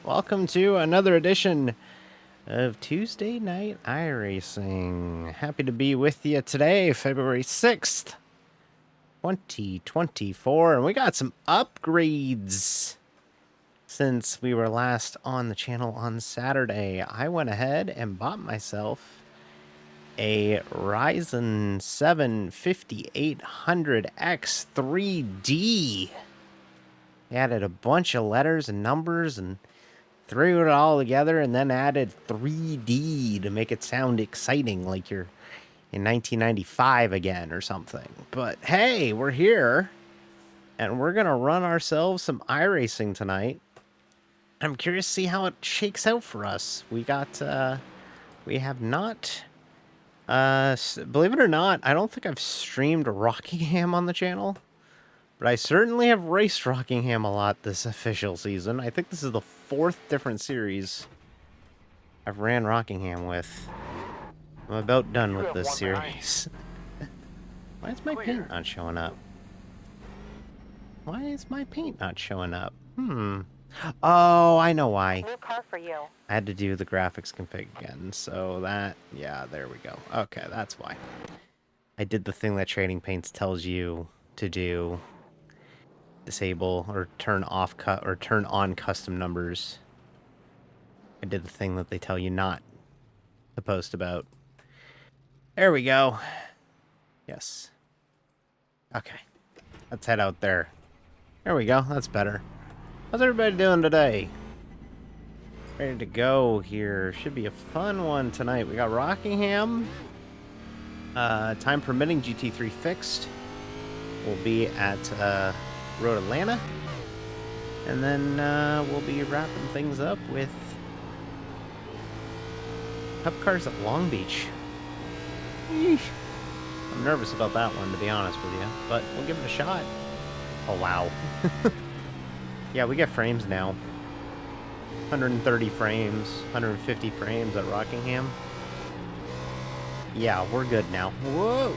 Welcome to another edition of Tuesday Night iRacing. Happy to be with you today, February 6th, 2024. And we got some upgrades since we were last on the channel on Saturday. I went ahead and bought myself a Ryzen 7 5800X 3D. Added a bunch of letters and numbers and threw it all together and then added 3D to make it sound exciting, like you're in 1995 again or something. But hey, we're here, and we're going to run ourselves some iRacing tonight. I'm curious to see how it shakes out for us. We have not, believe it or not, I don't think I've streamed Rockingham on the channel. But I certainly have raced Rockingham a lot this official season. I think this is the 4th different series I've ran Rockingham with. I'm about done with this series. Why is my paint not showing up? Why is my paint not showing up? Oh, I know why. New car for you. I had to do the graphics config again. So that, yeah, there we go. Okay, that's why. I did the thing that Trading Paints tells you to do. Disable or turn off turn on custom numbers. I did the thing that they tell you not to post about. There we go. Yes. Okay. Let's head out there. There we go. That's better. How's everybody doing today? Ready to go here. Should be a fun one tonight. We got Rockingham. Time permitting, GT3 fixed. We'll be at Road Atlanta, and then we'll be wrapping things up with Cup Cars at Long Beach. Yeesh. I'm nervous about that one, to be honest with you, but we'll give it a shot. Oh, wow. Yeah, we get frames now. 130 frames, 150 frames at Rockingham. Yeah, we're good now. Whoa!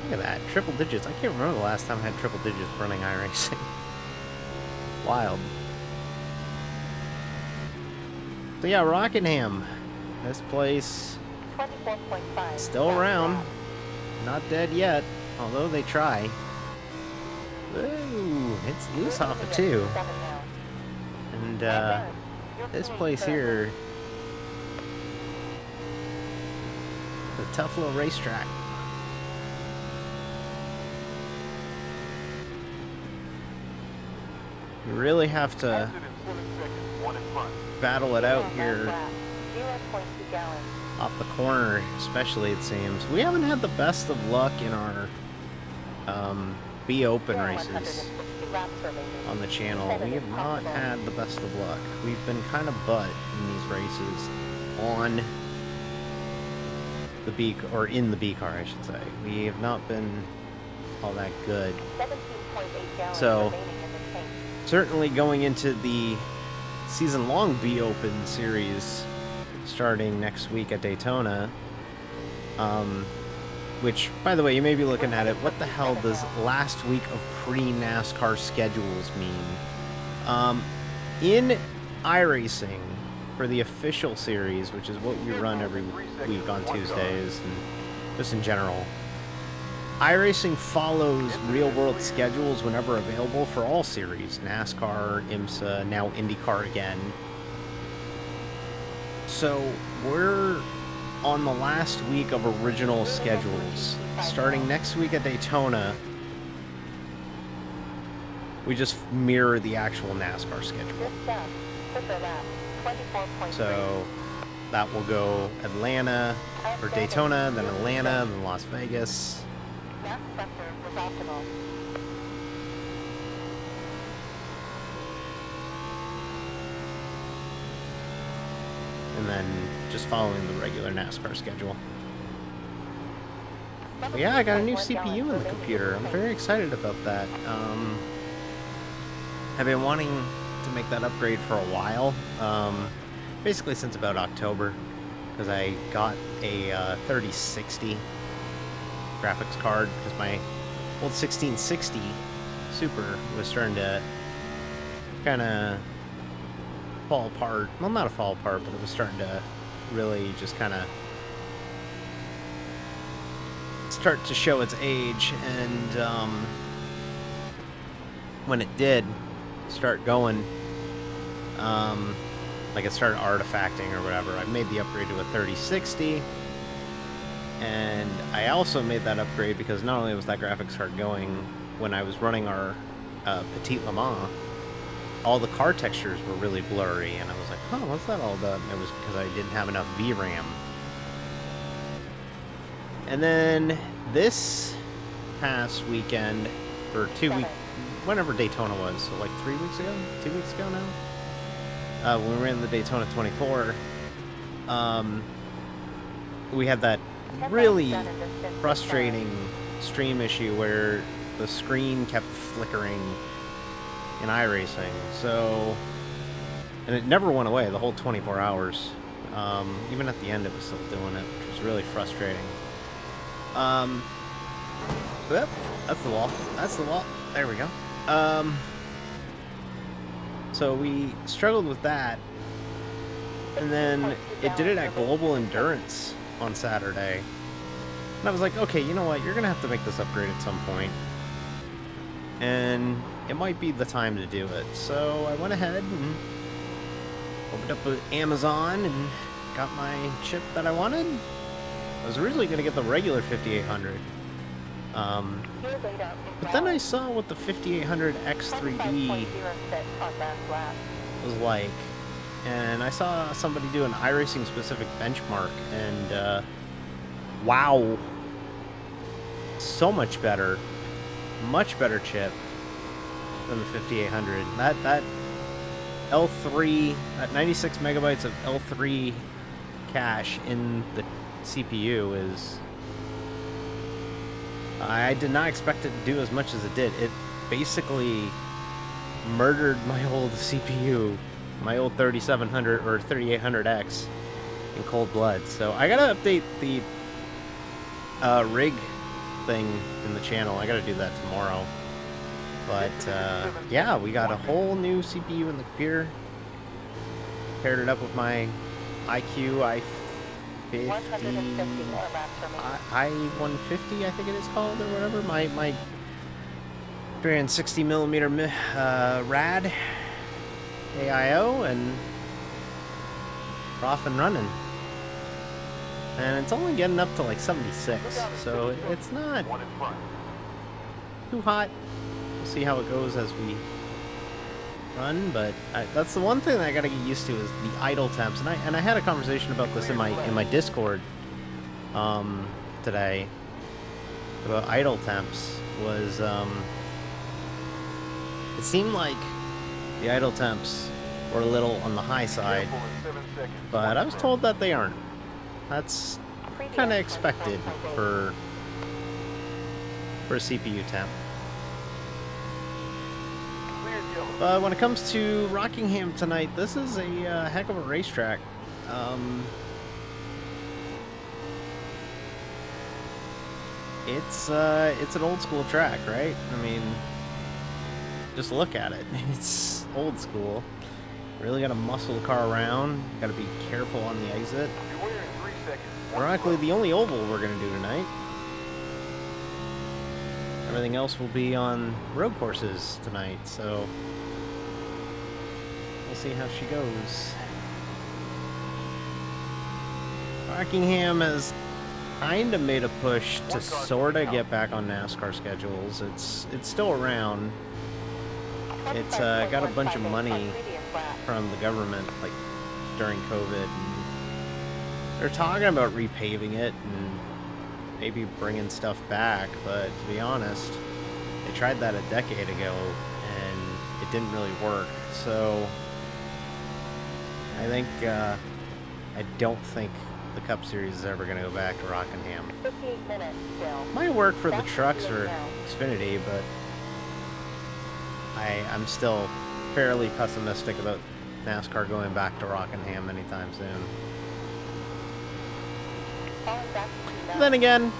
Look at that, triple digits. I can't remember the last time I had triple digits running iRacing. Wild. So yeah, Rockingham. This place, 24.5. still around. Not dead yet, although they try. Ooh, it's loose off of 2. And this place here, the tough little racetrack. You really have to battle it out here off the corner, especially, it seems. We haven't had the best of luck in our B-Open races on the channel. We have not had the best of luck. We've been kind of butt in these races on the B, or in the B car, I should say. We have not been all that good. So certainly going into the season-long B-Open series starting next week at Daytona, which, by the way, you may be looking at it, what the hell does last week of pre-NASCAR schedules mean? In iRacing, for the official series, which is what we run every week on Tuesdays, and just in general, iRacing follows real-world schedules whenever available for all series. NASCAR, IMSA, now IndyCar again. So we're on the last week of original schedules. Starting next week at Daytona, we just mirror the actual NASCAR schedule. So that will go Atlanta, or Daytona, then Atlanta, then Las Vegas. And then just following the regular NASCAR schedule. But yeah, I got a new CPU in the computer. I'm very excited about that. I've been wanting to make that upgrade for a while. Basically since about October, because I got a 3060 graphics card, because my old 1660 Super was starting to kind of fall apart. Well, not fall apart, but it was starting to really just kind of start to show its age. And when it did start going, like it started artifacting or whatever, I made the upgrade to a 3060. And I also made that upgrade because not only was that graphics card going, when I was running our Petit Le Mans, all the car textures were really blurry, and I was like, huh, what's that all about? And it was because I didn't have enough VRAM. And then this past weekend, or 2 weeks, whenever Daytona was, so like 3 weeks ago? 2 weeks ago now? When we ran the Daytona 24, we had that really frustrating stream issue where the screen kept flickering in iRacing. So, and it never went away the whole 24 hours. Even at the end, it was still doing it, which was really frustrating. Yep, that's the wall. That's the wall. There we go. So we struggled with that, and then it did it at Global Endurance on Saturday. And I was like, okay, you know what? You're going to have to make this upgrade at some point. And it might be the time to do it. So I went ahead and opened up Amazon and got my chip that I wanted. I was originally going to get the regular 5800. But then I saw what the 5800 X3D was like. And I saw somebody do an iRacing specific benchmark, and wow, so much better chip than the 5800. That L3, that 96 megabytes of L3 cache in the CPU is, I did not expect it to do as much as it did. It basically murdered my old CPU, my old 3700 or 3800X in cold blood. So I gotta update the rig thing in the channel. I gotta do that tomorrow. But yeah, we got a whole new CPU in the computer. Paired it up with my iQ i50, i150, I think it is called, or whatever. My 360 millimeter rad AIO, and we're off and running. And it's only getting up to like 76, so it's not too hot. We'll see how it goes as we run, but that's the one thing that I gotta get used to is the idle temps. And I had a conversation about this in my Discord today about idle temps. Was it seemed like the idle temps were a little on the high side, but I was told that they aren't. That's kind of expected for a CPU temp. But when it comes to Rockingham tonight, this is a heck of a racetrack. It's an old school track, right? I mean, just look at it. It's old school. Really got to muscle the car around. Got to be careful on the exit. Ironically, the only oval we're going to do tonight. Everything else will be on road courses tonight, so we'll see how she goes. Rockingham has kind of made a push to sort of get back on NASCAR schedules. It's still around. It's got a bunch of money from the government, like during COVID. And they're talking about repaving it and maybe bringing stuff back, but to be honest, they tried that a decade ago and it didn't really work. So I think I don't think the Cup Series is ever going to go back to Rockingham. 58 minutes still. Might work for the trucks or Xfinity, but I'm still fairly pessimistic about NASCAR going back to Rockingham anytime soon. Then again,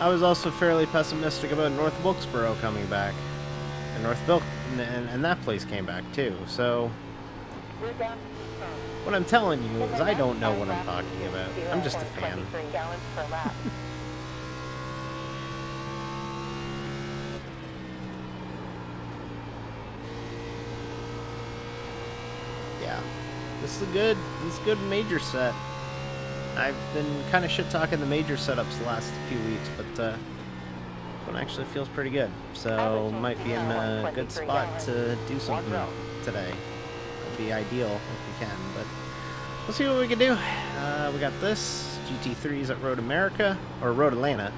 I was also fairly pessimistic about North Wilkesboro coming back. And and that place came back too. So We're down to what I'm telling you is I don't know what I'm talking about. I'm just a fan. 23 gallons per lap. Yeah. This is a good major set. I've been kind of shit-talking the major setups the last few weeks, but this one actually feels pretty good. So might be in a good spot to do something today. It'd be ideal if we can, but we'll see what we can do. We got this. GT3s at Road America, or Road Atlanta.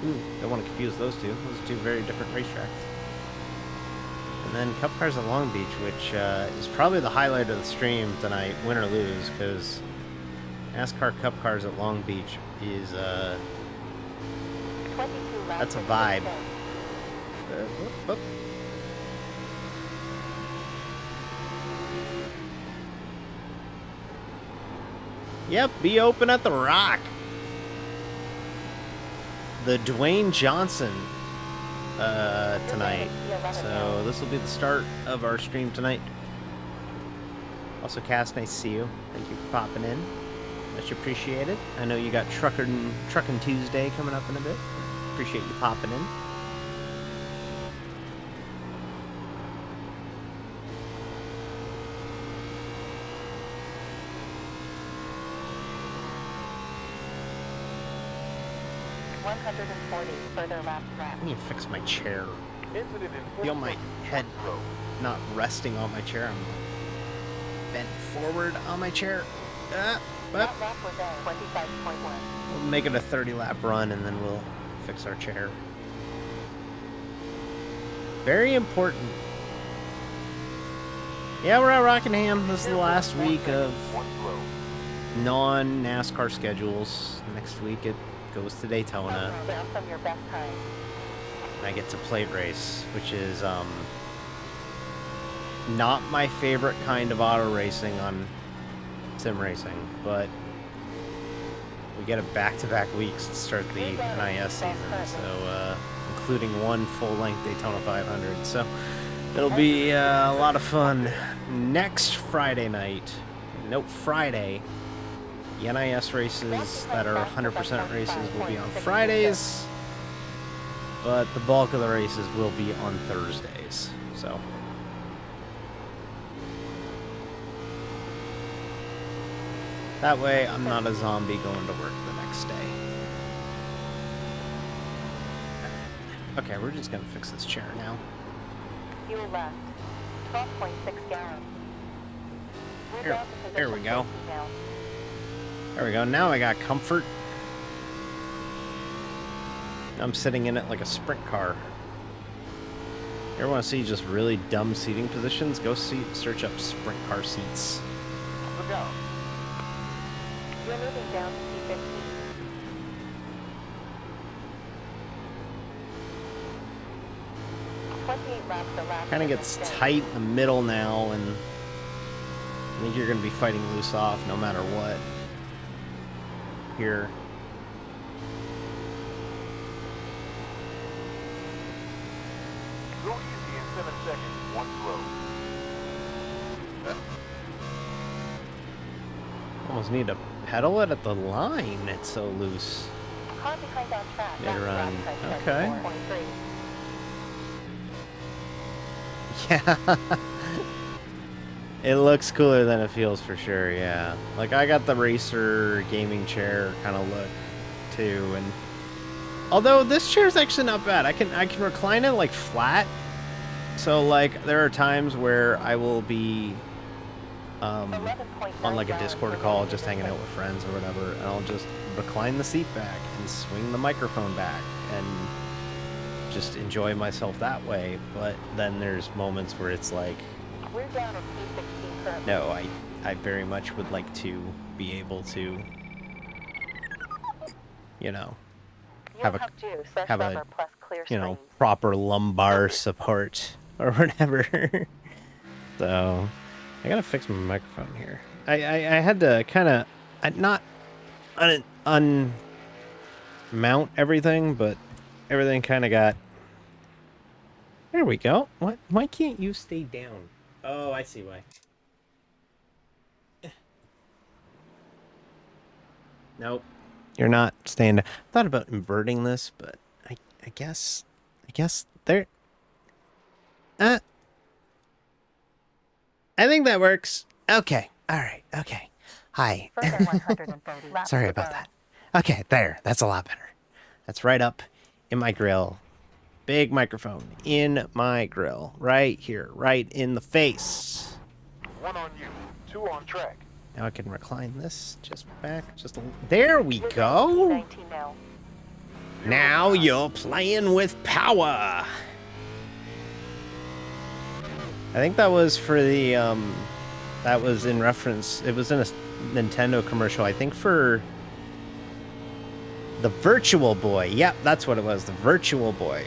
Ooh, don't want to confuse those two. Those are two very different racetracks. And then Cup Cars at Long Beach, which is probably the highlight of the stream tonight, win or lose, because NASCAR Cup Cars at Long Beach is, 22 laps. that's a vibe. Whoop, whoop. Yep, be open at the Rock. The Dwayne Johnson tonight. So this will be the start of our stream tonight. Also, Cass, nice to see you. Thank you for popping in. Much appreciated. I know you got Truckin' Tuesday coming up in a bit. Appreciate you popping in. Further lap track. I need to fix my chair. Feel my head not resting on my chair. I'm bent forward on my chair. That lap was at 25.1. We'll make it a 30-lap run, and then we'll fix our chair. Very important. Yeah, we're at Rockingham. This is the last week of non-NASCAR schedules. Next week it goes to Daytona. Down from your best time. I get to plate race, which is not my favorite kind of auto racing on sim racing, but we get it back-to-back weeks to start the NIS season, so including one full-length Daytona 500. So it'll be a lot of fun. Next Friday night, nope, Friday, the NIS races that are 100% races will be on Fridays, but the bulk of the races will be on Thursdays. So that way I'm not a zombie going to work the next day. Okay, we're just gonna fix this chair now. Fuel left. 12.6 gallons. Here we go. There we go. Now I got comfort. I'm sitting in it like a sprint car. You ever want to see just really dumb seating positions? Go search up sprint car seats. Look out. You're moving down to DeeDeeFifty. Kind of gets tight in the middle now, and I think you're going to be fighting loose off no matter what. Here. Go easy in 7 seconds, one slow. Almost need to pedal it at the line. It's so loose. Car behind on track. Mid-run. Lap Okay. 4.3. Yeah. It looks cooler than it feels for sure, yeah. Like, I got the racer gaming chair kind of look, too, and although this chair's actually not bad. I can recline it, like, flat. So, like, there are times where I will be on, like, a Discord call, just hanging out with friends or whatever, and I'll just recline the seat back and swing the microphone back and just enjoy myself that way. But then there's moments where it's like, We're down at P16 currently. no, I very much would like to be able to, you know, have a juice. That's have a, rubber plus clear you know, screen. proper lumbar support or whatever. So I gotta fix my microphone here. I had to kind of not mount everything, but everything kind of got... There we go. What? Why can't you stay down? Oh, I see why. Nope. You're not staying down. I thought about inverting this, but I guess there... I think that works. Okay. All right. Okay. Hi. Further 130. Lap Sorry to about go. that. Okay, there. That's a lot better. That's right up in my grill. Big microphone in my grill. Right here. Right in the face. 1 on you, 2 on track. Now I can recline this just back. Just a there we go. 19 now. Now you're playing with power. I think that was for the, that was in reference, it was in a Nintendo commercial, I think for the Virtual Boy. Yep, that's what it was, the Virtual Boy.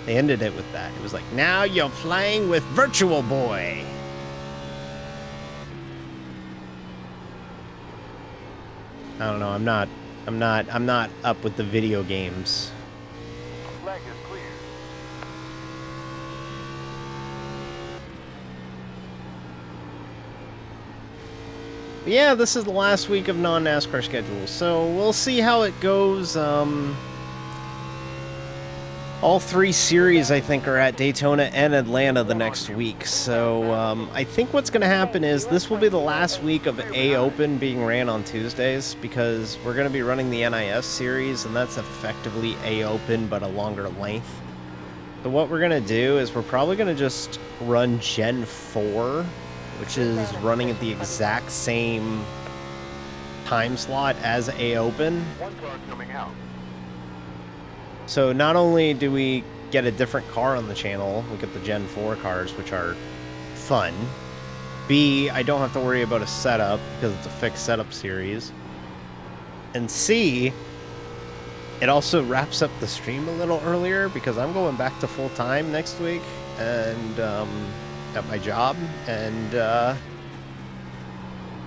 They ended it with that. It was like, now you're playing with Virtual Boy. I don't know, I'm not up with the video games. Flag is clear. Yeah, this is the last week of non-NASCAR schedule, so we'll see how it goes. All 3 series, I think, are at Daytona and Atlanta the next week. So I think what's going to happen is this will be the last week of A Open being ran on Tuesdays, because we're going to be running the NIS series, and that's effectively A Open, but a longer length. So what we're going to do is we're probably going to just run Gen 4, which is running at the exact same time slot as A Open. 1 car coming out. So not only do we get a different car on the channel, we get the Gen 4 cars, which are fun. B, I don't have to worry about a setup because it's a fixed setup series. And C, it also wraps up the stream a little earlier because I'm going back to full time next week and at my job, and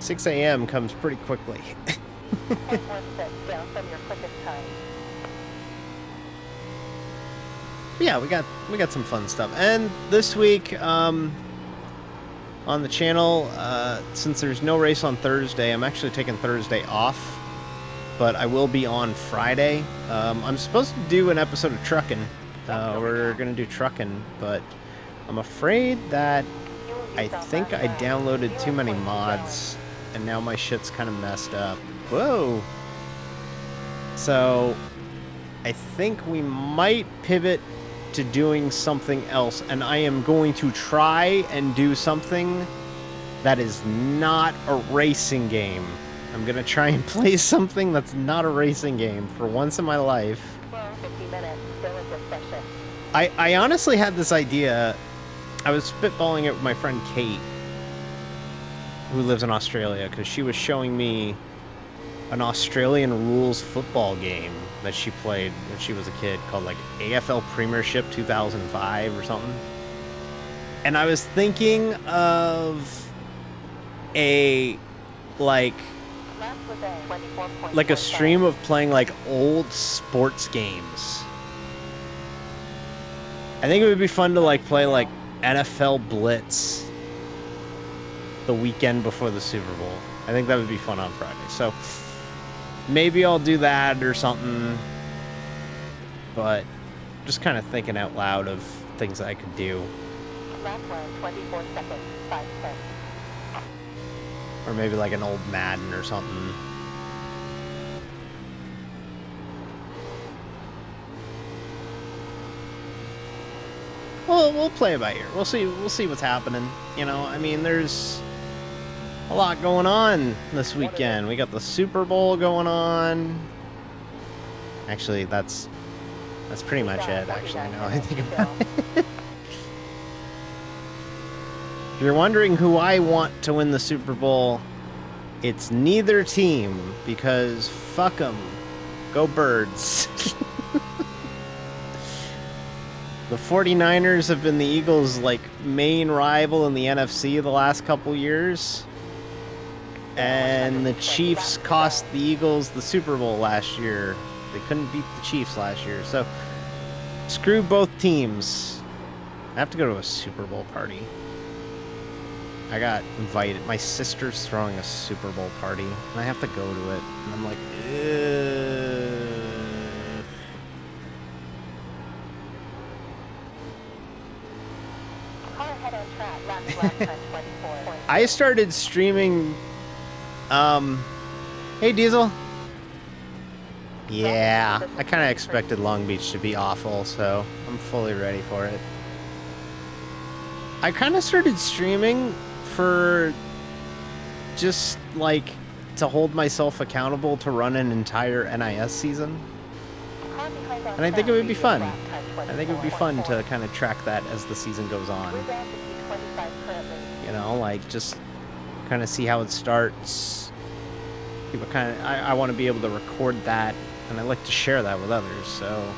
6 a.m. comes pretty quickly. 1 set down from your quickest time. Yeah, we got some fun stuff. And this week on the channel, since there's no race on Thursday, I'm actually taking Thursday off, but I will be on Friday. I'm supposed to do an episode of Truckin'. We're gonna do Truckin', but I'm afraid that I think I downloaded too many mods, and now my shit's kind of messed up. Whoa! So I think we might pivot to doing something else, and I am going to try and do something that is not a racing game. I'm gonna try and play something that's not a racing game for once in my life. 50 minutes, still in discussion. I honestly had this idea. I was spitballing it with my friend Kate, who lives in Australia, because she was showing me an Australian rules football game that she played when she was a kid called like AFL Premiership 2005 or something. And I was thinking of a like a stream of playing like old sports games. I think it would be fun to like play like NFL Blitz the weekend before the Super Bowl. I think that would be fun on Friday. So maybe I'll do that or something, but just kind of thinking out loud of things I could do. Lap 24 seconds, 5 tenths. Or maybe like an old Madden or something. Well, we'll play it by ear. We'll see what's happening. You know, I mean, there's a lot going on this weekend. We got the Super Bowl going on. Actually, that's pretty much it, actually, now I think about it. If you're wondering who I want to win the Super Bowl, it's neither team, because fuck them. Go Birds. The 49ers have been the Eagles' like main rival in the NFC the last couple years. And the Chiefs cost the Eagles the Super Bowl last year. They couldn't beat the Chiefs last year. So, screw both teams. I have to go to a Super Bowl party. I got invited. My sister's throwing a Super Bowl party, and I have to go to it. And I'm like, ugh. Car ahead on track, last lap time 24. I started streaming. Hey Diesel. Yeah, I kind of expected Long Beach to be awful, so I'm fully ready for it. I kind of started streaming for just like to hold myself accountable to run an entire NIS season. And I think it would be fun. I think it would be fun to kind of track that as the season goes on. You know, like just kind of see how it starts. People kind of, I want to be able to record that, and I like to share that with others. So,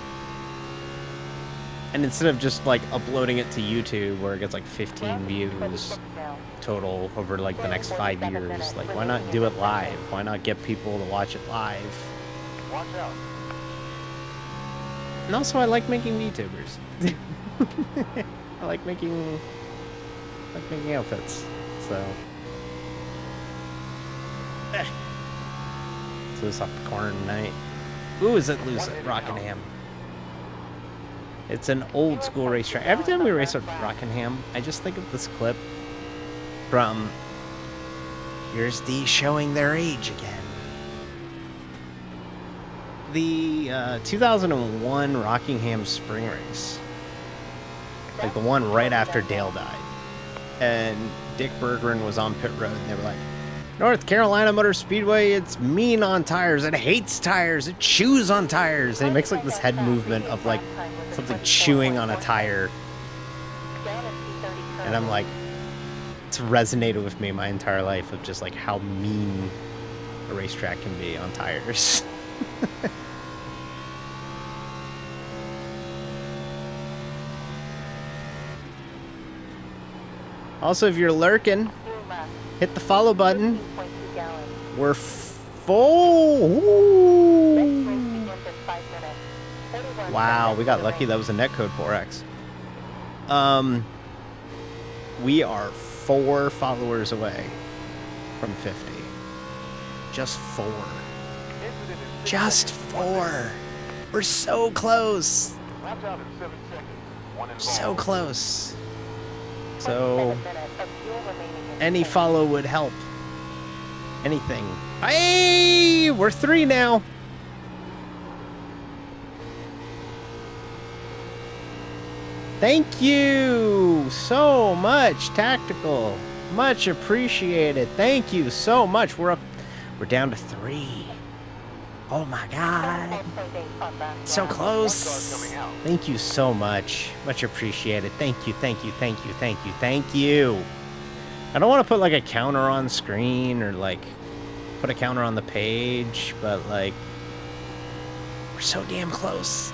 and instead of just like uploading it to YouTube where it gets like 15 views total over like the next 5 years, like why not do it live? Why not get people to watch it live? Watch out. And also, I like making VTubers. I like making outfits. So, it's loose off the corner tonight. Ooh, is it loose at Rockingham? It's an old school racetrack. Every time we race at Rockingham, I just think of this clip from Here's D showing their age again. The 2001 Rockingham Spring Race. Like the one right after Dale died. And Dick Berggren was on pit road, and they were like, North Carolina Motor Speedway, it's mean on tires, it hates tires, it chews on tires. And he makes like this head movement of like something chewing on a tire. And I'm like, it's resonated with me my entire life of just like how mean a racetrack can be on tires. Also, if you're lurking, hit the follow button. We're full. Ooh. Wow, we got lucky. That was a netcode 4X. We are 4 followers away from 50. Just 4. Just 4. We're so close. Laps out in 7 seconds. One involved. So close. So any follow would help. Anything. Hey, we're 3 now. Thank you so much, Tactical. Much appreciated. Thank you so much. We're down to 3. Oh my God. So close. Thank you so much. Much appreciated. Thank you, thank you, thank you, thank you, thank you. I don't want to put like a counter on screen or like put a counter on the page, but like we're so damn close.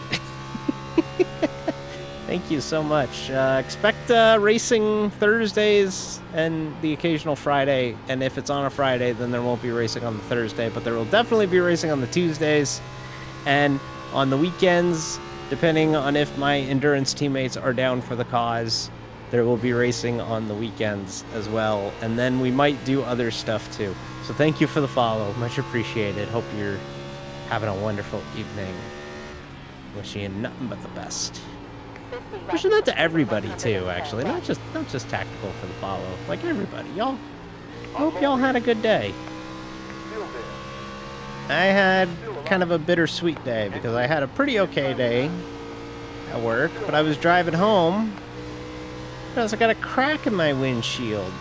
Thank you so much. Expect racing Thursdays and the occasional Friday. And if it's on a Friday, then there won't be racing on the Thursday. But there will definitely be racing on the Tuesdays. And on the weekends, depending on if my endurance teammates are down for the cause, there will be racing on the weekends as well. And then we might do other stuff too. So thank you for the follow. Much appreciated. Hope you're having a wonderful evening. Wishing you nothing but the best. Wishing that to everybody too, actually, not just Tactical for the follow, like everybody. Y'all, hope y'all had a good day. I had kind of a bittersweet day because I had a pretty okay day at work, but I was driving home because I got a crack in my windshield.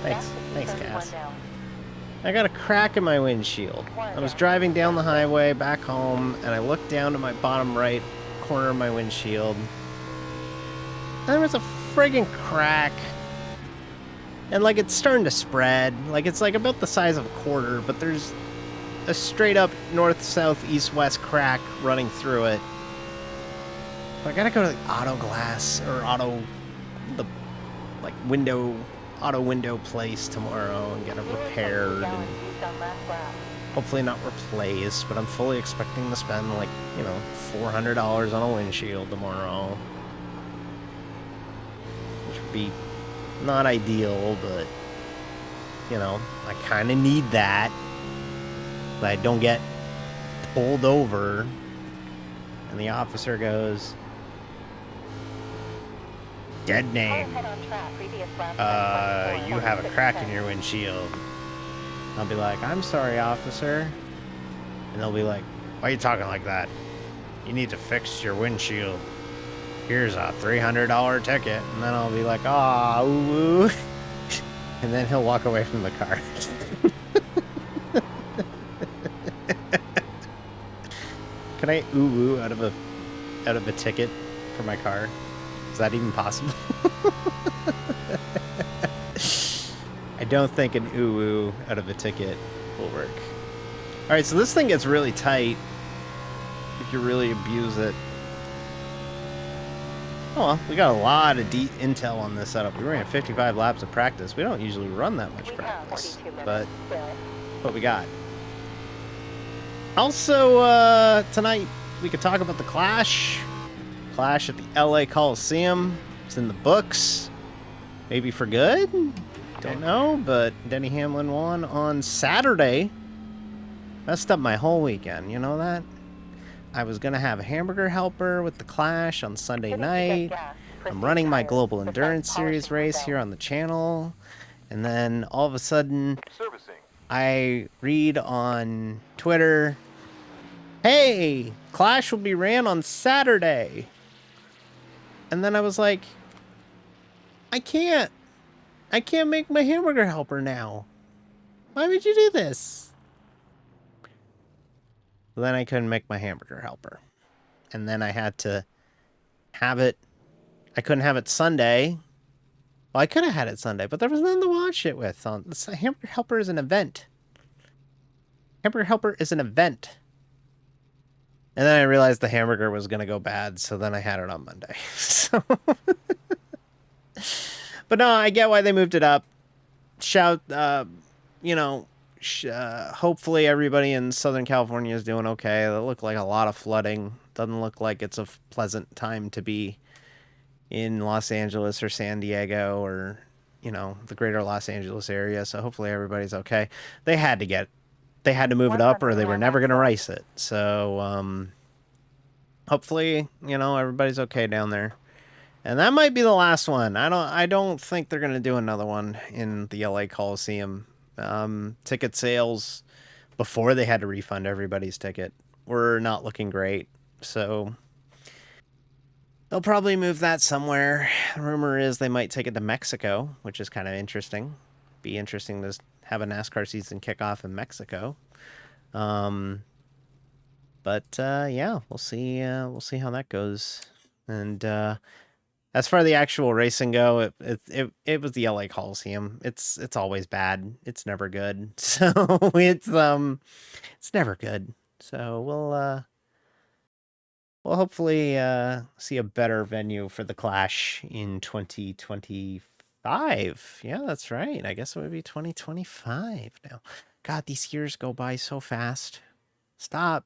Thanks, Cass. I got a crack in my windshield. I was driving down the highway back home, and I looked down to my bottom right corner of my windshield. And there was a friggin' crack. And like it's starting to spread. Like it's like about the size of a quarter, but there's a straight up north, south, east, west crack running through it. But I gotta go to the auto glass or auto window place tomorrow and get it repaired. And Hopefully not replace, but I'm fully expecting to spend like, you know, $400 on a windshield tomorrow. Which would be not ideal, but, you know, I kind of need that. But I don't get pulled over. And the officer goes, dead name. You have a crack in your windshield. I'll be like, I'm sorry, officer. And they'll be like, why are you talking like that? You need to fix your windshield. Here's a $300 ticket. And then I'll be like, ah, ooh. And then he'll walk away from the car. Can I ooh out of a ticket for my car? Is that even possible? I don't think an ooh out of a ticket will work. All right, so this thing gets really tight if you really abuse it. Oh, well, we got a lot of deep intel on this setup. We ran 55 laps of practice. We don't usually run that much practice, but what we got. Also, tonight we could talk about the Clash at the LA Coliseum. It's in the books, maybe for good. Don't know, but Denny Hamlin won on Saturday. Messed up my whole weekend, you know that? I was gonna have a hamburger helper with the Clash on Sunday night. I'm running my Global Endurance Series race here on the channel. And then all of a sudden, I read on Twitter, hey, Clash will be ran on Saturday. And then I was like, I can't make my hamburger helper now. Why would you do this? Then I couldn't make my hamburger helper. And then I had to have it. I couldn't have it Sunday. Well, I could have had it Sunday, but there was nothing to watch it with. The hamburger helper is an event. Hamburger helper is an event. And then I realized the hamburger was going to go bad, so then I had it on Monday. So but no, I get why they moved it up. Shout, you know, hopefully everybody in Southern California is doing okay. It looked like a lot of flooding. Doesn't look like it's a pleasant time to be in Los Angeles or San Diego or, you know, the greater Los Angeles area. So hopefully everybody's okay. They had to move it up or they were never going to race it. So, hopefully, you know, everybody's okay down there. And that might be the last one. I don't think they're going to do another one in the LA Coliseum. Ticket sales before they had to refund everybody's ticket were not looking great. So they'll probably move that somewhere. The rumor is they might take it to Mexico, which is kind of interesting. Be interesting to have a NASCAR season kick off in Mexico. But yeah, we'll see how that goes. And as far as the actual racing go, it was the LA Coliseum. It's always bad. It's never good. So it's never good. So we'll hopefully see a better venue for the Clash in 2025. Yeah, that's right. I guess it would be 2025 now. God, these years go by so fast. Stop.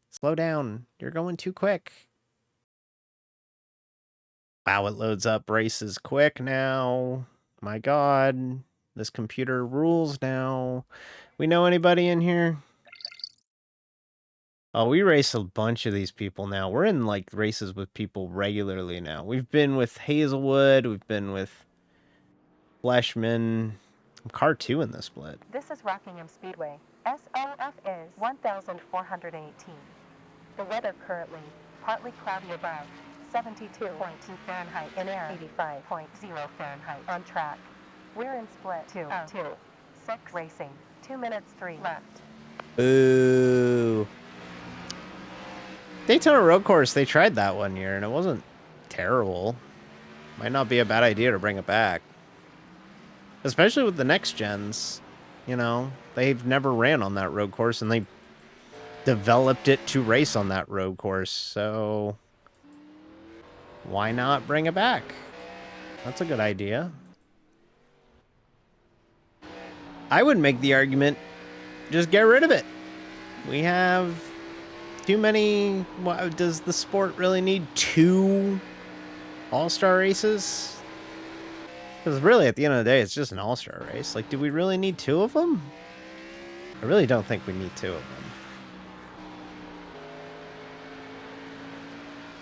Slow down. You're going too quick. Wow, it loads up races quick now. My God, this computer rules now. We know anybody in here? Oh, we race a bunch of these people now. We're in, like, races with people regularly now. We've been with Hazelwood. We've been with Fleshman. I'm car 2 in this split. This is Rockingham Speedway. SOF is 1,418. The weather currently, partly cloudy above, 72.2 Fahrenheit in air, 85.0 Fahrenheit on track. We're in split 2-2. 6 racing, 2 minutes 3 left. Ooh. Daytona Road Course, they tried that one year, and it wasn't terrible. Might not be a bad idea to bring it back. Especially with the next gens. You know, they've never ran on that road course, and they developed it to race on that road course. So why not bring it back? That's a good idea. I would make the argument, just get rid of it. We have too many. Does the sport really need 2 all-star races? Because really, at the end of the day, it's just an all-star race. Like, do we really need 2 of them? I really don't think we need 2 of them.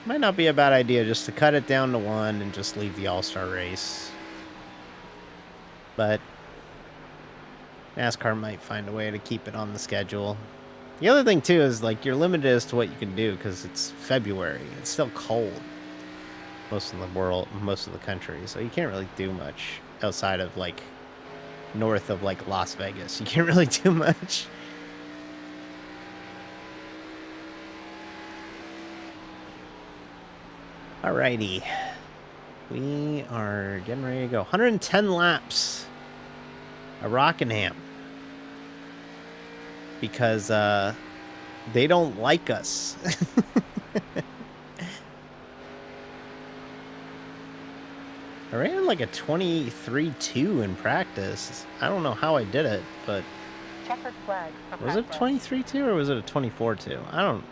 Might not be a bad idea just to cut it down to 1 and just leave the all-star race. But NASCAR might find a way to keep it on the schedule. The other thing, too, is, like, you're limited as to what you can do because it's February. It's still cold. Most of the world, most of the country. So you can't really do much outside of, like, north of, like, Las Vegas. You can't really do much. Alrighty. We are getting ready to go. 110 laps at Rockingham. Because, they don't like us. I ran like a 23.2 in practice. I don't know how I did it, but Checkered flag. was it 23.2 or was it a 24.2? I don't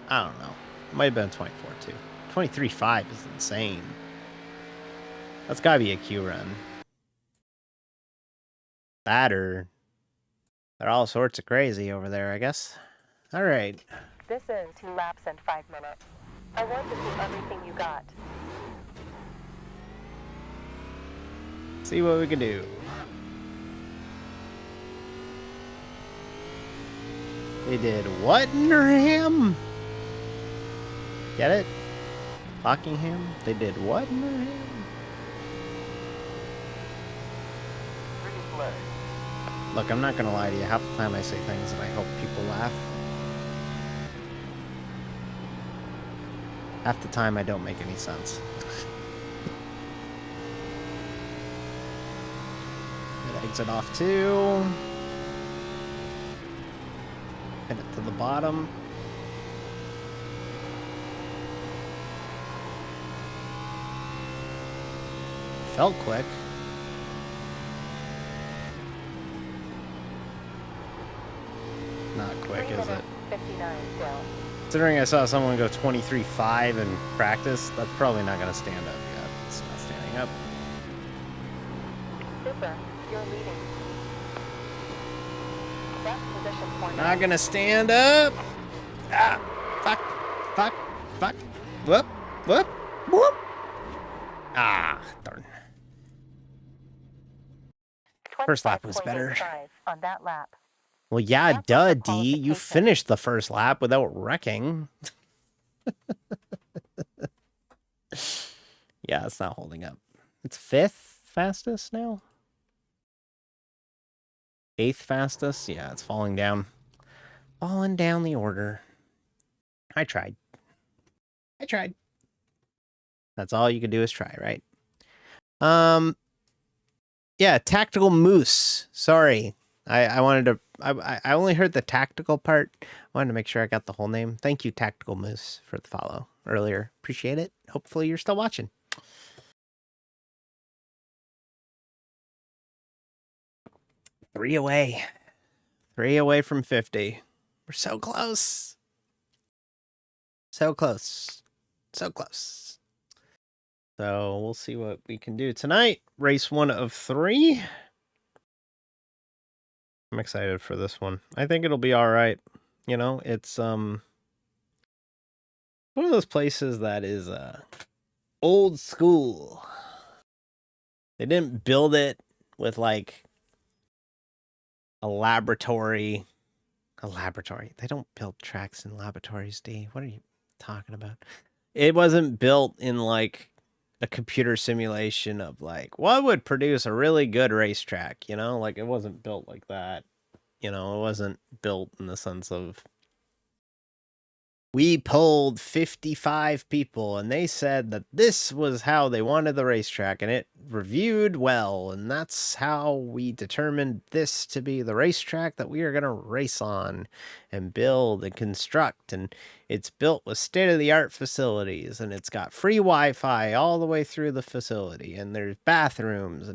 know. It might have been 24.2. 23.5 is insane. That's gotta be a Q run. That or they're all sorts of crazy over there, I guess. All right. This is 2 laps and 5 minutes. I want to see everything you got. See what we can do. They did what in Durham? Get it? Buckingham? They did what in Durham? Green flag. Look, I'm not gonna lie to you. Half the time I say things and I hope people laugh. Half the time I don't make any sense. Exit off 2. Pin it to the bottom. Felt quick. Not quick, is it? 59 still. Considering I saw someone go 23.5 in practice, that's probably not going to stand up yet. It's not standing up. Super. You're leading. Best position for now. Not gonna stand up. Ah, fuck. Whoop. Ah, darn. First lap was better. 25.85 on that lap. Well, yeah, Lap duh, for D. You qualification. finished the first lap without wrecking. Yeah, it's not holding up. It's 5th fastest now? 8th fastest? Yeah, it's falling down. Falling down the order. I tried. That's all you can do is try, right? Yeah, Tactical Moose. Sorry. I wanted to... I only heard the tactical part. I wanted to make sure I got the whole name. Thank you, Tactical Moose, for the follow earlier. Appreciate it. Hopefully you're still watching. Three away from 50. We're so close. So close. So we'll see what we can do tonight. Race 1 of 3. I'm excited for this one. I think it'll be all right. You know, it's one of those places that is old school. They didn't build it with like a laboratory. They don't build tracks in laboratories, D. What are you talking about? It wasn't built in like a computer simulation of like what would produce a really good racetrack, you know? Like it wasn't built like that. You know, it wasn't built in the sense of we polled 55 people and they said that this was how they wanted the racetrack and it reviewed well. And that's how we determined this to be the racetrack that we are going to race on and build and construct. And it's built with state-of-the-art facilities and it's got free Wi-Fi all the way through the facility and there's bathrooms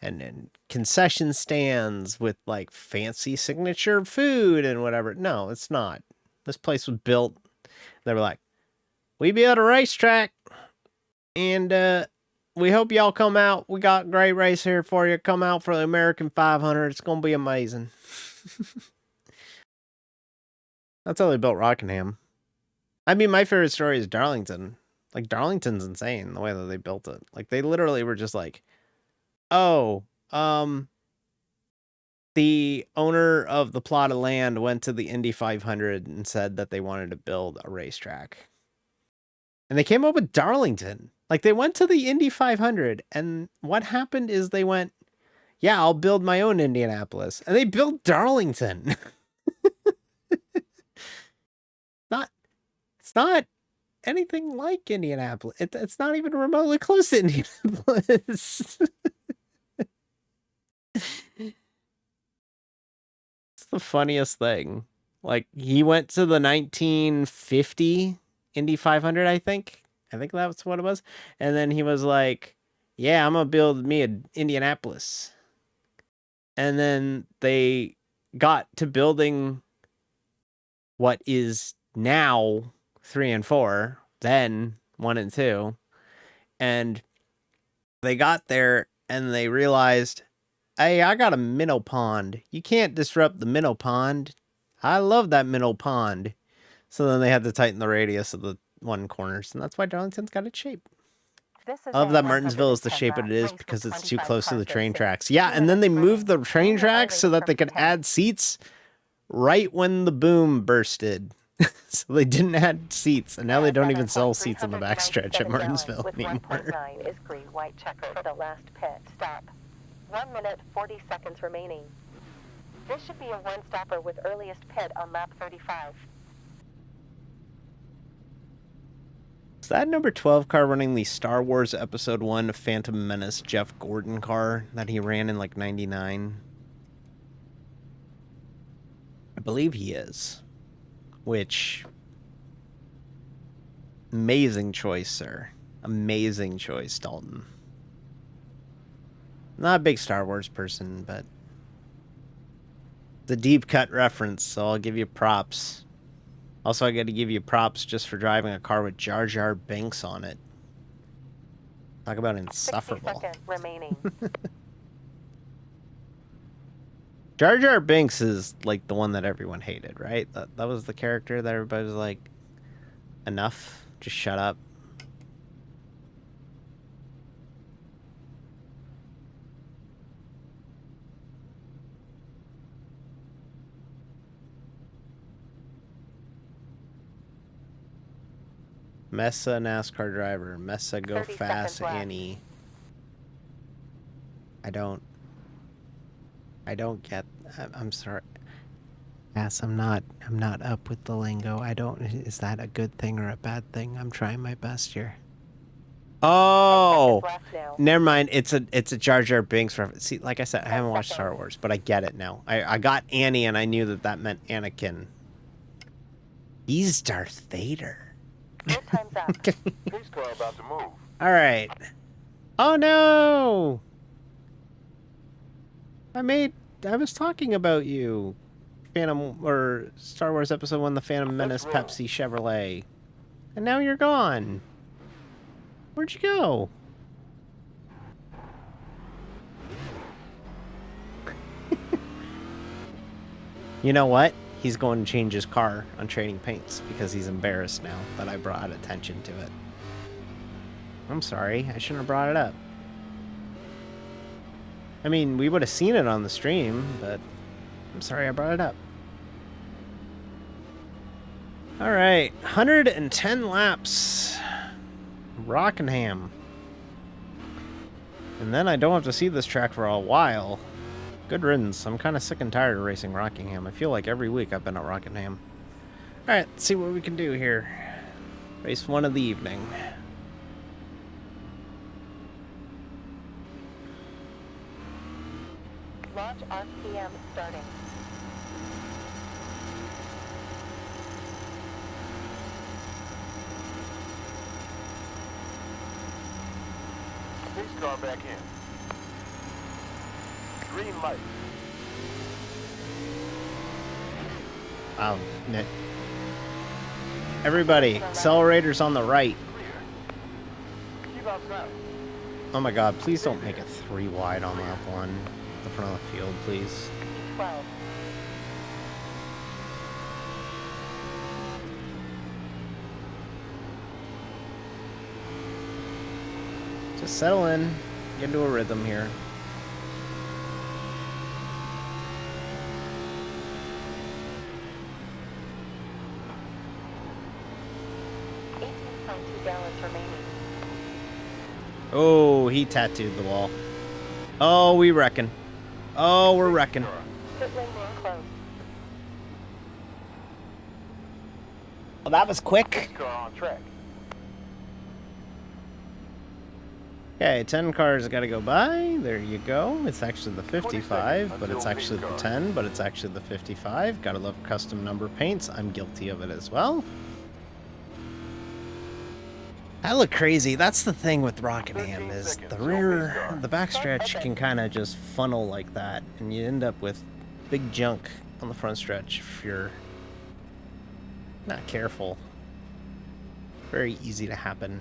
and concession stands with like fancy signature food and whatever. No, it's not. This place was built. They were like, we built a racetrack, and we hope y'all come out. We got a great race here for you. Come out for the American 500. It's gonna be amazing. That's how they built Rockingham. I mean, my favorite story is Darlington. Like, Darlington's insane the way that they built it. Like, they literally were just like, oh, the owner of the plot of land went to the Indy 500 and said that they wanted to build a racetrack. And they came up with Darlington. Like, they went to the Indy 500, and what happened is they went, yeah, I'll build my own Indianapolis. And they built Darlington. It's not anything like Indianapolis. It's not even remotely close to Indianapolis. It's the funniest thing. Like, he went to the 1950 Indy 500, I think. I think that's what it was. And then he was like, yeah, I'm going to build me an Indianapolis. And then they got to building what is now 3 and 4, then 1 and 2. And they got there and they realized, hey, I got a minnow pond. You can't disrupt the minnow pond. I love that minnow pond. So then they had to tighten the radius of the one corners, and that's why Darlington's got its shape. I love that Martinsville is the shape it is because it's too close to the train tracks. Yeah, and then they moved the train tracks so that they could add seats right when the boom bursted. So they didn't add seats, and now they don't even sell seats on the backstretch at Martinsville anymore. 1.9 is green, white checker for the last pit stop. 1 minute, 40 seconds remaining. This should be a one-stopper with earliest pit on lap 35. Is that number 12 car running the Star Wars Episode 1 Phantom Menace Jeff Gordon car that he ran in like 99? I believe he is. Which, amazing choice, sir. Amazing choice, Dalton. Not a big Star Wars person, but the deep cut reference, so I'll give you props. Also, I got to give you props just for driving a car with Jar Jar Binks on it. Talk about insufferable. 60 seconds remaining. Jar Jar Binks is like the one that everyone hated, right? That was the character that everybody was like, enough, just shut up. Mesa NASCAR driver. Mesa go fast Annie. I don't get. I'm sorry. Yes, I'm not up with the lingo. I don't. Is that a good thing or a bad thing? I'm trying my best here. Oh, never mind. It's a Jar Jar Binks reference. See, like I said, I haven't watched Star Wars, but I get it now. I got Annie, and I knew that meant Anakin. He's Darth Vader. Time's up. This car about to move. All right. Oh no! I was talking about you. Phantom or Star Wars Episode 1, The Phantom Menace Pepsi Chevrolet. And now you're gone. Where'd you go? You know what? He's going to change his car on Trading Paints because he's embarrassed now that I brought attention to it. I'm sorry. I shouldn't have brought it up. I mean, we would have seen it on the stream, but I'm sorry I brought it up. All right. 110 laps. Rockingham. And then I don't have to see this track for a while. Good riddance. I'm kind of sick and tired of racing Rockingham. I feel like every week I've been at Rockingham. Alright, let's see what we can do here. Race 1 of the evening. Launch RPM starting. This car back in. Green light. Wow, Nick. Everybody, accelerators on the right. Clear. Keep out south. Oh my god, please don't make it 3 wide on lap 1. The front of the field, please. 12. Just settle in. Get into a rhythm here. 18.2 gallons remaining. Oh, he tattooed the wall. Oh, we reckon. Oh, we're wrecking. Pit lane man closed. Well, that was quick. Car on track. Okay, 10 cars got to go by. There you go. It's actually the 55, but it's actually the 10, but it's actually the 55. Gotta love custom number paints. I'm guilty of it as well. I look crazy. That's the thing with Rockingham is the rear, the backstretch can kind of just funnel like that, and you end up with big junk on the front stretch if you're not careful. Very easy to happen.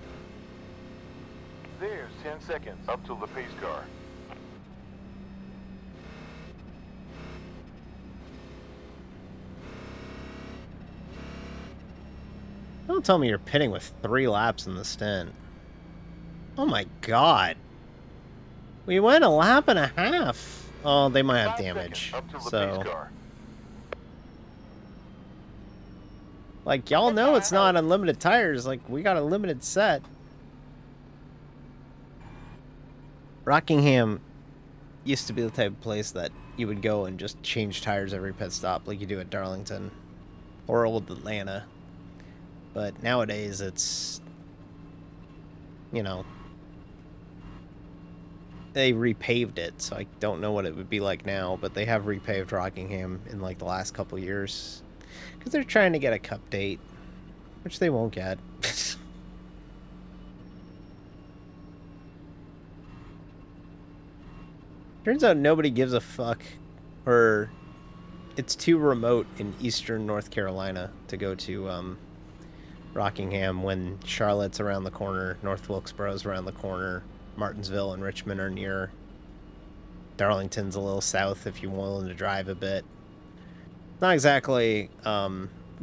There's 10 seconds up till the pace car. Don't tell me you're pitting with 3 laps in the stint. Oh my god. We went a lap and a half. Oh, they might have 5 damage. seconds up till the So, pace car. like, y'all know it's not unlimited tires. Like, we got a limited set. Rockingham used to be the type of place that you would go and just change tires every pit stop like you do at Darlington or old Atlanta. But nowadays it's, you know, they repaved it, so I don't know what it would be like now, but they have repaved Rockingham in like the last couple years because they're trying to get a cup date, which they won't get. Turns out nobody gives a fuck, or it's too remote in eastern North Carolina to go to Rockingham when Charlotte's around the corner, North Wilkesboro's around the corner, Martinsville and Richmond are near. Darlington's a little south if you're willing to drive a bit. Not exactly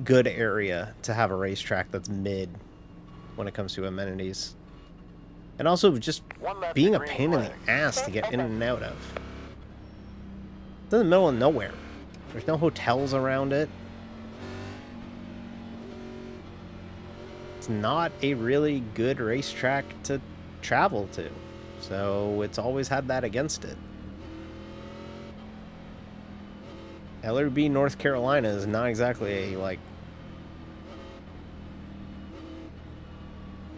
good area to have a racetrack that's mid when it comes to amenities. And also just being a pain in the ass to get in and out of. It's in the middle of nowhere. There's no hotels around it. It's not a really good racetrack to travel to. So it's always had that against it. LRB North Carolina is not exactly a, like,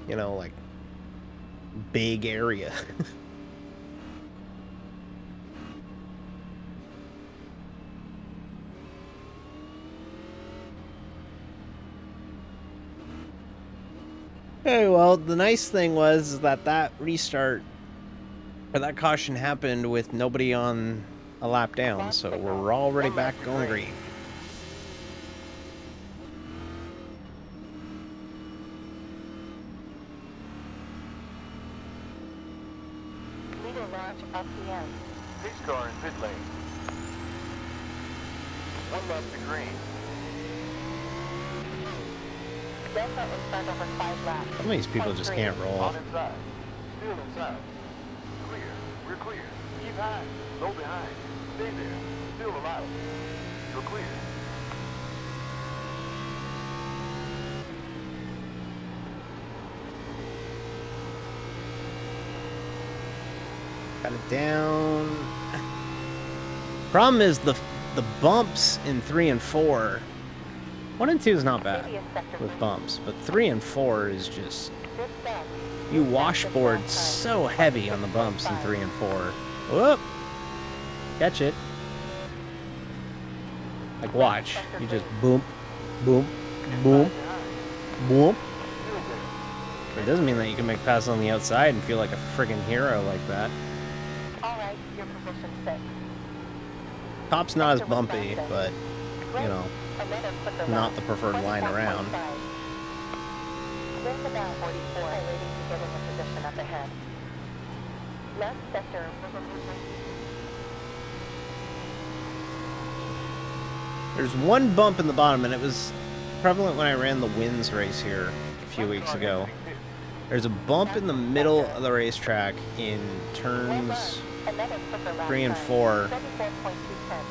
you know, like, big area. Hey, well, the nice thing was that restart, or that caution happened with nobody on a lap down, so we're already back going green. Leader launch FPM. Pace car in pit lane. 1 lap to green. Delta in front over 5 laps. Some of these people just can't roll. On inside. Still inside. Clear. We're clear. Keep high. No behind. Stay there. Still allowed. You're clear. Got it down. Problem is the bumps in 3 and 4. 1 and 2 is not bad with bumps, but 3 and 4 is just, you washboard so heavy on the bumps in 3 and 4. Whoop! Catch it. Like, watch. You just boom, boom, boom, boom. It doesn't mean that you can make passes on the outside and feel like a friggin' hero like that. Alright, your position 6. Top's not as Sector was bumpy, faster. but, you know, Another quicker not lap. the preferred line around. 24.5. There's about 44 waiting to get in the position up ahead. Left sector. There's one bump in the bottom, and it was prevalent when I ran the Winds race here a few weeks ago. There's a bump in the middle of the racetrack in turns Another quicker lap 3 and time. 4. 34.210.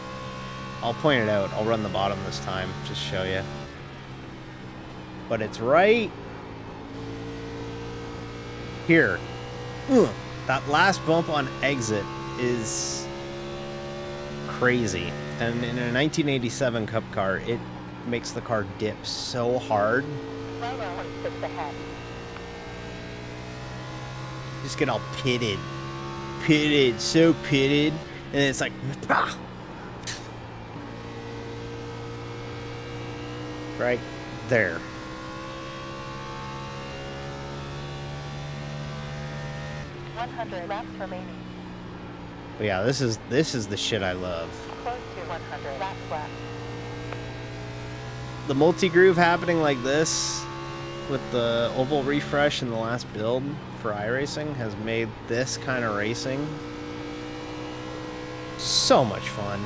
I'll point it out. I'll run the bottom this time, just show you. But it's right here. Ugh. That last bump on exit is crazy. And in a 1987 Cup car, it makes the car dip so hard. Right on 6 ahead. Just get all pitted. Pitted, so pitted. And it's like, bah! Right there. Laps remaining. But yeah, this is the shit I love. Close to 100 laps left. The multi-groove happening like this with the oval refresh in the last build for iRacing has made this kind of racing so much fun.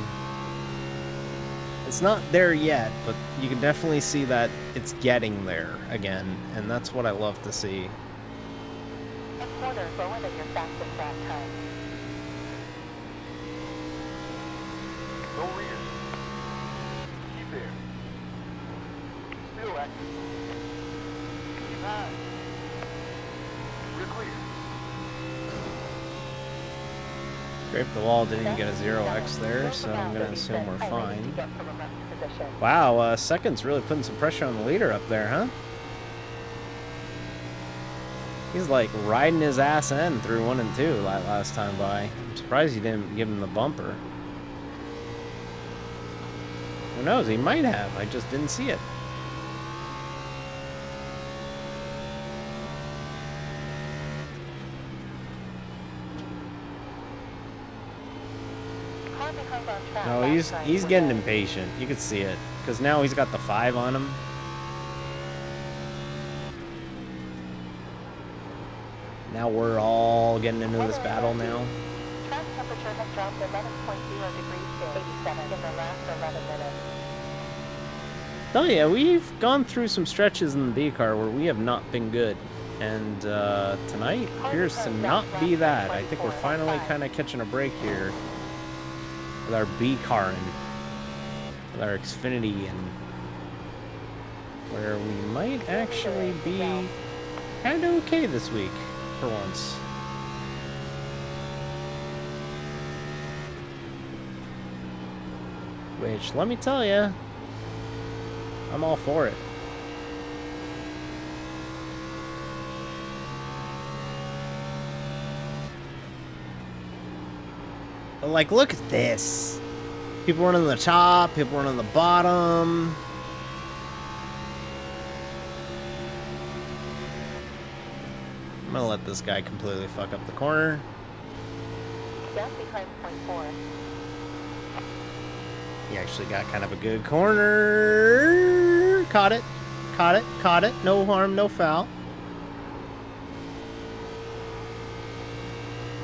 It's not there yet, but you can definitely see that it's getting there again, and that's what I love to see. A quarter lower than your fastest lap time. No rear. Keep there. Still active. Keep high. We're clear. Scrape the wall, didn't get a 0x there, so I'm going to assume we're fine. Wow, Second's really putting some pressure on the leader up there, huh? He's like riding his ass in through 1 and 2 last time by. I'm surprised he didn't give him the bumper. Who knows? He might have. I just didn't see it. No, he's getting impatient. You could see it because now he's got the 5 on him. Now we're all getting into this battle now. Track temperature has dropped 11.0 degrees to 87 in the last 11 minutes. Oh yeah, we've gone through some stretches in the B car where we have not been good. And tonight appears to not be that. I think we're finally kind of catching a break here with our B car and with our Xfinity, and where we might actually be kind of okay this week for once. Which, let me tell you, I'm all for it. But like, look at this. People running on the top, people running on the bottom. I'm gonna let this guy completely fuck up the corner. Just behind point 4. He actually got kind of a good corner. Caught it. Caught it. Caught it. No harm, no foul.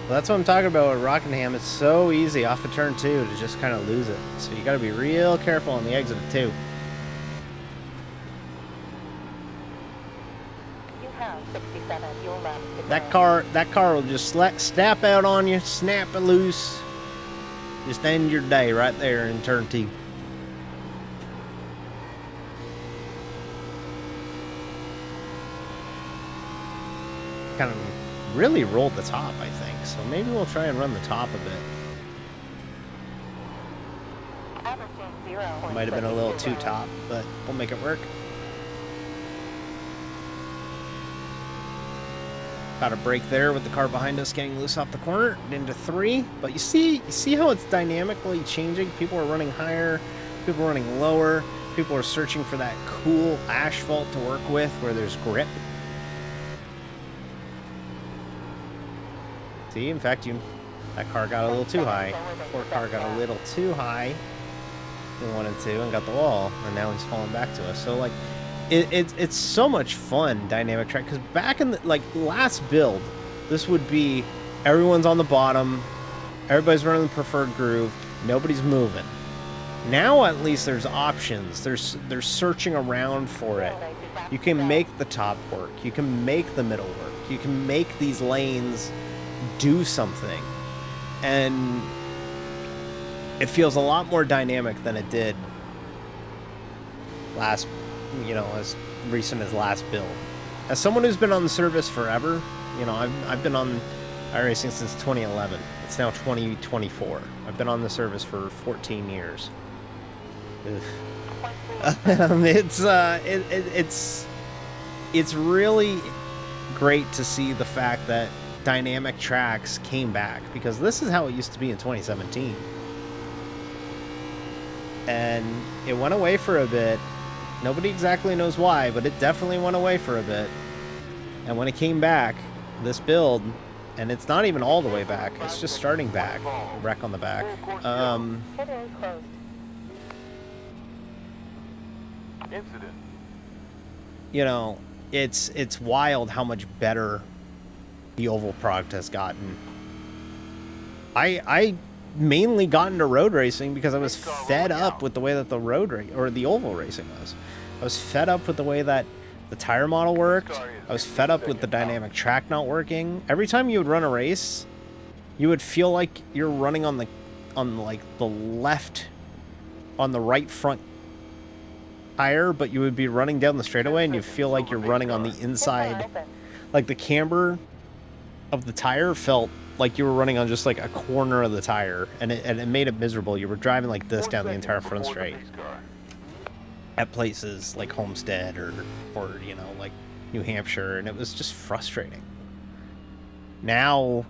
Well, that's what I'm talking about with Rockingham. It's so easy off of turn 2 to just kind of lose it. So you got to be real careful on the exit of 2. You have 67 fuel laps to go. That car will just snap out on you, snap it loose. Just end your day right there in turn 2. Kind of really rolled the top, I think. So maybe we'll try and run the top a bit. Averaging 0. Might have been a little too top, but we'll make it work. Got a break there with the car behind us getting loose off the corner into 3. But you see how it's dynamically changing? People are running higher, people are running lower, people are searching for that cool asphalt to work with where there's grip. See, in fact, you That car got a little too high. Ford car got a little too high. He wanted to and got the wall, and now he's falling back to us. So like, it's so much fun, dynamic track. Because back in the like last build, this would be everyone's on the bottom, everybody's running the preferred groove, nobody's moving. Now at least there's options. They're searching around for it. You can make the top work. You can make the middle work. You can make these lanes do something, and it feels a lot more dynamic than it did last, as recent as last build. As someone who's been on the service forever, I've been on iRacing since 2011. It's now 2024. I've been on the service for 14 years. It's really great to see the fact that dynamic tracks came back, because this is how it used to be in 2017. And it went away for a bit. Nobody exactly knows why, but it definitely went away for a bit. And when it came back, this build, and it's not even all the way back, it's just starting back. Wreck on the back. Incident. It's wild how much better the oval product has gotten. I mainly got into road racing because I was fed up with the way that the the oval racing was. I was fed up with the way that the tire model worked. I was fed up with the dynamic track not working. Every time you would run a race, you would feel like you're running on the right front tire, but you would be running down the straightaway and you feel like you're running on the inside. Like the camber of the tire felt like you were running on just like a corner of the tire, and it made it miserable. You were driving like this down the entire front straight at places like Homestead or like New Hampshire, and it was just frustrating. Now,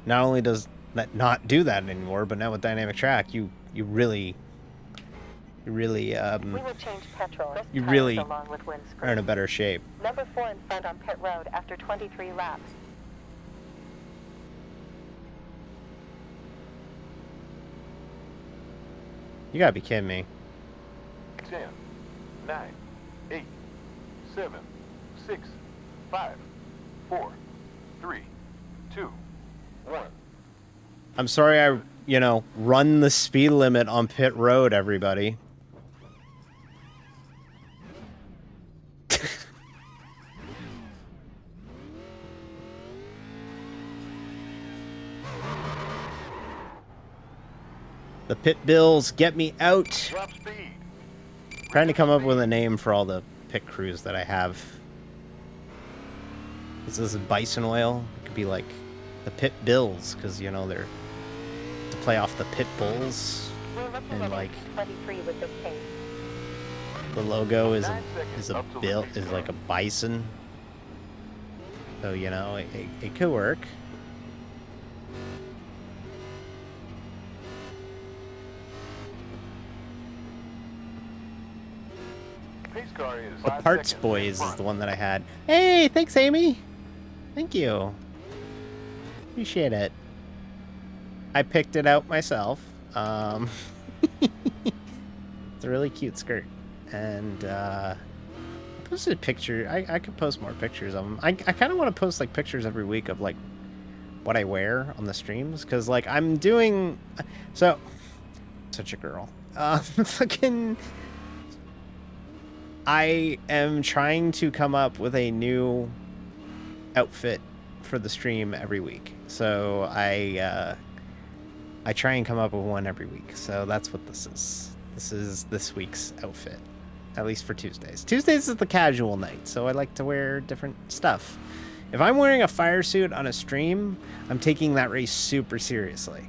not only does that not do that anymore, but now with dynamic track, you really We will change petrol. You really along with windscreen. are in a better shape. Number 4 in front on pit road after 23 laps. You gotta be kidding me. 10, 9, 8, 7, 6, 5, 4, 3, 2, 1. I'm sorry I, run the speed limit on pit road, everybody. The pit bills get me out. Drop speed. Trying to come up with a name for all the pit crews that I have. This is Bison Oil. It could be like the Pit Bills, because they're to play off the Pit Bulls, and like 23 with this pace. the logo is like a bison. So it could work. Pace car is The 5 Parts seconds Boys in is front. the one that I had. Hey, thanks, Amy. Thank you. Appreciate it. I picked it out myself. It's a really cute skirt. And I posted a picture. I could post more pictures of them. I kind of want to post like pictures every week of like what I wear on the streams. Because like I'm doing... So, such a girl. Fucking... I am trying to come up with a new outfit for the stream every week. So I try and come up with one every week. So that's what this is. This is this week's outfit, at least for Tuesdays. Tuesdays is the casual night, so I like to wear different stuff. If I'm wearing a fire suit on a stream, I'm taking that race super seriously.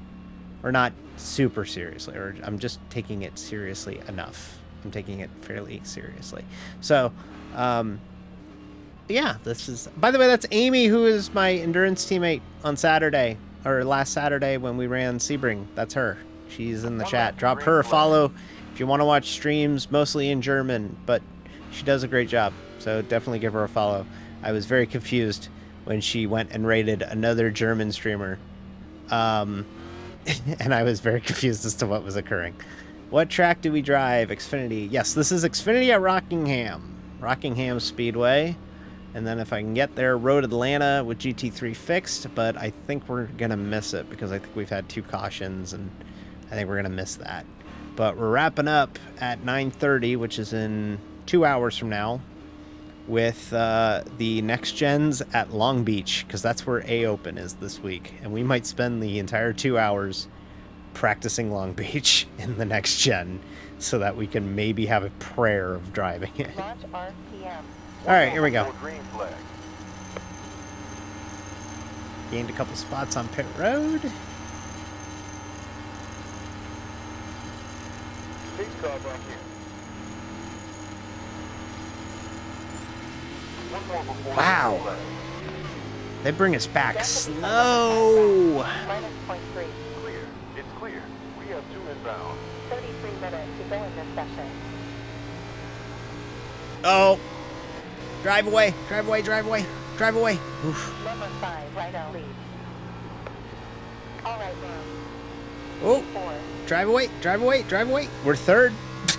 Or not super seriously, or I'm just taking it seriously enough. I'm taking it fairly seriously. So, yeah, this is... By the way, that's Amy, who is my endurance teammate on Saturday, or last Saturday when we ran Sebring. That's her. She's in the chat. Drop her a follow if you want to watch streams, mostly in German, but she does a great job, so definitely give her a follow. I was very confused when she went and rated another German streamer And I was very confused as to what was occurring. What track do we drive? Xfinity. Yes, this is Xfinity at Rockingham Speedway. And then if I can get there, Road Atlanta with GT3 fixed, but I think we're going to miss it because I think we've had 2 cautions, and I think we're going to miss that. But we're wrapping up at 9:30, which is in 2 hours from now, with the next gens at Long Beach, because that's where A-Open is this week. And we might spend the entire 2 hours practicing Long Beach in the next gen so that we can maybe have a prayer of driving it. Launch RPM. All right, here we go. Green flag. Gained a couple spots on pit road. Pace car back in. One more before Wow. the green flag. They bring us back slow. Minus 0.3. Clear. It's clear. We have 2 inbound. 33 minutes to go in this session. Oh. Drive away. Drive away. Drive away. Drive away. Oof. Number 5, right out lead. All right, now. Oh. 4. Drive away. Drive away. Drive away. We're third. We got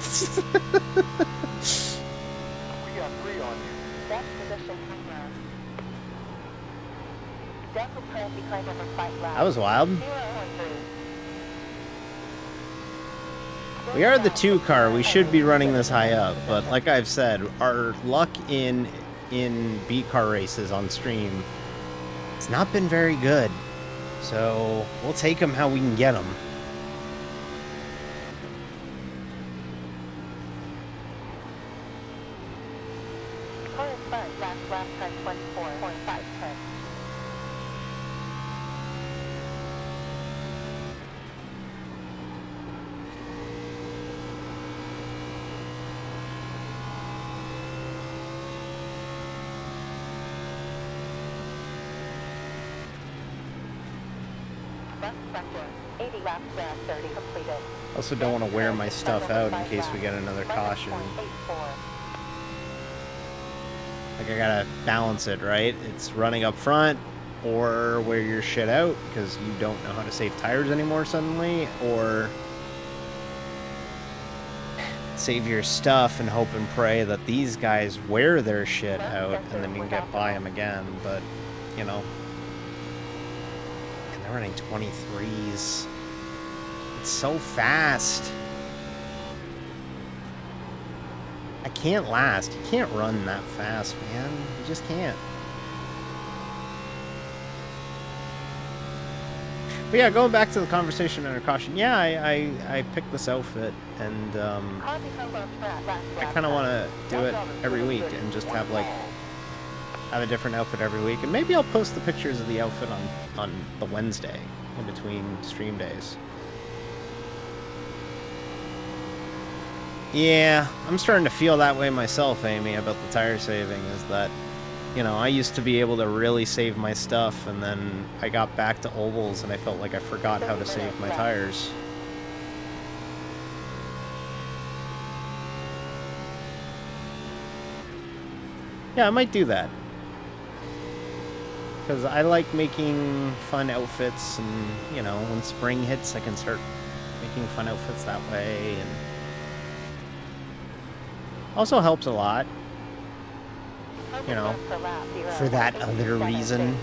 3 on you. Best position camera. Delta plan behind number 5 lap. That was wild. 0.3. We are the 2 car. We should be running this high up, but like I've said, our luck in B car races on stream, it's not been very good. So we'll take them how we can get them. Car in front, last lap time 24.510. Left sector, 80 laps down, 30 completed. Also don't want to wear my stuff out in case we get another caution. 0.84. Like I gotta balance it, right? It's running up front, or wear your shit out because you don't know how to save tires anymore suddenly, or save your stuff and hope and pray that these guys wear their shit out and then you can get by them again. But, you know, and they're running 23s. It's so fast. I can't last. You can't run that fast, man. You just can't. But yeah, going back to the conversation under caution, yeah, I picked this outfit, and I kind of want to do it every week and just have a different outfit every week, and maybe I'll post the pictures of the outfit on the Wednesday in between stream days. Yeah, I'm starting to feel that way myself, Amy, about the tire saving, is that, you know, I used to be able to really save my stuff, and then I got back to ovals and I felt like I forgot how to save my tires. Yeah, I might do that. Because I like making fun outfits, and, you know, when spring hits, I can start making fun outfits that way, and also helps a lot, you know, for that other reason,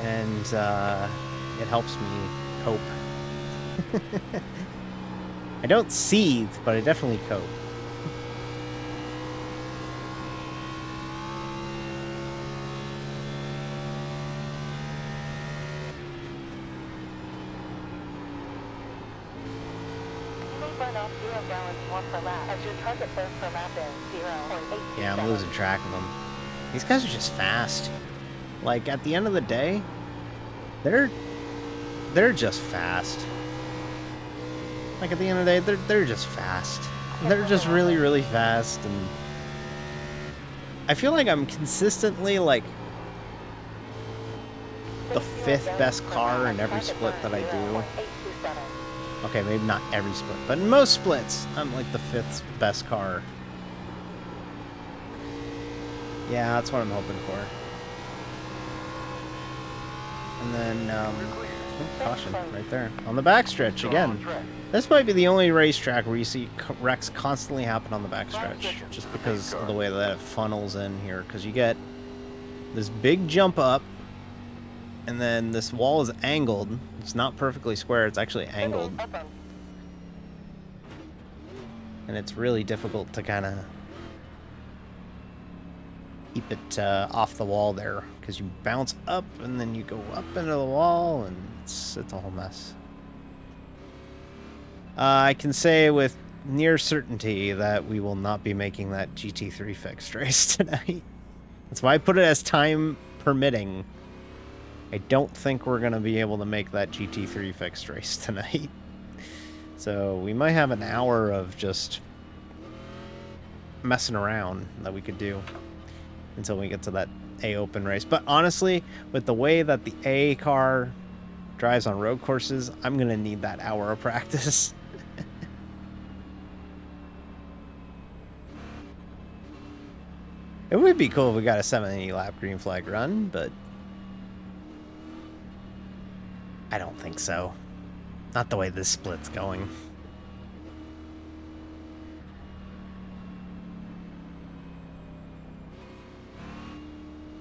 and it helps me cope. I don't seethe, but I definitely cope. Yeah, I'm losing track of them. These guys are just fast. Like, at the end of the day, they're just fast. Like, at the end of the day, they're just fast. They're just really, really fast, and I feel like I'm consistently, like, the 5th best car in every split that I do. Okay, maybe not every split, but in most splits, I'm like the 5th best car. Yeah, that's what I'm hoping for. And then, Oh, caution right there. On the backstretch again. This might be the only racetrack where you see wrecks constantly happen on the backstretch. Just because of the way that it funnels in here. Because you get this big jump up. And then this wall is angled. It's not perfectly square. It's actually angled. And it's really difficult to kind of keep it off the wall there, because you bounce up and then you go up into the wall, and it's a whole mess. I can say with near certainty that we will not be making that GT3 fixed race tonight. That's why I put it as time permitting. I don't think we're going to be able to make that GT3 fixed race tonight. So we might have an hour of just messing around that we could do until we get to that A open race. But honestly, with the way that the A car drives on road courses, I'm going to need that hour of practice. It would be cool if we got a 70 lap green flag run, but I don't think so. Not the way this split's going.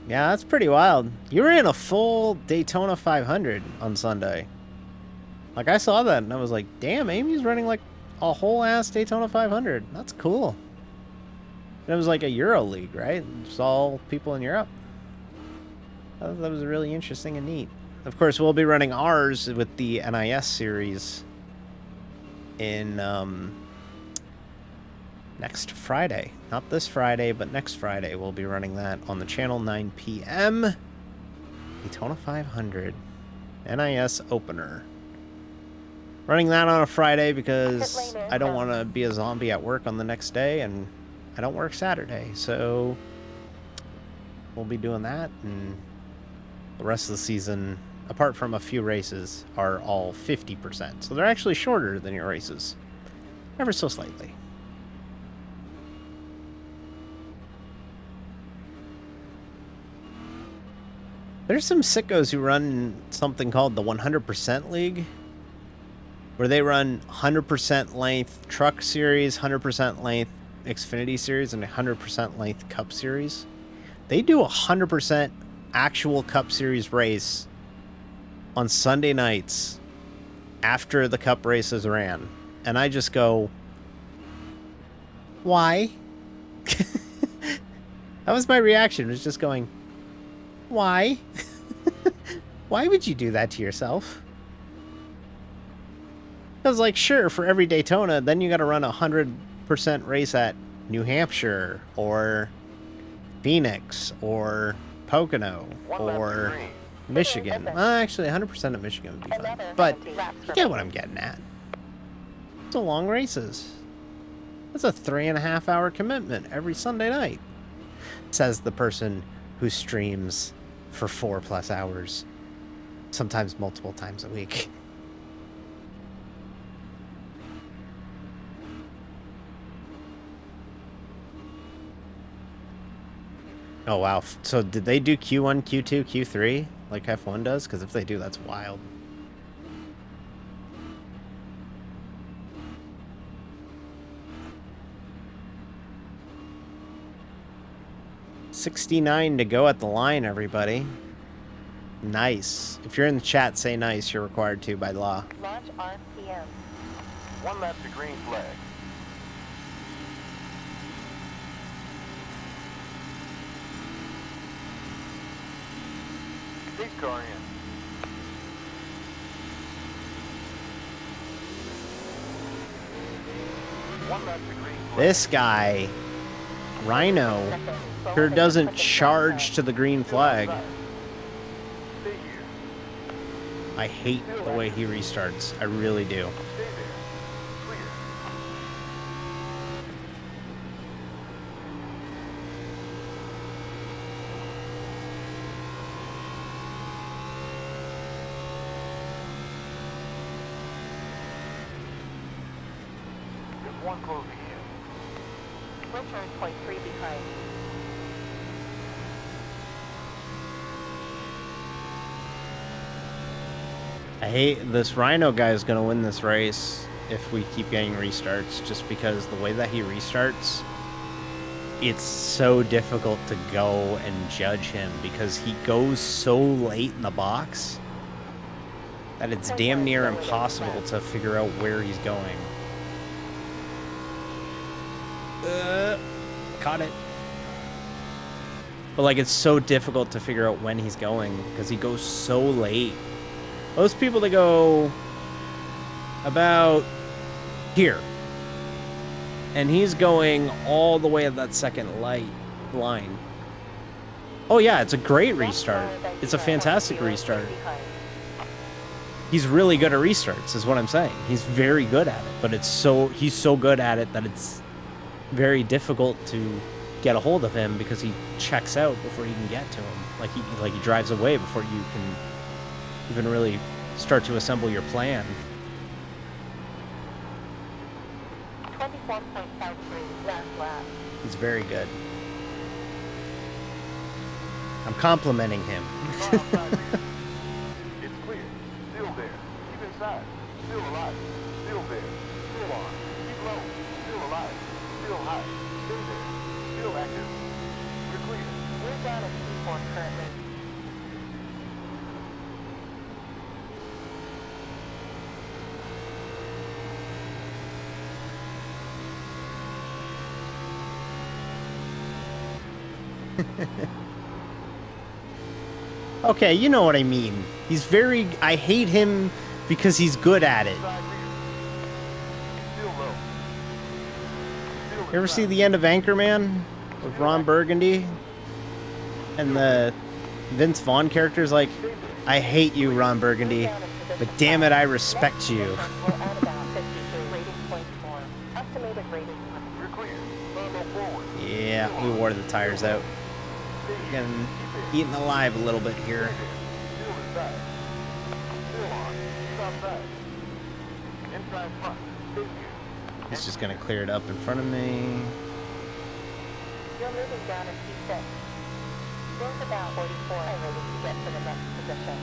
Yeah, that's pretty wild. You ran a full Daytona 500 on Sunday. Like, I saw that and I was like, damn, Amy's running like a whole ass Daytona 500. That's cool. And it was like a Euro League, right? Just all people in Europe. That was really interesting and neat. Of course, we'll be running ours with the NIS series in next Friday. Not this Friday, but next Friday. We'll be running that on the channel, 9 p.m. Daytona 500 NIS opener. Running that on a Friday because I don't want to be a zombie at work on the next day, and I don't work Saturday. So we'll be doing that, and the rest of the season, apart from a few races, are all 50%. So they're actually shorter than your races, ever so slightly. There's some sickos who run something called the 100% League, where they run 100% length Truck Series, 100% length Xfinity Series, and 100% length Cup Series. They do a 100% actual Cup Series race on Sunday nights after the Cup races ran. And I just go, why? That was my reaction, was just going, why? Why would you do that to yourself? I was like, sure, for every Daytona, then you got to run a 100% race at New Hampshire or Phoenix or Pocono or Michigan. Well, actually, 100% of Michigan would be fun. But you get what I'm getting at. It's a long races. That's a 3.5 hour commitment every Sunday night, says the person who streams for 4+ hours, sometimes multiple times a week. Oh, wow. So did they do Q1, Q2, Q3 like F1 does? Because if they do, that's wild. $69 to go at the line, everybody. Nice. If you're in the chat, say nice. You're required to by law. Launch RPM. 1 lap to green flag. Pace car in. One lap to green flag. This guy, Rhino, sure doesn't charge to the green flag. Stay here. I hate the way he restarts. I really do. Stay there. Clear. There's one closing in. Will turn point 3 behind. I hate this Rhino guy is gonna win this race if we keep getting restarts, just because the way that he restarts, it's so difficult to go and judge him because he goes so late in the box that it's damn near impossible to figure out where he's going. Caught it. But like, it's so difficult to figure out when he's going because he goes so late. Most people, they go about here. And he's going all the way at that second line. Oh yeah, it's a great restart. It's a fantastic restart. He's really good at restarts, is what I'm saying. He's very good at it, but he's so good at it that it's very difficult to get a hold of him because he checks out before you can get to him. Like he drives away before you can even really start to assemble your plan. 24.53 last lap. He's very good. I'm complimenting him. It's clear. Still there. Keep inside. Still alive. Still there. Still on. Keep low. Still alive. Still high. Stay there. Still active. You're clear. We're down at P4 currently. Okay, you know what I mean. I hate him because he's good at it. Side rear. Still low. Still You ever see inside. the end of Anchorman with Ron Burgundy? And the Vince Vaughn character's like, I hate you, Ron Burgundy, but damn it, I respect you. We're at about 53 rating points more. Estimated rating. You're clear. Thermal forward. Yeah, we wore the tires out. Getting eaten alive a little bit here. Still inside. Still on. Keep outside. Inside front. Stay here. He's just gonna clear it up in front of me. You're moving down at P6. There's about 44 rating to get to the next position.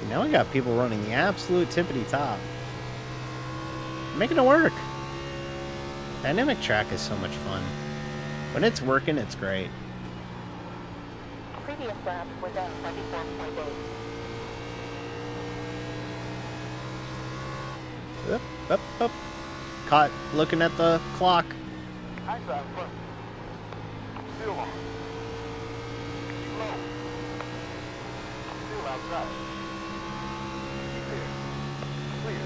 Now we got people running the absolute tippity top. Making it work. Dynamic track is so much fun. When it's working, it's great. Previous lap was at 24.8. Up, up, up. Caught looking at the clock. High side front. Still on. Keep low. Still outside. Keep there. Clear.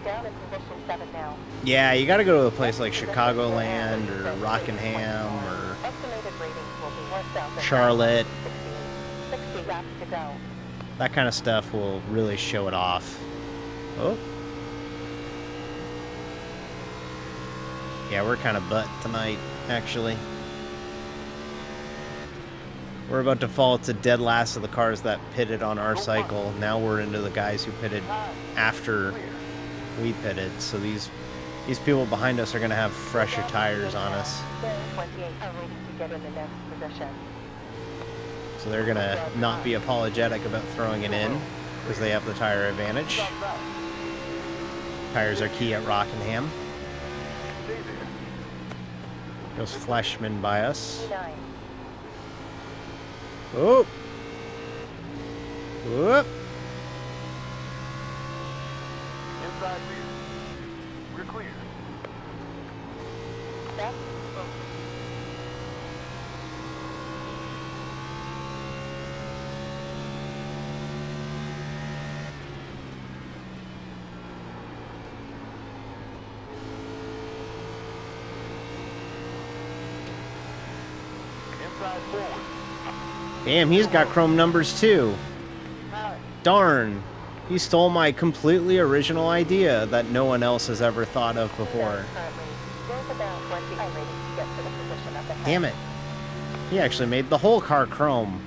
Down in position 7 now. Yeah, you gotta go to a place like Chicagoland or Rockingham or Estimated ratings will be 1,000. Charlotte. 60 laps to go. That kind of stuff will really show it off. Oh. Yeah, we're kind of butt tonight, actually. We're about to fall to dead last of the cars that pitted on our cycle. Now we're into the guys who pitted after we pitted. So these people behind us are going to have fresher tires on us. There, 28 are waiting to get in the next position. So they're going to not be apologetic about throwing it in because they have the tire advantage. Outside. Tires are key at Rockingham. Stay there. Goes Fleshman by us. 9. Oh! Whoop! Inside rear. We're clear. Back. Inside forward. Damn, he's got chrome numbers too. Alex. Darn. He stole my completely original idea that no one else has ever thought of before. Currently, there's about 20 are waiting to get to the position up ahead. Damn it. He actually made the whole car chrome.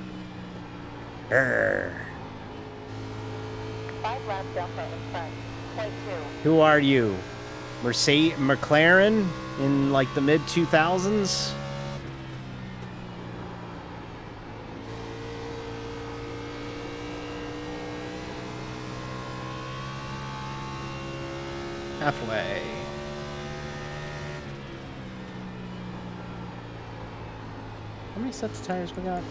Brr. 5 lap delta in front. Point 2. Who are you? McLaren in like the mid 2000s? Halfway. How many sets of tires we got?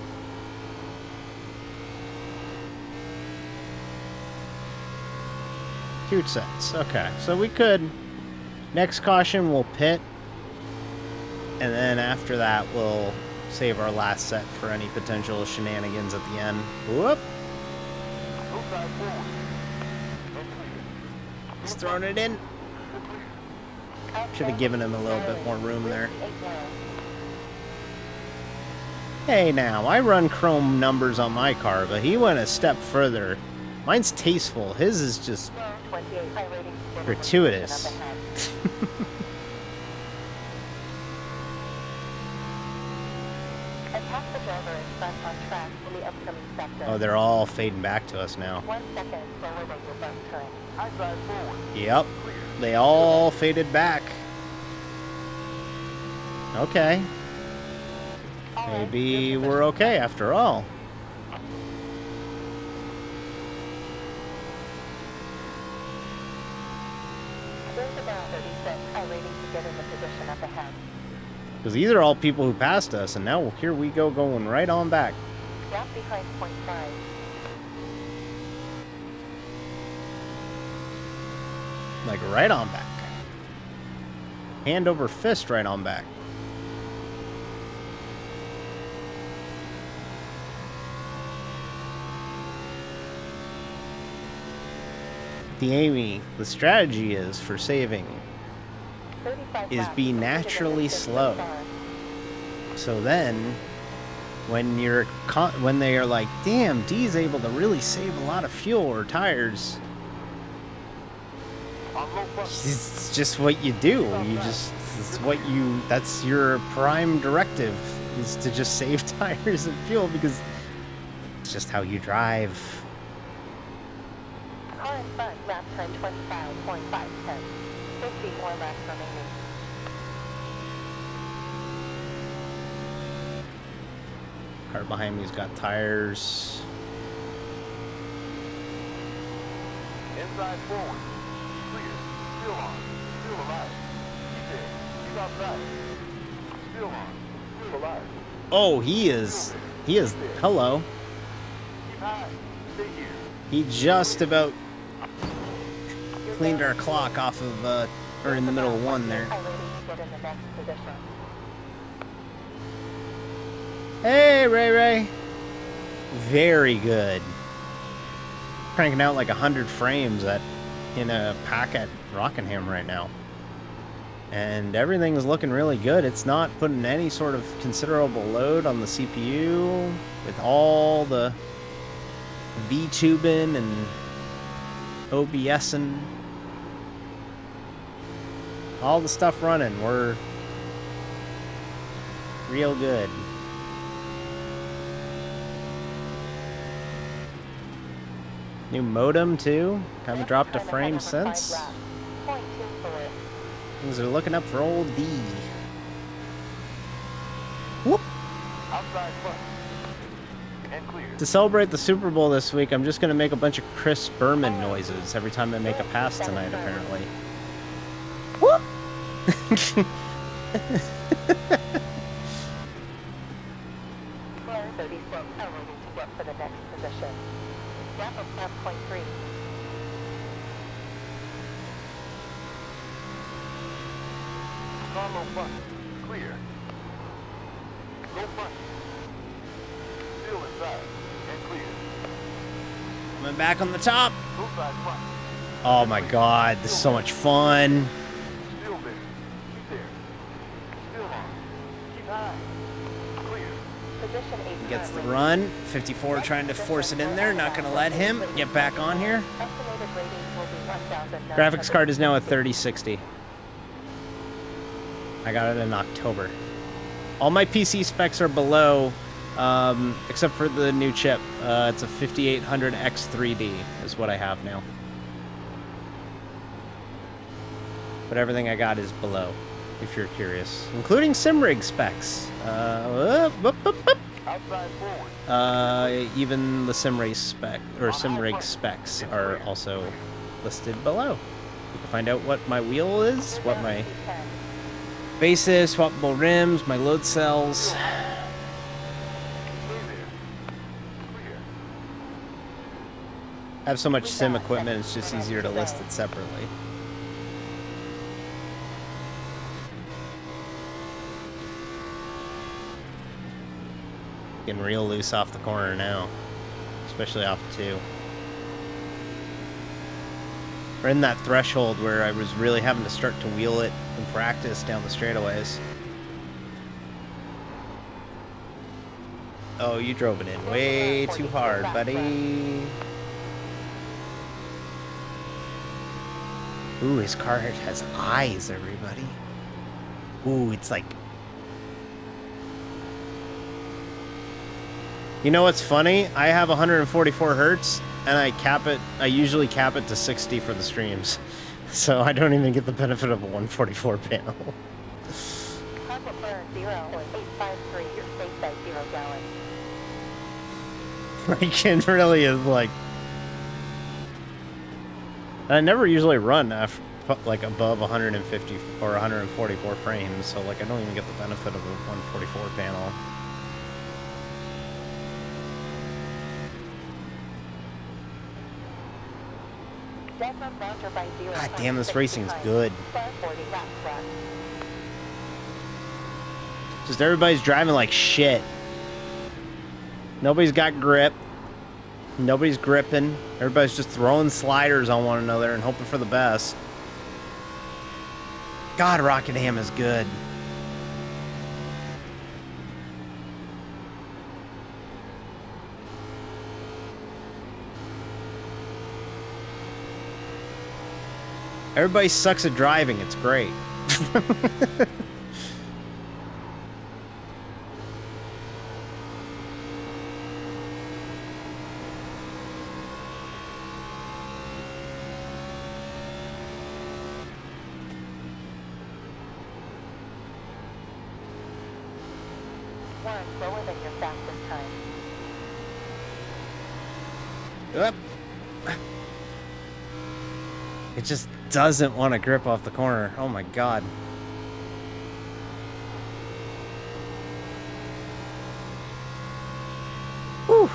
Two sets. Okay, so we could. Next caution, we'll pit. And then after that, we'll save our last set for any potential shenanigans at the end. Whoop! He's throwing it in. Should have given him a little bit more room there. Hey now, I run chrome numbers on my car, but he went a step further. Mine's tasteful. His is just gratuitous. Oh, they're all fading back to us now. 1 second slower than your bus time. High side forward. Yep, they all faded back. Okay. Maybe we're okay after all. There's about 36 iRACING to get in the position up ahead. Because these are all people who passed us, and now here we go going right on back. Gap behind point 5. Like right on back. Hand over fist right on back. The strategy is for saving 35 is laps be to the naturally distance slow. far. So then, when they are like, damn, Dee's able to really save a lot of fuel or tires, it's just what you do. That's your prime directive, is to just save tires and fuel, because it's just how you drive. Car in front, lap time 25.510. 50 more laps remaining. Car behind me's got tires. Inside forward. Clear. Still on. Still alive. Keep there. Keep outside. Still on. Still alive. Oh, he is. Hello. Keep high. Stay here. He just about cleaned our clock off of, or in the middle of one there. iRACING to get in the next position. Hey, Ray Ray. Very good. Cranking out like 100 frames in a pack at Rockingham right now. And everything's looking really good. It's not putting any sort of considerable load on the CPU with all the V-tubing and OBSing. All the stuff running. We're real good. New modem too. Haven't dropped a frame since. Things are looking up for old D. Whoop! Outside front. And clear. To celebrate the Super Bowl this week, I'm just gonna make a bunch of Chris Berman noises every time I make a pass tonight, apparently. Whoop! Car 36 iRACING to get for the next position. Gap of lap point 3. Car low front. Clear. Low front. Still inside. And clear. I'm back on the top. Full side front. Oh my god, this is so much fun. Still there. Keep there. Still on. Keep high. Clear. Position 8 Gets the currently. run. 54 trying to force it in there. Not gonna let him get back on here. Estimated rating will be 1,900. Graphics card is now at 3060. I got it in October. All my PC specs are below, except for the new chip. It's a 5800 X3D is what I have now. But everything I got is below, if you're curious, including SimRig specs. Outside forward. Even the SimRig spec or SimRig specs are also listed below. We can find out what my wheel is, what my base is, swappable rims, my load cells. Stay there. Clear. I have so much sim equipment, it's just easier to list it separately. Getting real loose off the corner now, especially off 2. We're in that threshold where I was really having to start to wheel it in practice down the straightaways. Oh, you drove it in way too hard, buddy. Ooh, his car has eyes, everybody. Ooh, it's like... You know what's funny? I have 144 hertz, and I usually cap it to 60 for the streams. So I don't even get the benefit of a 144 panel. Carpet burn 0.853. Your safe at 0 gallons. Like, it really is like... I never usually run after, like, above 150 or 144 frames, so, like, I don't even get the benefit of a 144 panel. God damn, this racing's good. Just everybody's driving like shit. Nobody's got grip. Nobody's gripping. Everybody's just throwing sliders on one another and hoping for the best. God, Rockingham is good. Everybody sucks at driving. It's great. One slower than your fastest time. Yep. It just doesn't want to grip off the corner. Oh my god. Whew.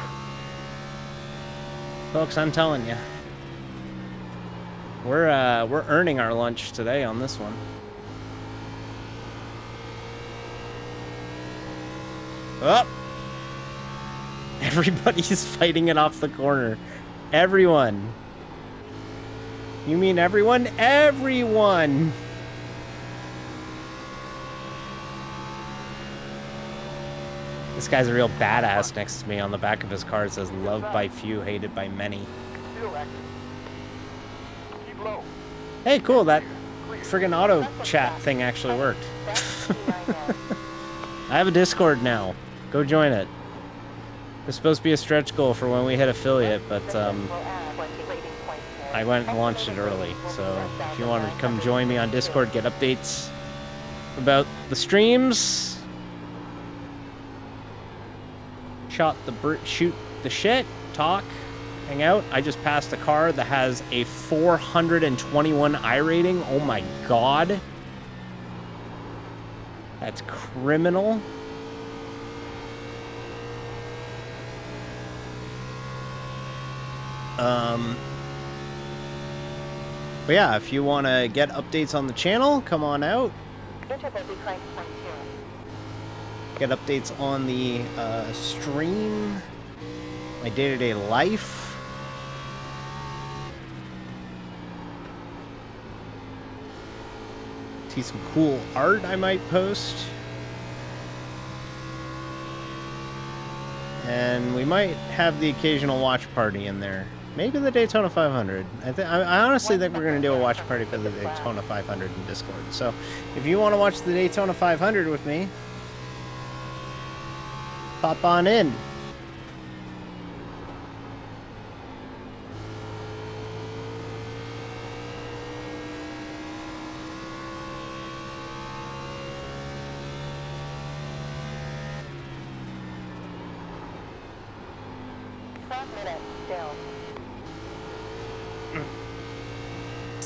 Folks, I'm telling you. We're earning our lunch today on this one. Oh! Everybody's fighting it off the corner. Everyone. You mean everyone? Everyone! This guy's a real badass next to me. On the back of his car it says, "Loved by few, hated by many." Still active. Keep low. Hey, cool, that friggin' auto chat thing actually worked. I have a Discord now. Go join it. It's supposed to be a stretch goal for when we hit affiliate, but I went and launched it early. So if you want to come join me on Discord, get updates about the streams, shoot the shit, talk, hang out. I just passed a car that has a 421 iRating. Oh my god. That's criminal. But yeah, if you want to get updates on the channel, come on out. Get updates on the stream, my day-to-day life. See some cool art I might post. And we might have the occasional watch party in there. Maybe the Daytona 500. I honestly think we're going to do a watch party for the Daytona 500 in Discord. So if you want to watch the Daytona 500 with me, pop on in.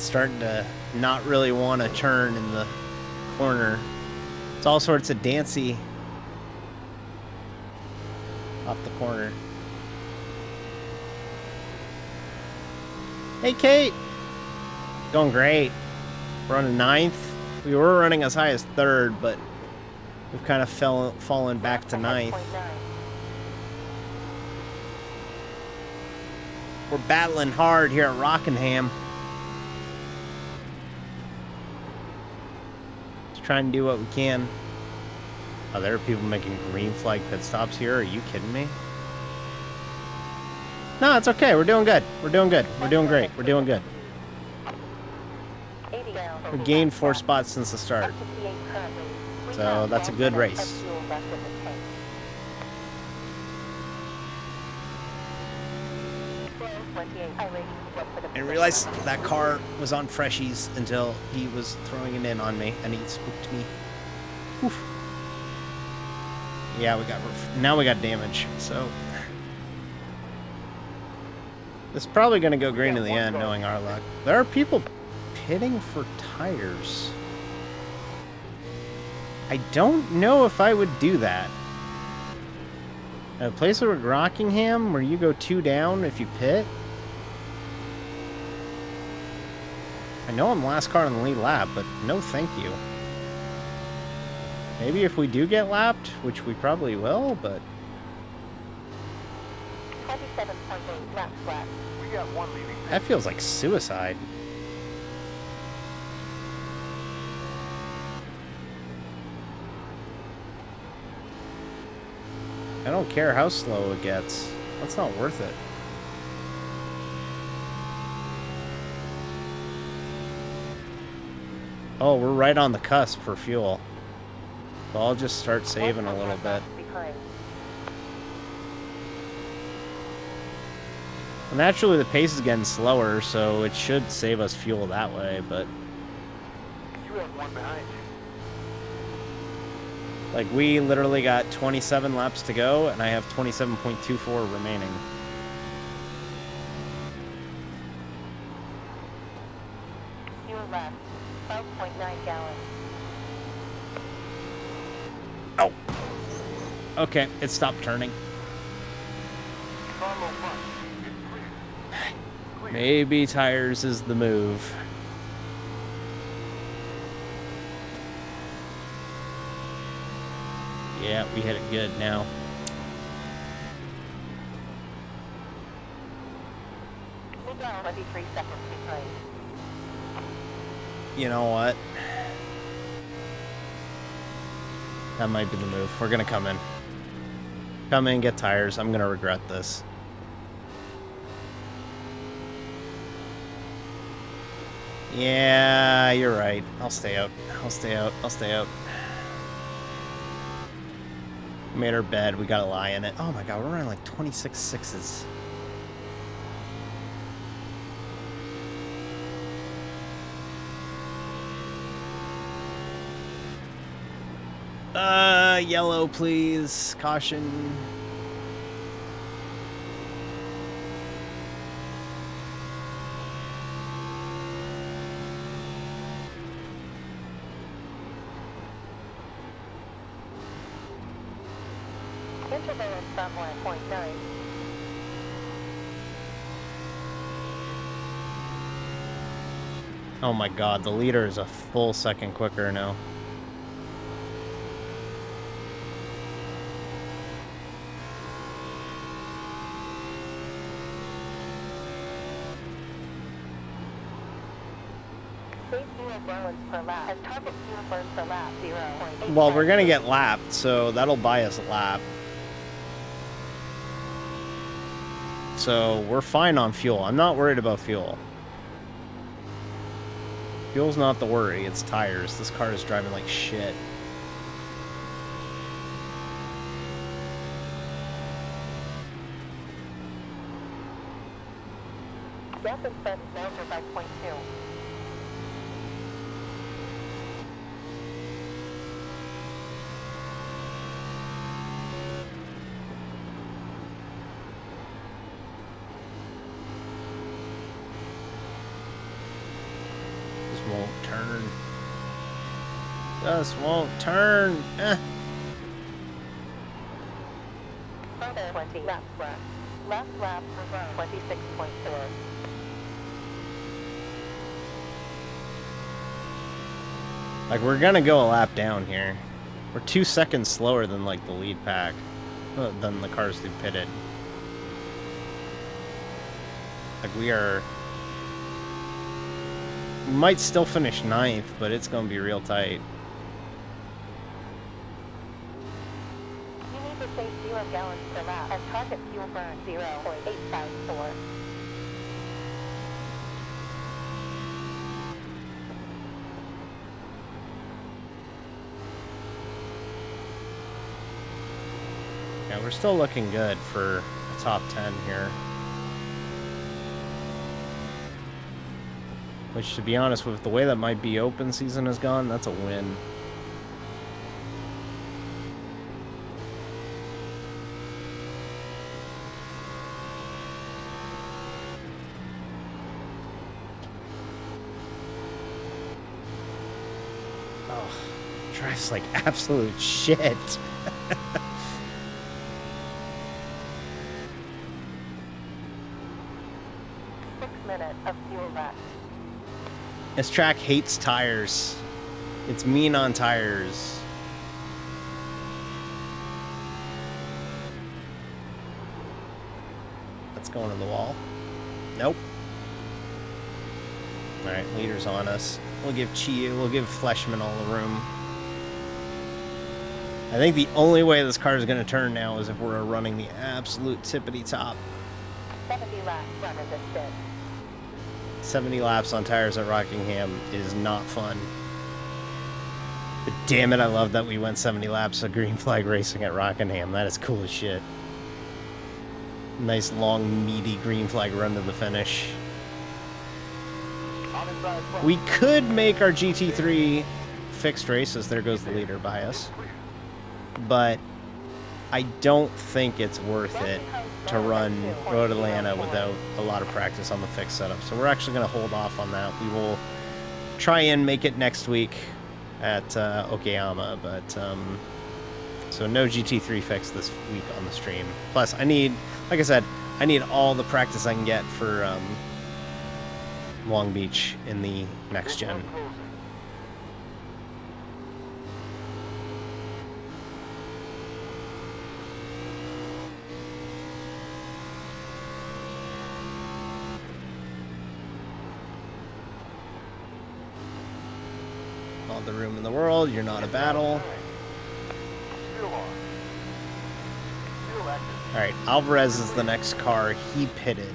starting to not really want to turn in the corner. It's all sorts of dancy off the corner. Hey, Kate. Going great. We're on a 9th. We were running as high as 3rd, but we've kind of fallen back to 9th. We're battling hard here at Rockingham. Just trying to do what we can. Oh, there are people making green flag pit stops here. Are you kidding me? No, it's okay. We're doing good. We're doing good. We're doing great. We're doing good. We gained 4 spots since the start. So that's a good race. I didn't realize that car was on freshies until he was throwing it in on me, and he spooked me. Oof. Yeah, now we got damage, so it's probably going to go green in the end, knowing our luck. There are people pitting for tires. I don't know if I would do that. At a place like Rockingham, where you go 2 down if you pit. I know I'm last car in the lead lap, but no thank you. Maybe if we do get lapped, which we probably will, but 27.8 laps left. We got one leaving. that feels like suicide. I don't care how slow it gets. That's not worth it. Oh, we're right on the cusp for fuel. So I'll just start saving a little bit. Well, naturally, the pace is getting slower, so it should save us fuel that way, but You have one behind you. like we literally got 27 laps to go, and I have 27.24 remaining. Fuel left, 12.9 gallons. Oh. Okay, it stopped turning. Car low front. It's clear. Clear. Maybe tires is the move. Yeah, we hit it good now. We got 23 seconds behind. You know what? That might be the move. We're gonna come in. Come in, get tires. I'm gonna regret this. Yeah, you're right. I'll stay out. I'll stay out. I'll stay out. Made our bed. We gotta lie in it. Oh my god, we're running like 26 sixes. Yellow, please. Caution. Interval is from 1.9. Oh my god, the leader is a full second quicker now. Safe fuel gallons per lap. And target fuel burn per lap, 0.8. Well, we're gonna get lapped, so that'll buy us a lap. So we're fine on fuel. I'm not worried about fuel. Fuel's not the worry, it's tires. This car is driving like shit. Gas and spent measure by 0.2. turn. Just won't turn. Further 20 laps left. Left lap for 26.4. Like, we're gonna go a lap down here. We're 2 seconds slower than, like, the lead pack. Than the cars who pitted. Like, we might still finish 9th, but it's gonna be real tight. You need to save 0 gallons per lap and target fuel burn 0.854. Yeah, we're still looking good for a top 10 here. Which, to be honest, with the way that my B Open season has gone, that's a win. Oh, drives like absolute shit. 6 minutes of fuel left. This track hates tires. It's mean on tires. That's going in the wall. Nope. Alright, leader's on us. We'll give Fleshman all the room. I think the only way this car is going to turn now is if we're running the absolute tippity top. 70 laps run in this bit. 70 laps on tires at Rockingham is not fun. But damn it, I love that we went 70 laps of green flag racing at Rockingham. That is cool as shit. Nice, long, meaty green flag run to the finish. We could make our GT3 fixed races. There goes the leader by us. But I don't think it's worth it to run Road Atlanta without a lot of practice on the fixed setup. So we're actually going to hold off on that. We will try and make it next week at Okayama, but so no GT3 fix this week on the stream. Plus, I need, like I said, I need all the practice I can get for Long Beach in the next gen. All the room in the world, you're not a battle. Alright, Alvarez is the next car. He pitted.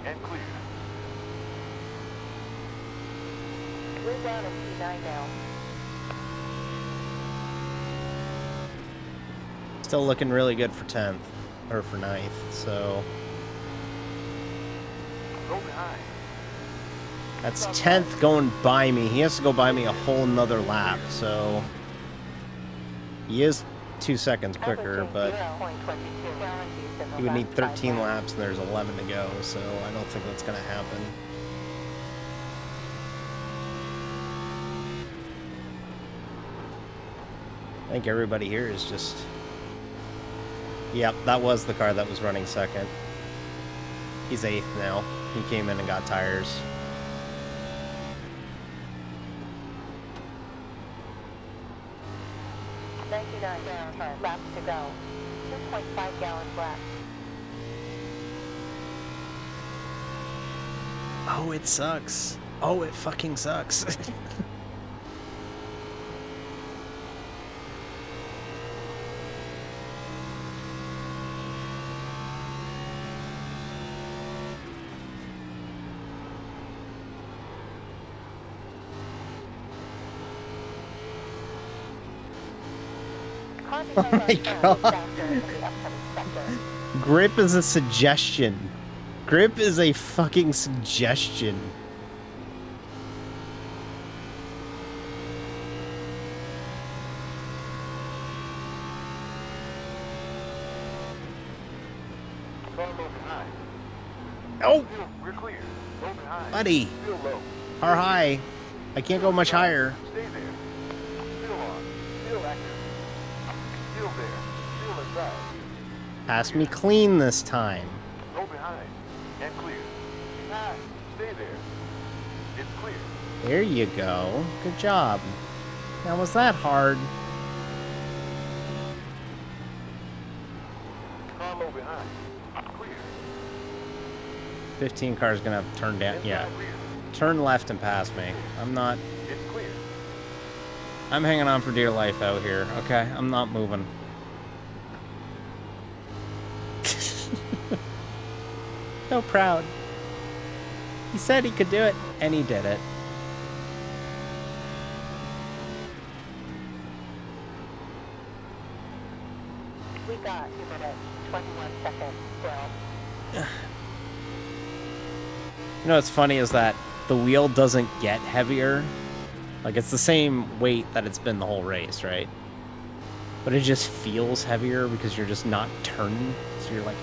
And clear. We're down in P9 now. Still looking really good for 10th, or for 9th, so... Go behind. That's 10th going by me. He has to go by me a whole nother lap, so... He is 2 seconds quicker, but he would need 13 laps and there's 11 to go, so I don't think that's going to happen. I think everybody here is just... Yep, that was the car that was running second. He's 8th now. He came in and got tires. Laps to go. 2.5 gallons left. Oh, it sucks. Oh, it fucking sucks. Oh my god. Grip is a suggestion. Grip is a fucking suggestion. Oh, We're clear. Low behind. buddy. Still low. Car high. I can't go much higher. Stay there. Still on. Still active. Still there. Still inside. Pass me clean this time. Low behind. And clear. Behind. Stay there. It's clear. There you go. Good job. Now, was that hard? Car low behind. Clear. 15 cars gonna have to turn down. Yeah. Inside clear. Turn left and pass me. I'm not... It's clear. I'm hanging on for dear life out here, okay? I'm not moving. So proud. He said he could do it, and he did it. We got 2 minutes, 21 seconds still. You know what's funny is that the wheel doesn't get heavier. Like, it's the same weight that it's been the whole race, right? But it just feels heavier because you're just not turning. So you're like,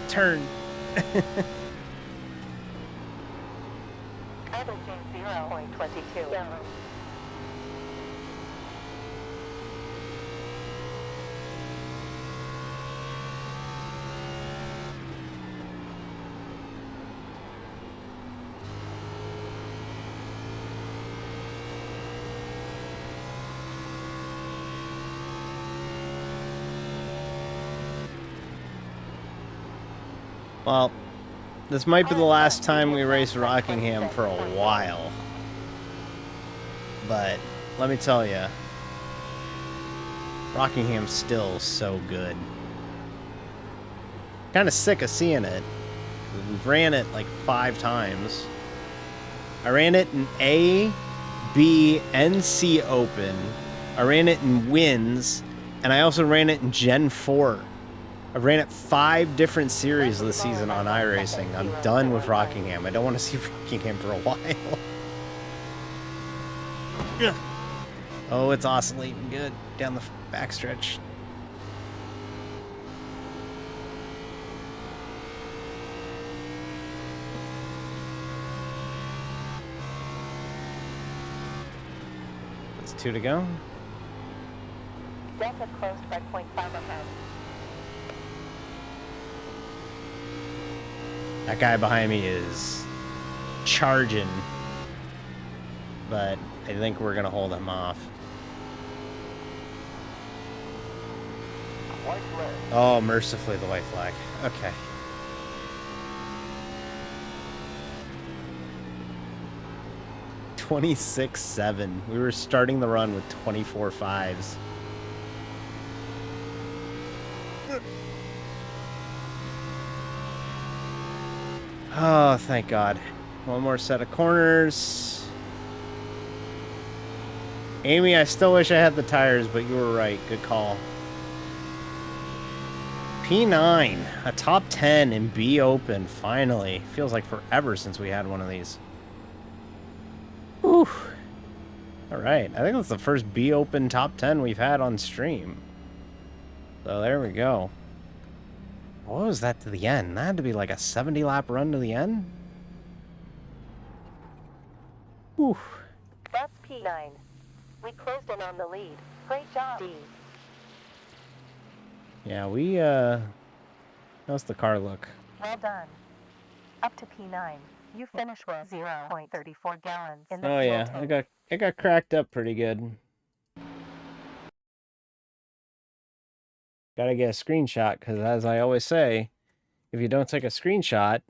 turn. Averaging 0.22. Yellow. Well, this might be the last time we race Rockingham for a while. But let me tell you, Rockingham's still so good. Kind of sick of seeing it. We've ran it like 5 times. I ran it in A, B, and C Open. I ran it in Wins, and I also ran it in Gen 4. I've ran it 5 different series this season on iRacing. I'm done with Rockingham. I don't want to see Rockingham for a while. Oh, it's oscillating good down the backstretch. That's 2 to go. Delta closed by 0.5 ahead. That guy behind me is charging, but I think we're gonna hold him off. White flag. Oh, mercifully the white flag. Okay. $26.7. We were starting the run with 24 fives. Oh, thank God. One more set of corners. Amy, I still wish I had the tires, but you were right. Good call. P9, a top 10 in B Open, finally. Feels like forever since we had one of these. Whew. All right, I think that's the first B Open top 10 we've had on stream. So there we go. What was that to the end? That had to be like a 70-lap run to the end? Whew. That's P9. We closed in on the lead. Great job, D. Yeah, we, how's the car look? Well done. Up to P9. You finished with 0.34 gallons in the Oh fuel yeah, tank. it got cracked up pretty good. Gotta get a screenshot, because as I always say, if you don't take a screenshot,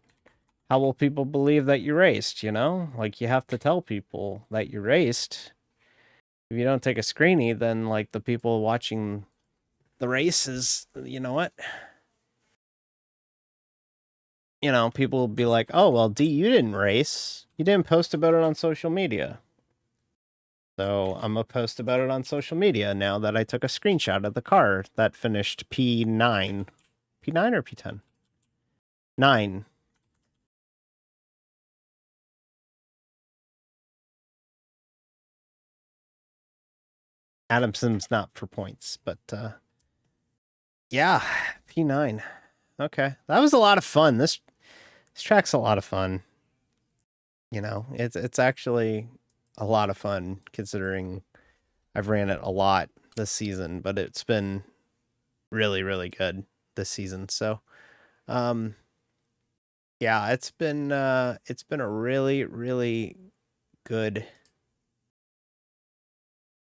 how will people believe that you raced, you know? Like, you have to tell people that you raced. If you don't take a screenie, then, like, the people watching the race is, you know what? You know, people will be like, oh, well, D, you didn't race. You didn't post about it on social media. So I'm going to post about it on social media now that I took a screenshot of the car that finished P9. P9 or P10? 9. Adamson's not for points, but yeah, P9. Okay. That was a lot of fun. This track's a lot of fun. You know, it's actually a lot of fun considering I've ran it a lot this season, but it's been really, really good this season. So, yeah, it's been a really, really good,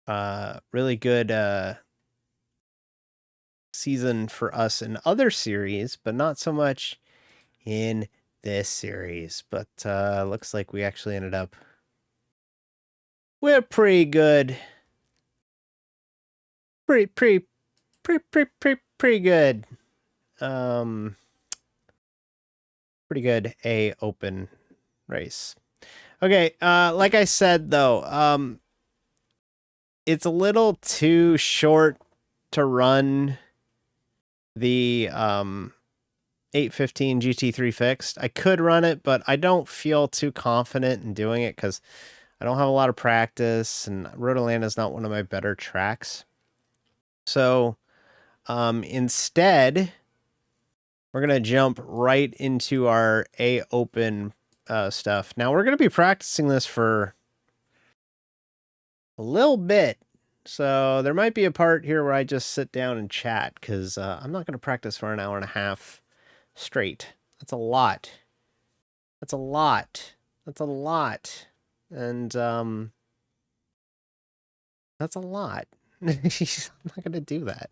really good season for us in other series, but not so much in this series. But looks like we actually ended up we're pretty good. Pretty good. Pretty good A open race. Okay, like I said though, it's a little too short to run the 815 GT3 fixed. I could run it, but I don't feel too confident in doing it because I don't have a lot of practice, and Rotoland is not one of my better tracks. So instead, we're going to jump right into our A open stuff. Now, we're going to be practicing this for a little bit. So there might be a part here where I just sit down and chat because I'm not going to practice for an hour and a half straight. That's a lot. That's a lot. That's a lot. And that's a lot. I'm not going to do that.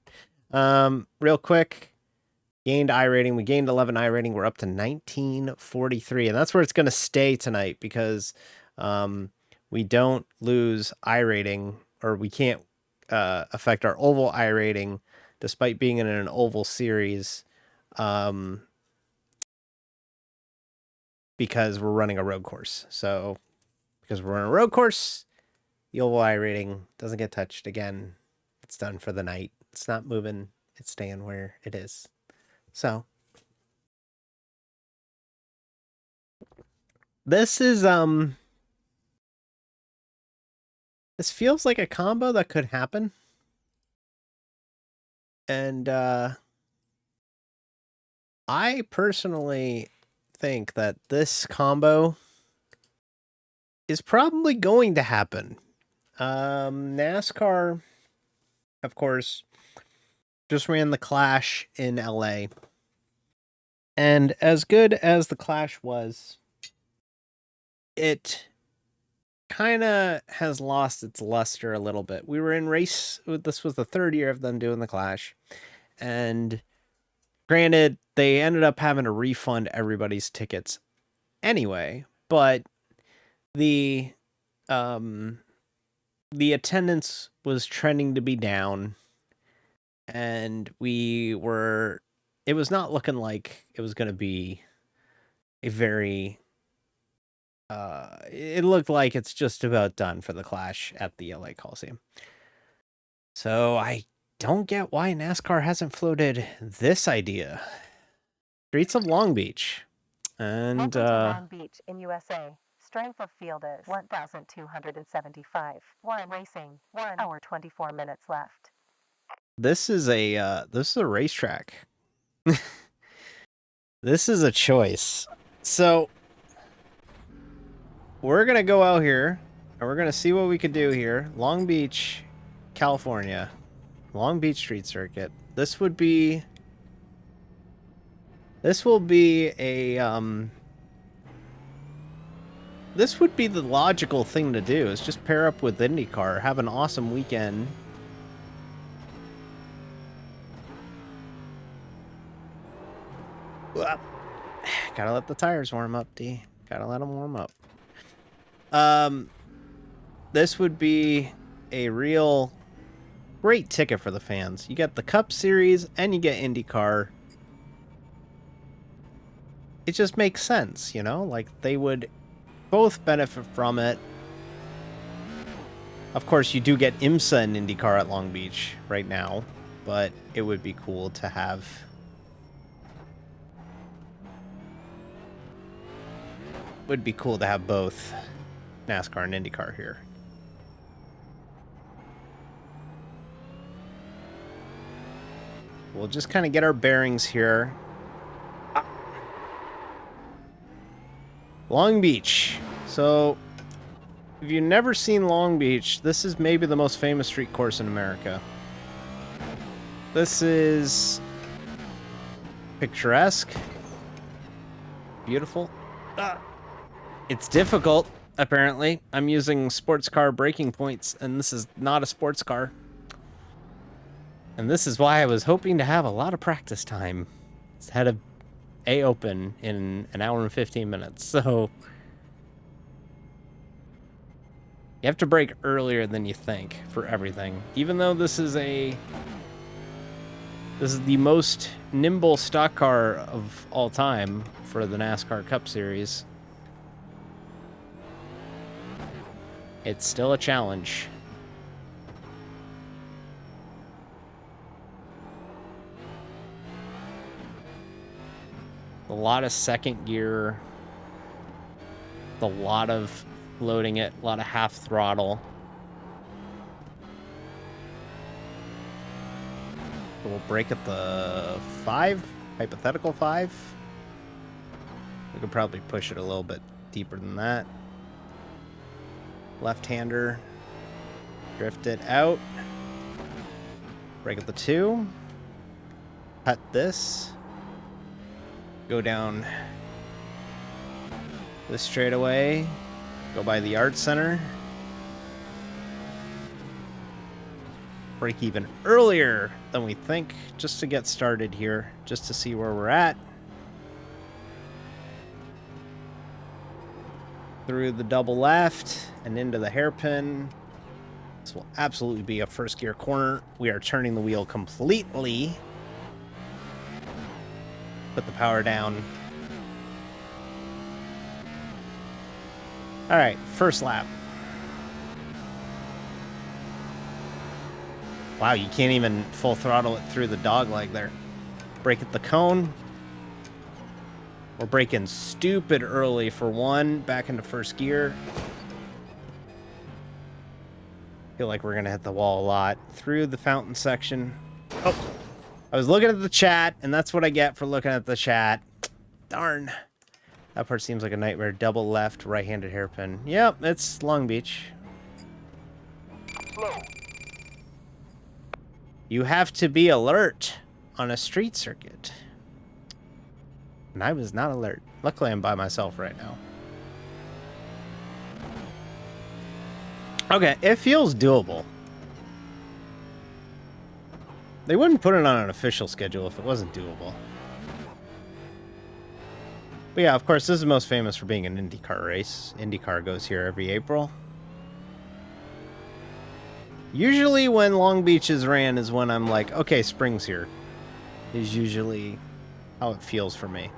Real quick, gained iRating. We gained 11 iRating. We're up to 1943. And that's where it's going to stay tonight because we don't lose iRating, or we can't affect our oval iRating despite being in an oval series because we're running a road course. So because we're running a road course, the oval iRating doesn't get touched again. It's done for the night. It's not moving. It's staying where it is. So this is this feels like a combo that could happen. And I personally think that this combo is probably going to happen. NASCAR, of course, just ran the Clash in LA. And as good as the Clash was, it kind of has lost its luster a little bit. We were in race, this was the third year of them doing the Clash. And granted, they ended up having to refund everybody's tickets anyway, but the attendance was trending to be down, and it was not looking like it was going to be a very it looked like it's just about done for the Clash at the LA Coliseum. So I don't get why NASCAR hasn't floated this idea. Streets of Long Beach. And Welcome to Long Beach in USA. Strength of field is 1,275. One racing, 1 hour 24 minutes left. this is a racetrack. This is a choice. So we're gonna go out here and we're gonna see what we could do here. Long Beach, California. Long Beach Street Circuit. This will be a this would be the logical thing to do, is just pair up with IndyCar, have an awesome weekend. Gotta let the tires warm up, D. Gotta let them warm up. This would be a real great ticket for the fans. You get the Cup Series and you get IndyCar. It just makes sense, you know? Like, they would both benefit from it. Of course, you do get IMSA and IndyCar at Long Beach right now, but it would be cool to have... would be cool to have both NASCAR and IndyCar here. We'll just kind of get our bearings here. Long Beach. So, if you've never seen Long Beach, this is maybe the most famous street course in America. This is picturesque, beautiful. It's difficult, apparently. I'm using sports car braking points, and this is not a sports car. And this is why I was hoping to have a lot of practice time. It's had a open in an hour and 15 minutes, so you have to brake earlier than you think for everything. Even though this is the most nimble stock car of all time for the NASCAR Cup Series. It's still a challenge. A lot of second gear. A lot of loading it. A lot of half throttle. So we'll brake at the 5. Hypothetical 5. We could probably push it a little bit deeper than that. Left-hander. Drift it out. Brake at the 2. Cut this. Go down this straightaway. Go by the Art Center. Brake even earlier than we think, just to get started here, just to see where we're at. Through the double left and into the hairpin. This will absolutely be a first gear corner. We are turning the wheel completely. Put the power down. All right, first lap. Wow, you can't even full throttle it through the dog leg there. Brake at the cone. We're braking stupid early for one. Back into first gear. Feel like we're gonna hit the wall a lot. Through the fountain section. Oh. I was looking at the chat, and that's what I get for looking at the chat. Darn. That part seems like a nightmare. Double left, right-handed hairpin. Yep, it's Long Beach. Slow. You have to be alert on a street circuit. And I was not alert. Luckily, I'm by myself right now. Okay, it feels doable. They wouldn't put it on an official schedule if it wasn't doable. But yeah, of course, this is most famous for being an IndyCar race. IndyCar goes here every April. Usually when Long Beach is ran is when I'm like, okay, spring's here. Is usually how it feels for me.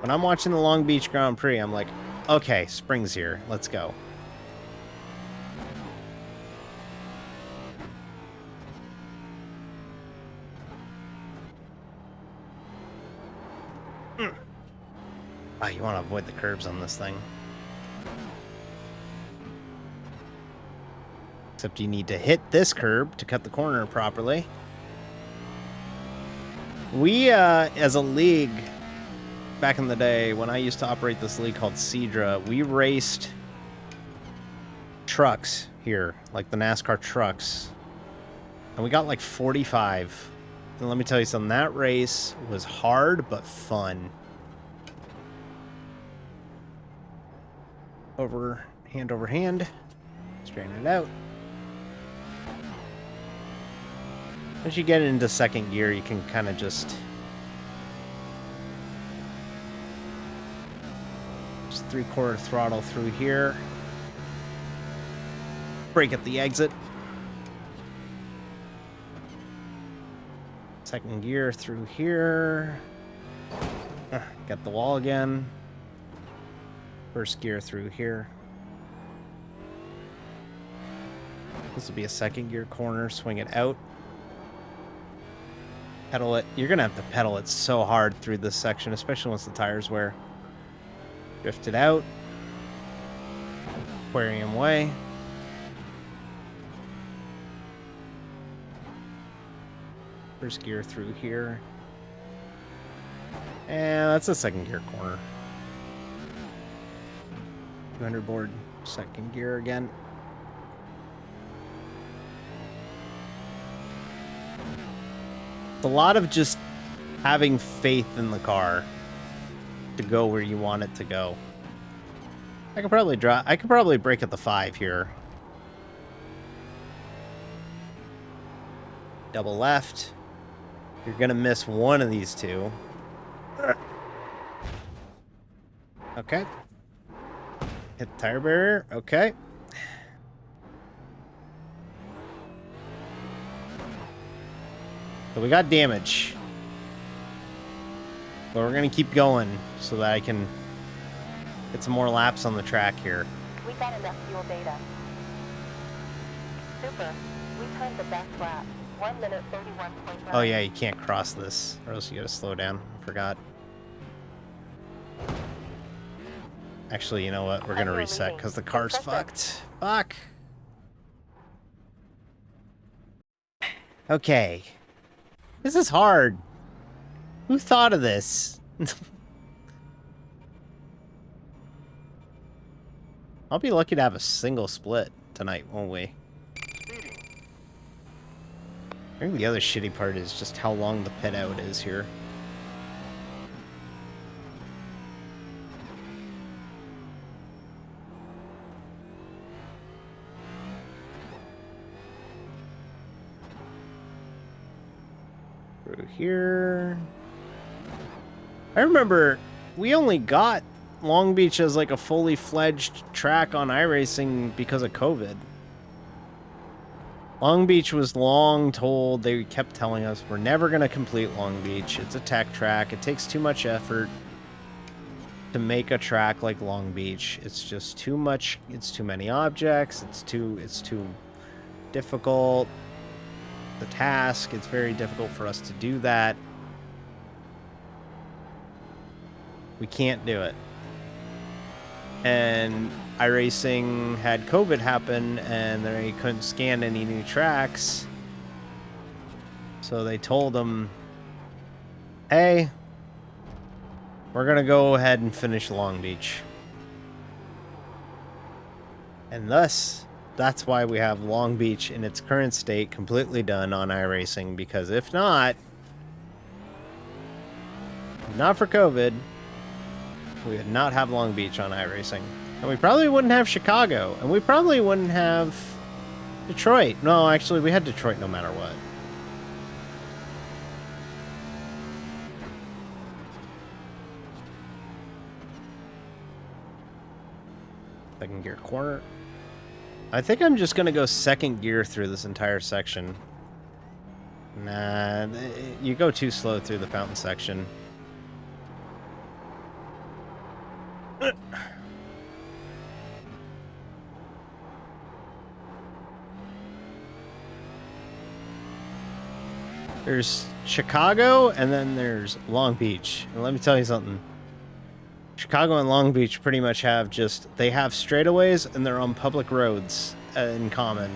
When I'm watching the Long Beach Grand Prix, I'm like, okay, spring's here. Let's go. Oh, you want to avoid the curbs on this thing. Except you need to hit this curb to cut the corner properly. We, as a league, back in the day, when I used to operate this league called Cedra, we raced trucks here, like the NASCAR trucks. And we got like 45. And let me tell you something, that race was hard, but fun. Hand over hand. Straighten it out. Once you get into second gear, you can kind of just 3/4 throttle through here. Brake at the exit. Second gear through here. Got the wall again. First gear through here. This will be a second gear corner. Swing it out. Pedal it. You're going to have to pedal it so hard through this section, especially once the tires wear. Drift it out. Aquarium way. First gear through here. And that's a second gear corner. 200 board, second gear again. It's a lot of just having faith in the car to go where you want it to go. I could probably brake at the 5 here. Double left. You're gonna miss one of these two. Okay. Hit the tire barrier. Okay. So we got damage. But we're gonna keep going so that I can get some more laps on the track here. We got enough fuel data. Super. We timed the best lap. 1 minute 31.9. Oh yeah, you can't cross this, or else you gotta slow down. I forgot. Actually, you know what? We're gonna reset because the car's fucked. Fuck. Okay. This is hard. Who thought of this? I'll be lucky to have a single split tonight, won't we? I think the other shitty part is just how long the pit out is here. Through here. I remember we only got Long Beach as like a fully fledged track on iRacing because of COVID. Long Beach was long told, they kept telling us, we're never going to complete Long Beach. It's a tech track. It takes too much effort to make a track like Long Beach. It's just too much. It's too many objects. It's too difficult. The task, it's very difficult for us to do that. We can't do it. And iRacing had COVID happen, and they couldn't scan any new tracks. So they told them, hey, we're going to go ahead and finish Long Beach. And thus, that's why we have Long Beach in its current state completely done on iRacing, because if not for COVID, we would not have Long Beach on iRacing. And we probably wouldn't have Chicago. And we probably wouldn't have Detroit. No, actually, we had Detroit no matter what. Second gear corner. I think I'm just going to go second gear through this entire section. Nah, you go too slow through the fountain section. There's Chicago, and then there's Long Beach. And let me tell you something. Chicago and Long Beach pretty much have they have straightaways, and they're on public roads in common.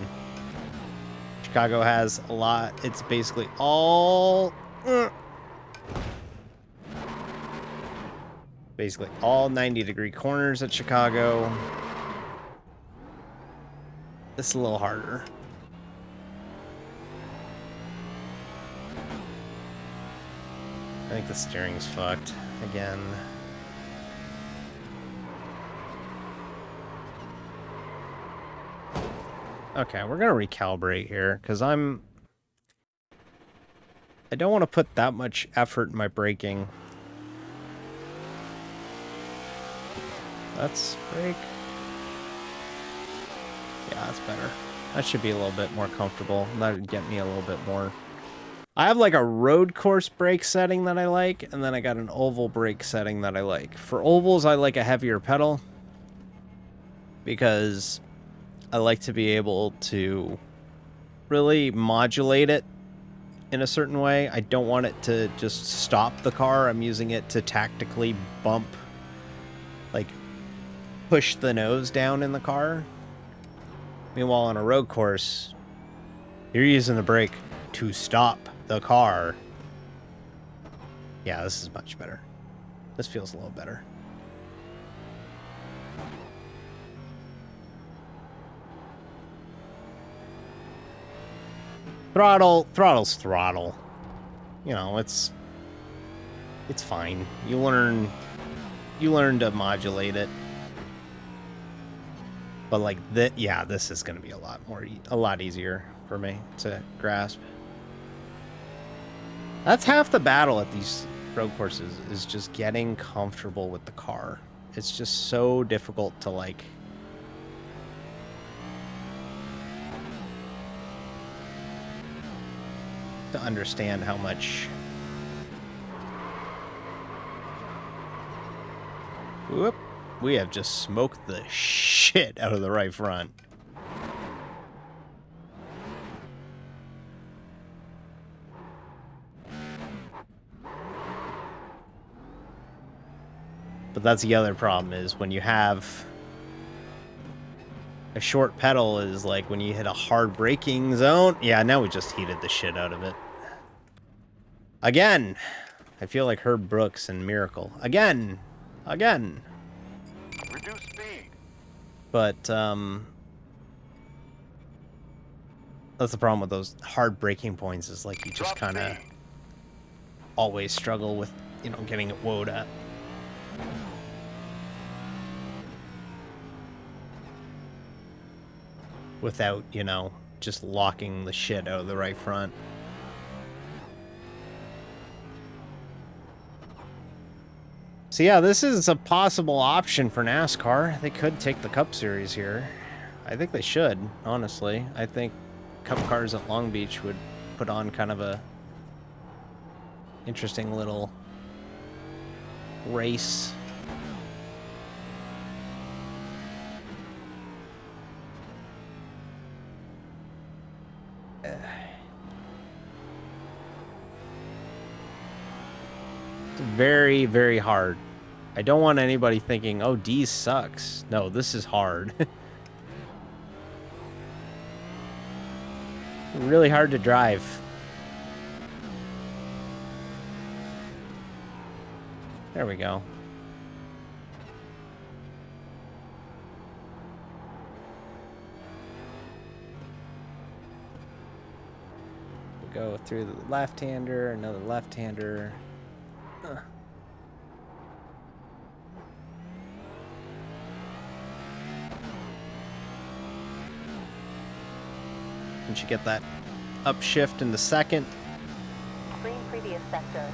Chicago has a lot. It's basically all... basically all 90-degree corners at Chicago. This is a little harder. I think the steering's fucked again. Okay, we're gonna recalibrate here because I don't want to put that much effort in my braking. Let's brake. Yeah, that's better. That should be a little bit more comfortable. That would get me a little bit more. I have like a road course brake setting that I like, and then I got an oval brake setting that I like. For ovals, I like a heavier pedal because I like to be able to really modulate it in a certain way. I don't want it to just stop the car. I'm using it to tactically bump, like push the nose down in the car. Meanwhile, on a road course, you're using the brake to stop the car. Yeah, this is much better. This feels a little better. Throttle's throttle. You know, it's fine. You learn to modulate it. But like yeah, this is gonna be a lot easier for me to grasp. That's half the battle at these road courses, is just getting comfortable with the car. It's just so difficult to like to understand how much. Whoop. We have just smoked the shit out of the right front. But that's the other problem, is when you have a short pedal, is like when you hit a hard braking zone. Yeah, now we just heated the shit out of it. Again. I feel like Herb Brooks and Miracle. Again. Reduce speed. But, that's the problem with those hard braking points, is like you just kind of always struggle with, you know, getting it woed up. Without, you know, just locking the shit out of the right front. So yeah, this is a possible option for NASCAR. They could take the Cup Series here. I think they should, honestly. I think Cup cars at Long Beach would put on kind of a interesting little race. It's very, very hard. I don't want anybody thinking, oh, D sucks. No, this is hard. Really hard to drive. There we go. We'll go through the left-hander, another left-hander. Once you get that upshift in the second, Green previous sector.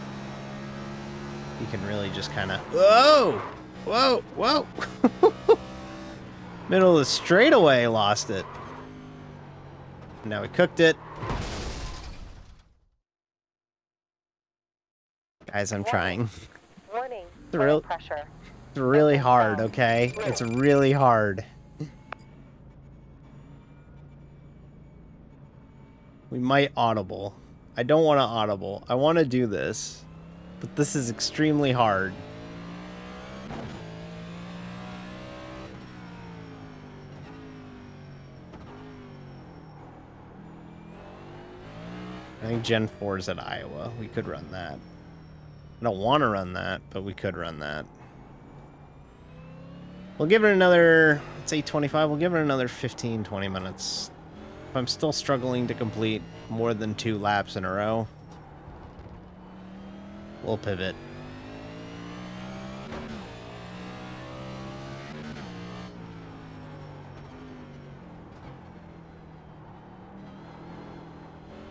you can really just kind of... Whoa! Whoa! Whoa! Middle of the straightaway, lost it. Now we cooked it. Guys, I'm trying. Warning. It's Pressure. It's really hard, okay? It's really hard. We might audible. I don't want to audible. I want to do this. But this is extremely hard. I think Gen 4 is at Iowa. We could run that. I don't want to run that, but we could run that. We'll give it another, it's 8:25, we'll give it another 15, 20 minutes. If I'm still struggling to complete more than 2 laps in a row, we'll pivot.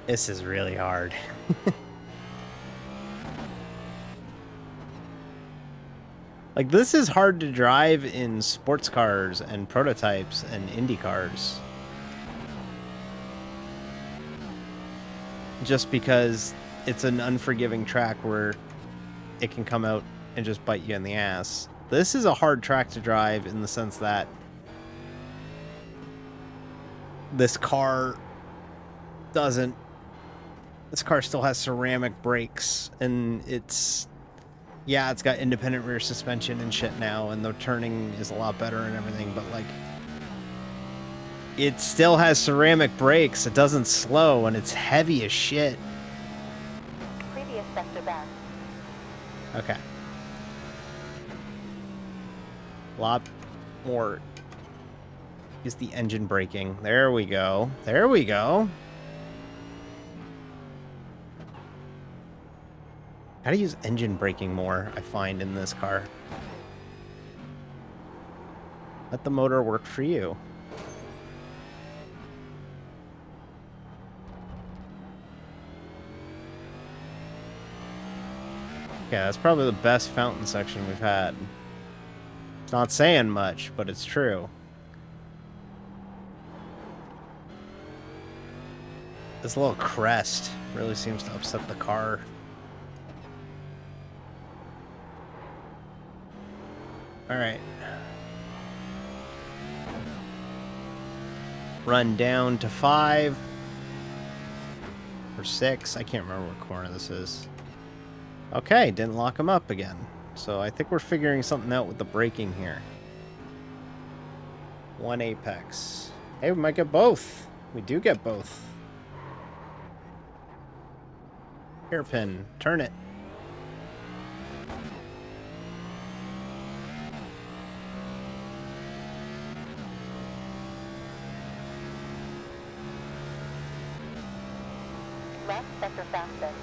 This is really hard. Like, this is hard to drive in sports cars and prototypes and Indy cars. Just because it's an unforgiving track where it can come out and just bite you in the ass. This is a hard track to drive in the sense that this car still has ceramic brakes, and it's got independent rear suspension and shit now, and the turning is a lot better and everything, but like, it still has ceramic brakes. It doesn't slow, and it's heavy as shit. Previous sector back. Okay. A lot more. Is the engine braking. There we go. There we go. Gotta use engine braking more, I find, in this car. Let the motor work for you. Yeah, that's probably the best fountain section we've had. It's not saying much, but it's true. This little crest really seems to upset the car. All right. Run down to 5 or 6. I can't remember what corner this is. Okay, didn't lock them up again. So I think we're figuring something out with the braking here. 1 apex. Hey, we might get both. We do get both. Hairpin, turn it. Last sector fastest.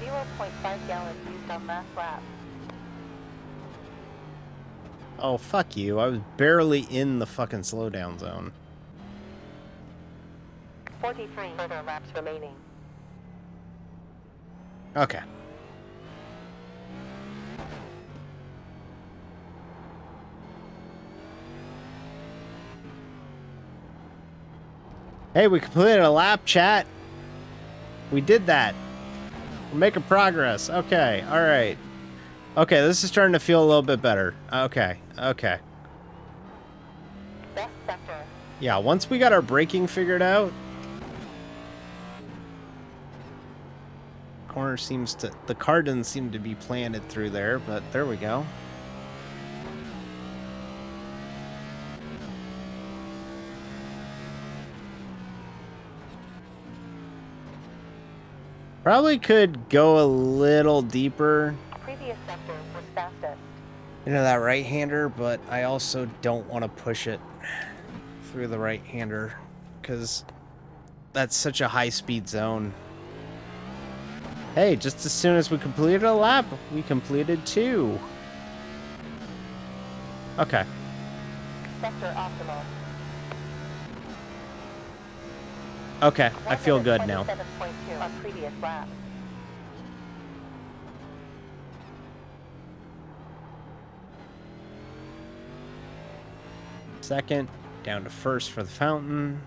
0.5 gallons used on last lap. Oh, fuck you. I was barely in the fucking slowdown zone. 43 further laps remaining. Okay. Hey, we completed a lap, chat. We did that. We're making progress. Okay, all right. Okay, this is starting to feel a little bit better. Okay, okay. Best sector. Yeah, once we got our braking figured out, corner seems to, the car doesn't seem to be planted through there, but there we go. Probably could go a little deeper Previous sector was fastest. into that right-hander, but I also don't want to push it through the right-hander because that's such a high-speed zone. Hey, just as soon as we completed a lap, we completed 2. Okay. Sector optimal. Okay, I feel good now. 127.2 on previous lap. Second, down to first for the fountain.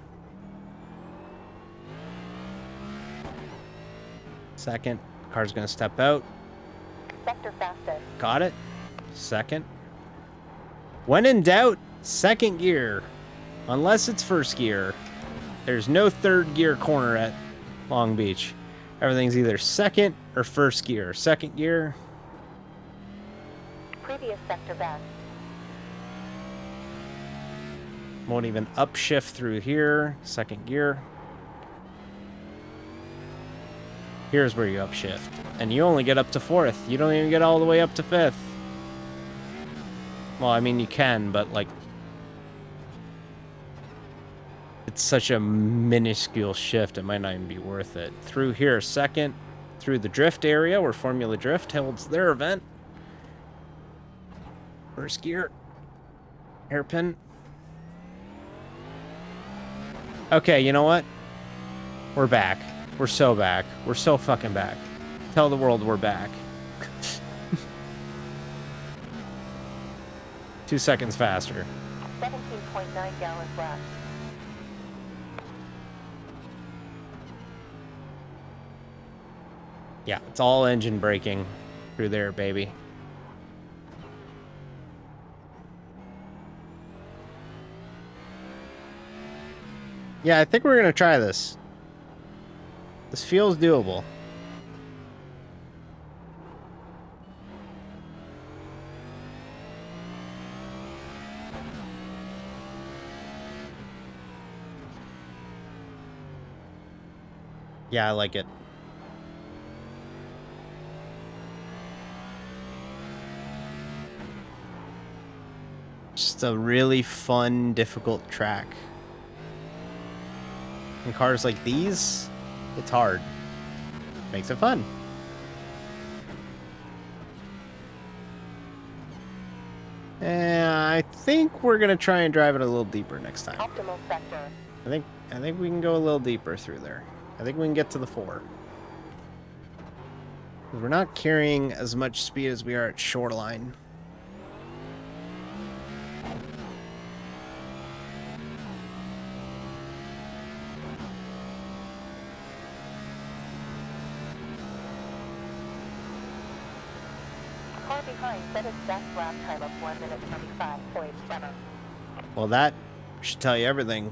Second, car's gonna step out. Sector fastest. Got it. Second. When in doubt, second gear. Unless it's first gear. There's no third gear corner at Long Beach. Everything's either second or first gear. Second gear. Previous sector best. Won't even upshift through here. Second gear. Here's where you upshift. And you only get up to 4th. You don't even get all the way up to 5th. Well, I mean, you can, but, like, it's such a minuscule shift, it might not even be worth it. Through here, second. Through the drift area, where Formula Drift holds their event. First gear. Hairpin. Okay, you know what? We're back. We're so back. We're so fucking back. Tell the world we're back. 2 seconds faster. 17.9 gallons left. Yeah, it's all engine braking through there, baby. Yeah, I think we're gonna try this. This feels doable. Yeah, I like it. Just a really fun, difficult track. In cars like these, it's hard. Makes it fun. I think we're gonna try and drive it a little deeper next time. Optimal sector. I think we can go a little deeper through there. I think we can get to the 4. We're not carrying as much speed as we are at Shoreline. Car behind set its best lap time of 1 minute 25.7. Well, that should tell you everything.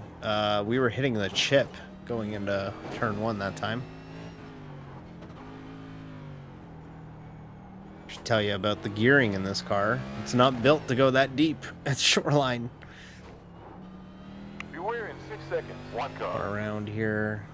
We were hitting the chip going into turn 1 that time. Should tell you about the gearing in this car. It's not built to go that deep at Shoreline. Beware in 6 seconds. One car. Around here.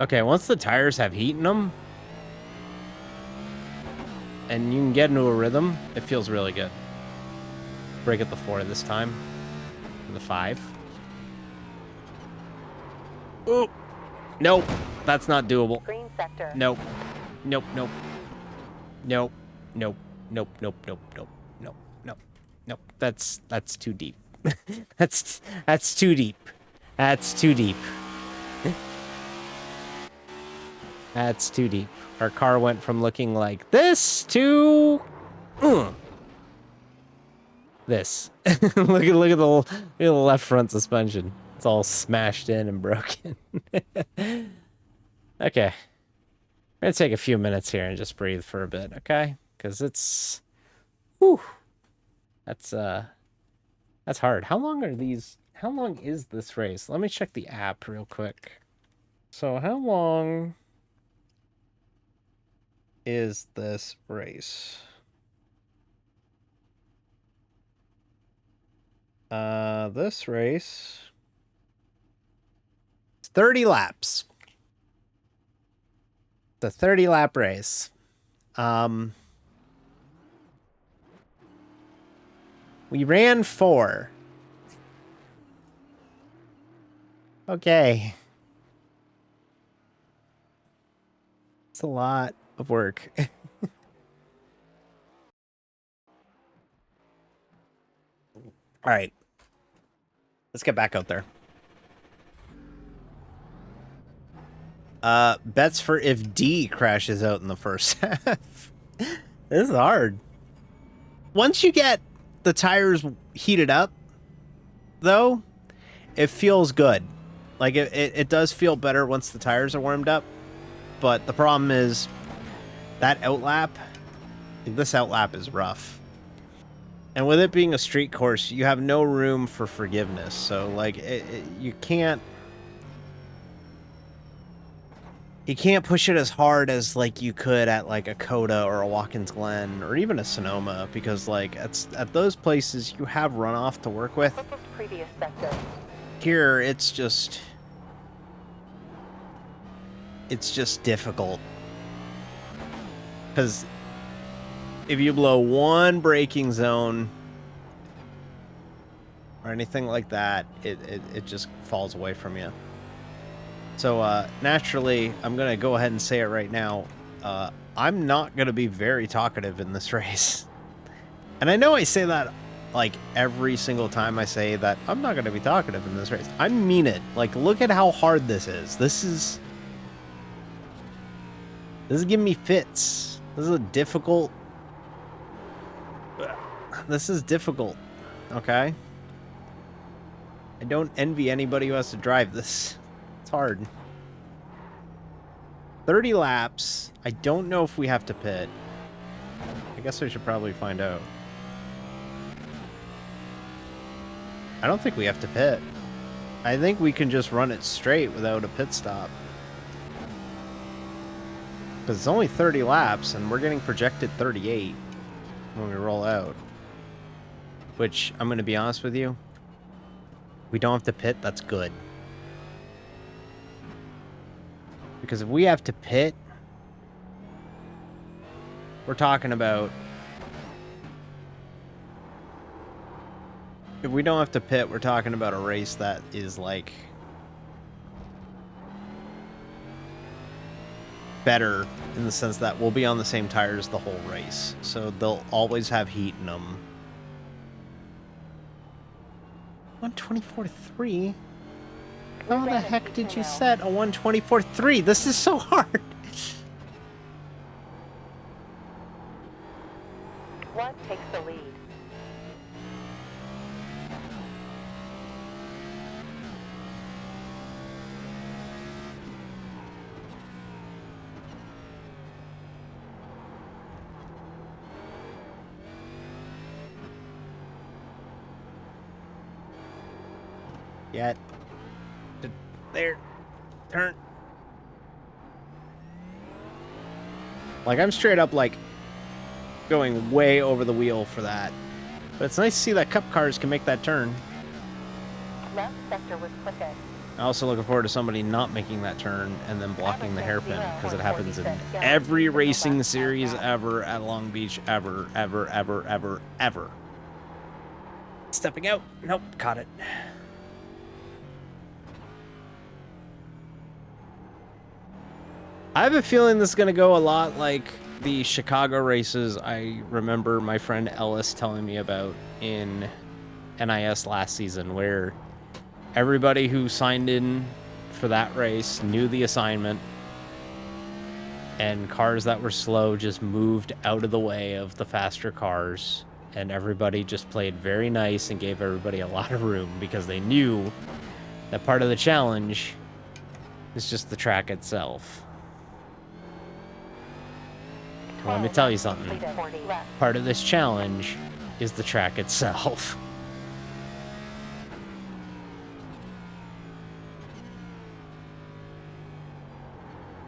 Okay, once the tires have heat in them, and you can get into a rhythm, it feels really good. Break at the 4 this time. The 5. Oh! Nope. That's not doable. Green sector. Nope. Nope, nope. Nope. Nope. Nope, nope, nope, nope, nope, nope, nope. That's too deep. that's too deep. That's too deep. That's too deep. Our car went from looking like this to this. look at the left front suspension. It's all smashed in and broken. Okay. I'm gonna take a few minutes here and just breathe for a bit, okay? Because it's, whew, that's hard. How long is this race? Let me check the app real quick. So how long is this race? This race, it's 30 laps. The 30-lap race. We ran 4. Okay. It's a lot of work. All right. Let's get back out there. Bets for if D crashes out in the first half. This is hard. Once you get the tires heated up, though, it feels good. Like, it does feel better once the tires are warmed up. But the problem is that outlap, this outlap is rough. And with it being a street course, you have no room for forgiveness. So, like, you can't push it as hard as, like, you could at, like, a Coda or a Watkins Glen or even a Sonoma, because, like, at those places, you have runoff to work with. Previous sector. Here, it's just difficult. Because if you blow one braking zone or anything like that, it just falls away from you. So, naturally, I'm going to go ahead and say it right now. I'm not going to be very talkative in this race. And I know I say that, like, every single time I say that I'm not going to be talkative in this race. I mean it. Like, look at how hard this is. This is giving me fits. This is difficult. This is difficult. Okay? I don't envy anybody who has to drive this. It's hard. 30 laps. I don't know if we have to pit. I guess we should probably find out. I don't think we have to pit. I think we can just run it straight without a pit stop. Because it's only 30 laps, and we're getting projected 38 when we roll out. Which, I'm going to be honest with you, we don't have to pit, that's good. Because if we have to pit, we're talking about... If we don't have to pit, we're talking about a race that is, like... better in the sense that we'll be on the same tires the whole race. So they'll always have heat in them. 124.3? How the heck did you set a 124.3? This is so hard. What takes the lead? Yet. There. Turn. Like, I'm straight up, like, going way over the wheel for that. But it's nice to see that Cup cars can make that turn. Left sector was quickened. I'm also looking forward to somebody not making that turn and then blocking the hairpin, because it happens in every racing series ever at Long Beach, ever. Stepping out. Nope, caught it. I have a feeling this is going to go a lot like the Chicago races I remember my friend Ellis telling me about in NIS last season, where everybody who signed in for that race knew the assignment, and cars that were slow just moved out of the way of the faster cars, and everybody just played very nice and gave everybody a lot of room because they knew that part of the challenge is just the track itself. Well, let me tell you something. Part of this challenge is the track itself.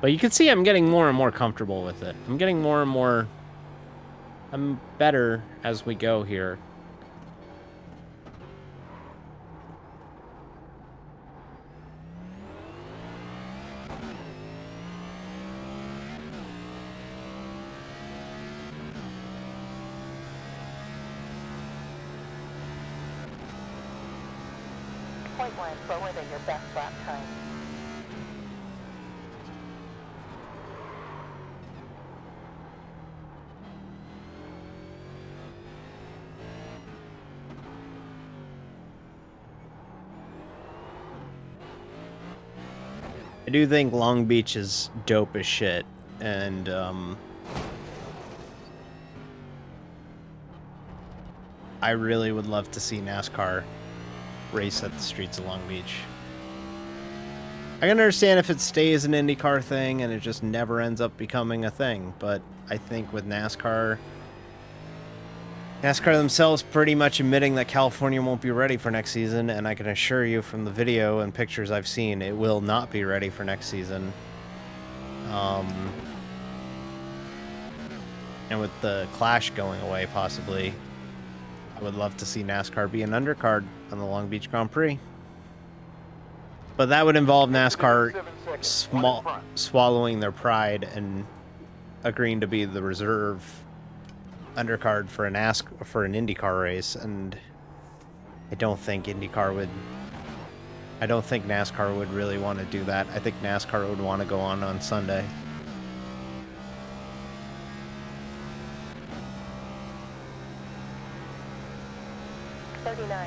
But you can see I'm getting more and more comfortable with it. I'm getting more and more... I'm better as we go here. Point one slower than your best lap time. I do think Long Beach is dope as shit, and I really would love to see NASCAR race at the streets of Long Beach. I can understand if it stays an IndyCar thing and it just never ends up becoming a thing, but I think with NASCAR themselves pretty much admitting that California won't be ready for next season, and I can assure you from the video and pictures I've seen, it will not be ready for next season. And with the Clash going away, possibly, I would love to see NASCAR be an undercard on the Long Beach Grand Prix. But that would involve NASCAR swallowing their pride and agreeing to be the reserve undercard for an IndyCar race, and I don't think NASCAR would really want to do that. I think NASCAR would want to go on Sunday.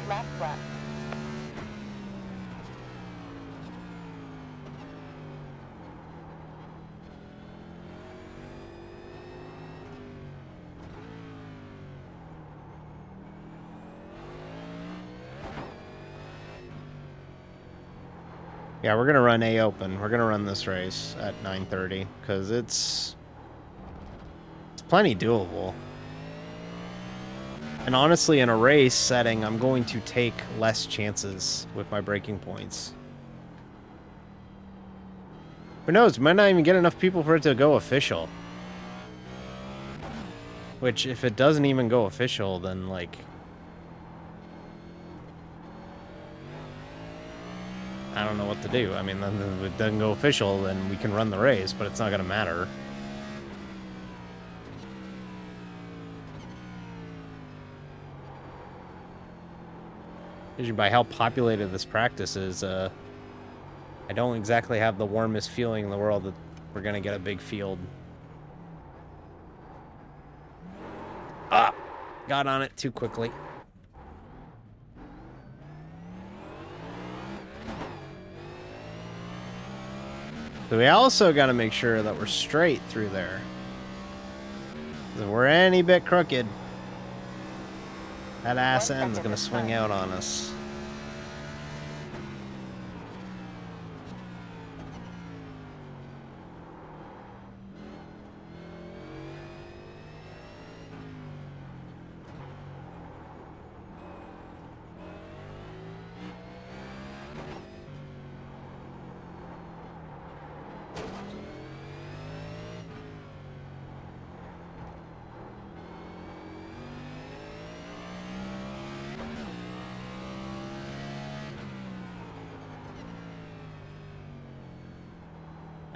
Last lap. Yeah, we're gonna run A Open. We're gonna run this race at 9:30 because it's plenty doable. And honestly, in a race setting, I'm going to take less chances with my braking points. Who knows? Might not even get enough people for it to go official. Which, if it doesn't even go official, then, like... I don't know what to do. I mean, then if it doesn't go official, then we can run the race, but it's not going to matter. Judging by how populated this practice is, I don't exactly have the warmest feeling in the world that we're gonna get a big field. Ah! Got on it too quickly. So we also got to make sure that we're straight through there. If we're any bit crooked, that ass end's going to swing out on us.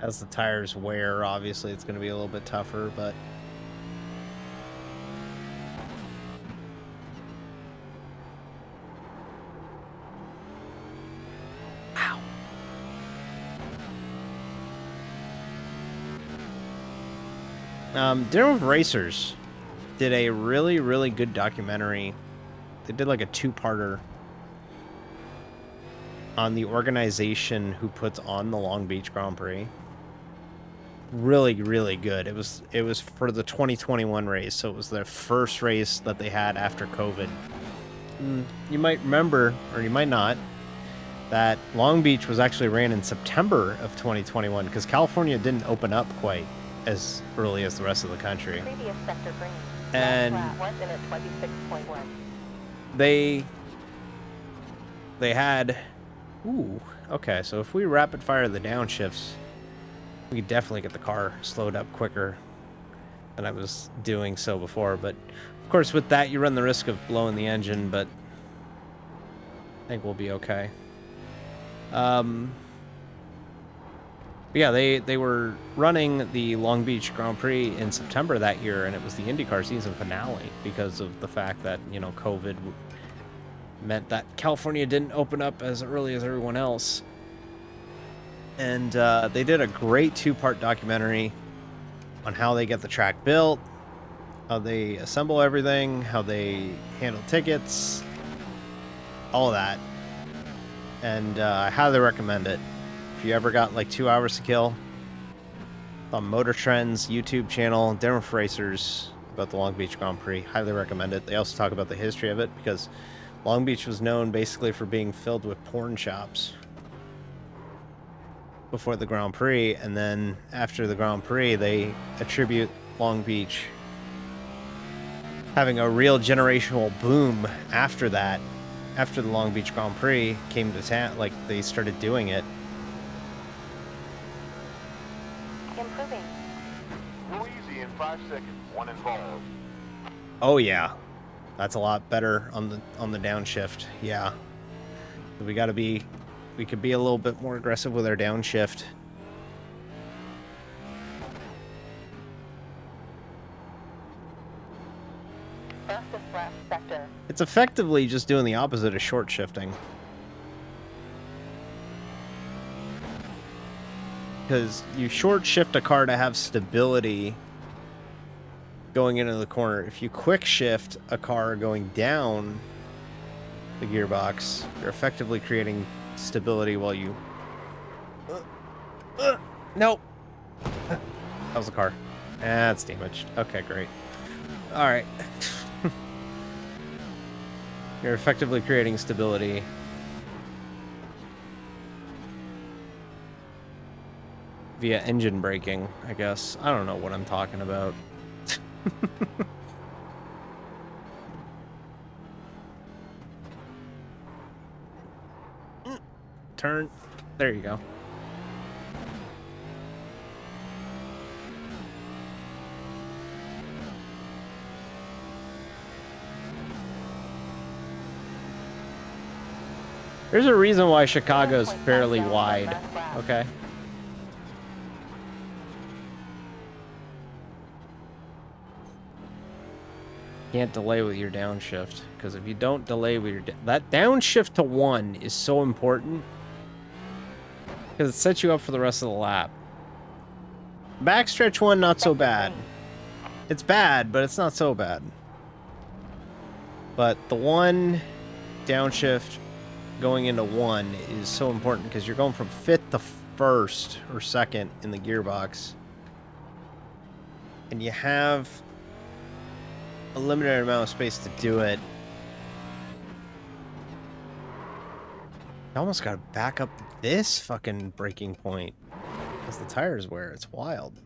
As the tires wear, obviously it's going to be a little bit tougher, but... Wow. Dinner with Racers did a really, really good documentary. They did like a two-parter on the organization who puts on the Long Beach Grand Prix. Really, really good. It was for the 2021 race, so it was their first race that they had after COVID. You might remember, or you might not, that Long Beach was actually ran in September of 2021 because California didn't open up quite as early as the rest of the country. Previous sector green. And 1 minute 26.1. They had... Ooh, okay, so if we rapid fire the downshifts, we could definitely get the car slowed up quicker than I was doing so before. But, of course, with that, you run the risk of blowing the engine, but I think we'll be okay. But yeah, they were running the Long Beach Grand Prix in September that year, and it was the IndyCar season finale because of the fact that, you know, COVID meant that California didn't open up as early as everyone else. And they did a great two-part documentary on how they get the track built, how they assemble everything, how they handle tickets, all of that. And I highly recommend it. If you ever got like 2 hours to kill, on Motor Trend's YouTube channel, Dinner with Racers, about the Long Beach Grand Prix, highly recommend it. They also talk about the history of it because Long Beach was known basically for being filled with porn shops before the Grand Prix, and then after the Grand Prix, they attribute Long Beach having a real generational boom after that. After the Long Beach Grand Prix came to town, like, they started doing it. Improving. Go easy in 5 seconds. One involved. Oh yeah, that's a lot better on the downshift. Yeah, we got to be. We could be a little bit more aggressive with our downshift. Fastest lap sector. It's effectively just doing the opposite of short shifting. Because you short shift a car to have stability going into the corner. If you quick shift a car going down the gearbox, you're effectively creating stability while you... Nope. That was the car. That's damaged. Okay, great. Alright. You're effectively creating stability. Via engine braking, I guess. I don't know what I'm talking about. Turn. There you go. There's a reason why Chicago's fairly wide, okay? Can't delay with your downshift, because if you don't delay with your... that downshift to 1 is so important, because it sets you up for the rest of the lap. Backstretch 1, not so bad. It's bad, but it's not so bad. But the 1 downshift going into 1 is so important, because you're going from 5th to 1st or 2nd in the gearbox. And you have a limited amount of space to do it. I almost got to back up this fucking braking point because the tires wear. It's wild.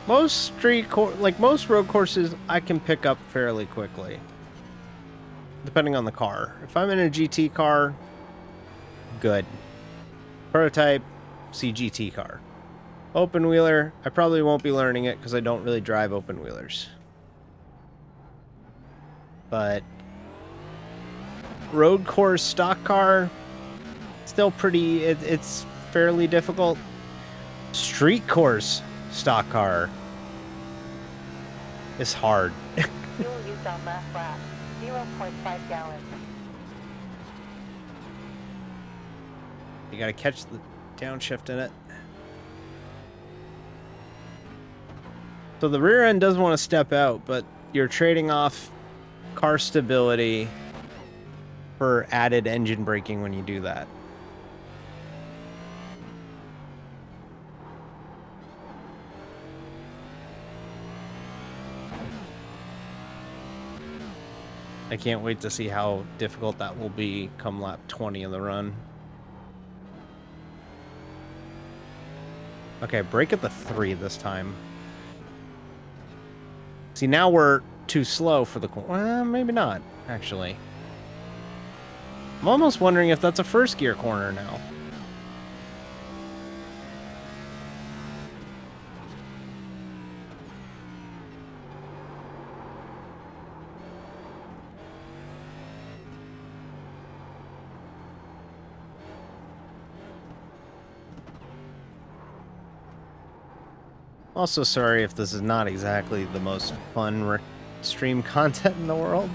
Most most road courses, I can pick up fairly quickly, depending on the car. If I'm in a GT car, good. Prototype, CGT car. Open wheeler, I probably won't be learning it because I don't really drive open wheelers. But road course stock car, still pretty, it's fairly difficult. Street course stock car is hard. Fuel used on last lap, 0.5 gallons. You gotta catch the downshift in it. So the rear end doesn't want to step out, but you're trading off car stability for added engine braking when you do that. I can't wait to see how difficult that will be come lap 20 of the run. Okay, brake at the 3 this time. See, now we're too slow for the corner. Well, maybe not, actually. I'm almost wondering if that's a first gear corner now. Also, sorry if this is not exactly the most fun stream content in the world.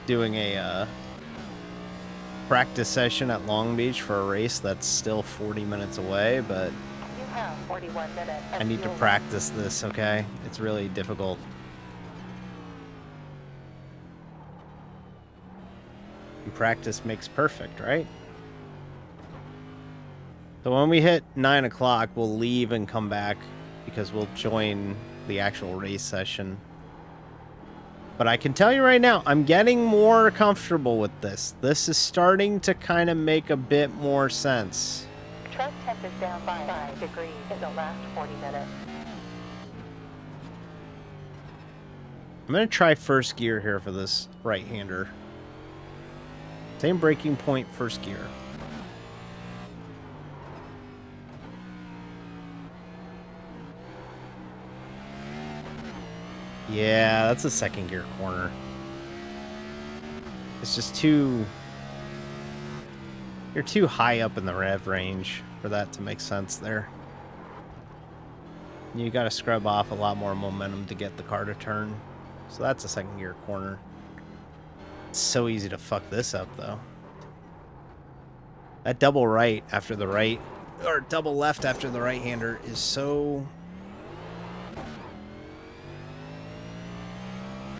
Doing a practice session at Long Beach for a race that's still 40 minutes away, but You have 41 minutes. I need to practice this, okay? It's really difficult. And practice makes perfect, right? So when we hit 9 o'clock, we'll leave and come back because we'll join the actual race session. But I can tell you right now, I'm getting more comfortable with this. This is starting to kind of make a bit more sense. Truck temp is down by 5 degrees in the last 40 minutes. I'm going to try first gear here for this right-hander. Same braking point, first gear. Yeah, that's a second gear corner. It's just too... You're too high up in the rev range for that to make sense there. You gotta scrub off a lot more momentum to get the car to turn. So that's a second gear corner. It's so easy to fuck this up, though. That double right after the right, or double left after the right-hander is so...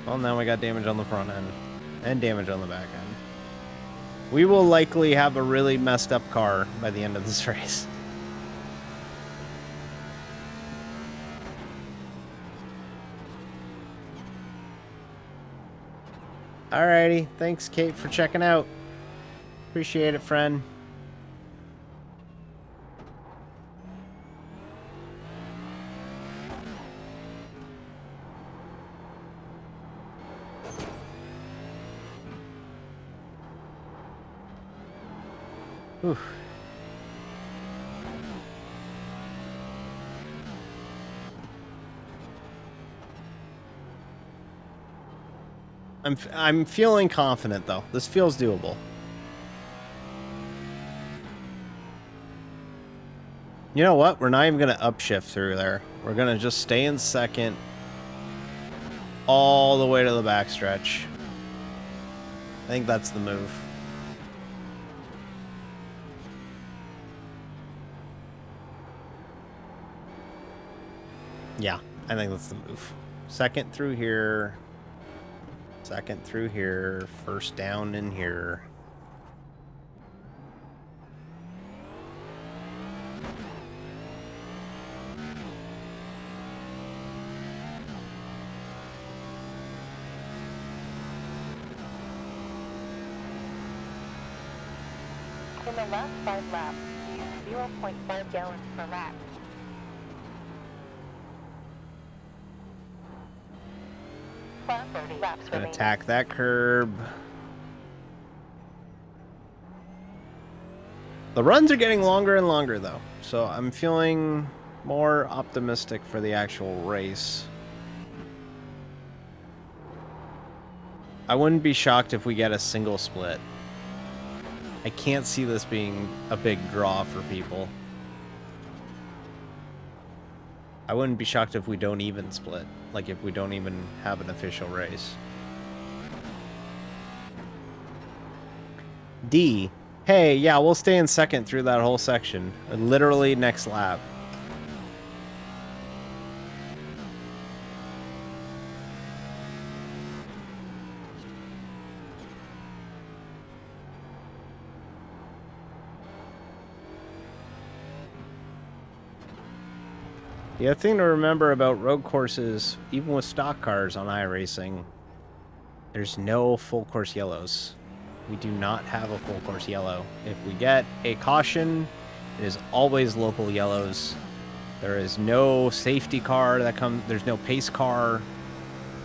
Well, now we got damage on the front end and damage on the back end. We will likely have a really messed up car by the end of this race. Alrighty, thanks Kate for checking out. Appreciate it, friend. Oof. I'm feeling confident though. This feels doable. You know what? We're not even gonna upshift through there. We're gonna just stay in second all the way to the backstretch. I think that's the move. Yeah, I think that's the move. Second through here. Second through here. First down in here. In the last 5 laps, use 0.5 gallons per lap. Lap 30 laps Gonna remaining. attack that curb. The runs are getting longer and longer though, so I'm feeling more optimistic for the actual race. I wouldn't be shocked if we get a single split. I can't see this being a big draw for people. I wouldn't be shocked if we don't even split. Like if we don't even have an official race. D. Hey, yeah, we'll stay in second through that whole section. Literally next lap. The other thing to remember about road courses, even with stock cars on iRacing, there's no full course yellows. We do not have a full course yellow. If we get a caution, it is always local yellows. There is no safety car that comes, there's no pace car,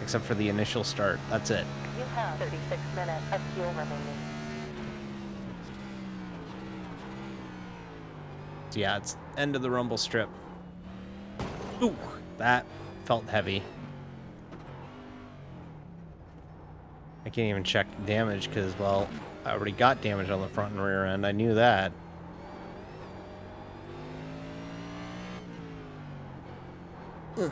except for the initial start. That's it. You have 36 minutes of fuel remaining. So yeah, it's end of the rumble strip. Ooh, that felt heavy. I can't even check damage because, well, I already got damage on the front and rear end. I knew that. Ugh.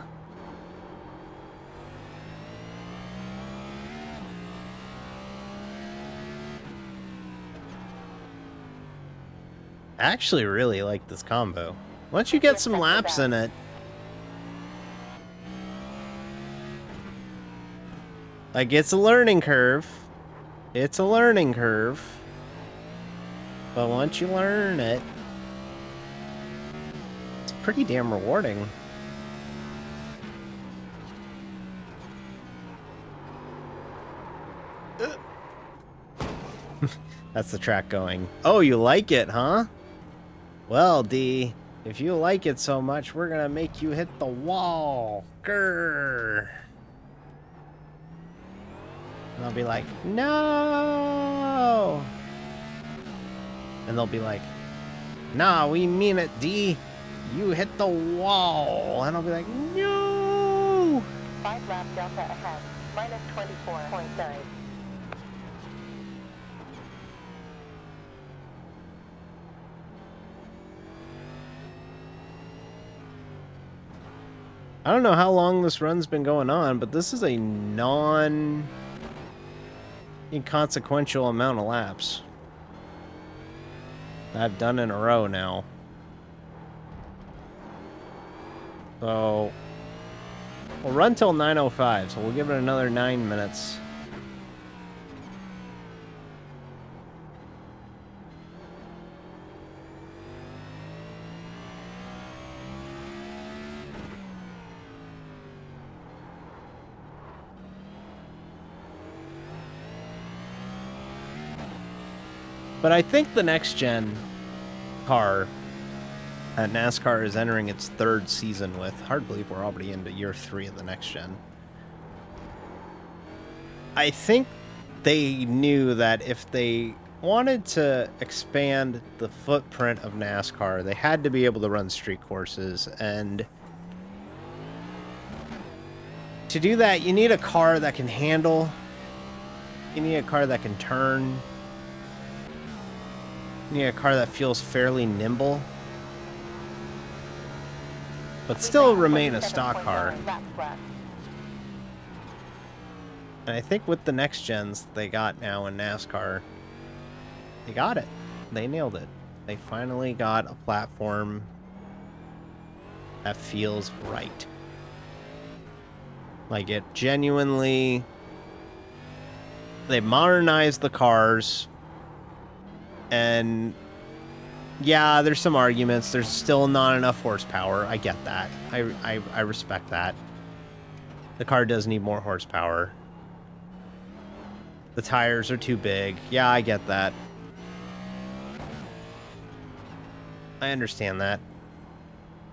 I actually really like this combo. Once you get some laps in it, like, it's a learning curve. It's a learning curve. But once you learn it, it's pretty damn rewarding. That's the track going. Oh, you like it, huh? Well, D, if you like it so much, we're gonna make you hit the wall. Grrr. And I'll be like, no. And they'll be like, nah, we mean it, D. You hit the wall. And I'll be like, no. 5 lap delta ahead, minus 24.9. I don't know how long this run's been going on, but this is a inconsequential amount of laps that I've done in a row now. So we'll run till 9:05, so we'll give it another 9 minutes. But I think the next gen car that NASCAR is entering its 3rd season with, hard to believe we're already into year 3 of the next gen. I think they knew that if they wanted to expand the footprint of NASCAR, they had to be able to run street courses, and to do that, you need a car that can handle You need a car that can turn. You need a car that feels fairly nimble, but still remain a stock car. And I think with the next gens they got now in NASCAR, they got it. They nailed it. They finally got a platform that feels right. Like, it genuinely... They modernized the cars. And... yeah, there's some arguments. There's still not enough horsepower. I get that. I respect that. The car does need more horsepower. The tires are too big. Yeah, I get that. I understand that.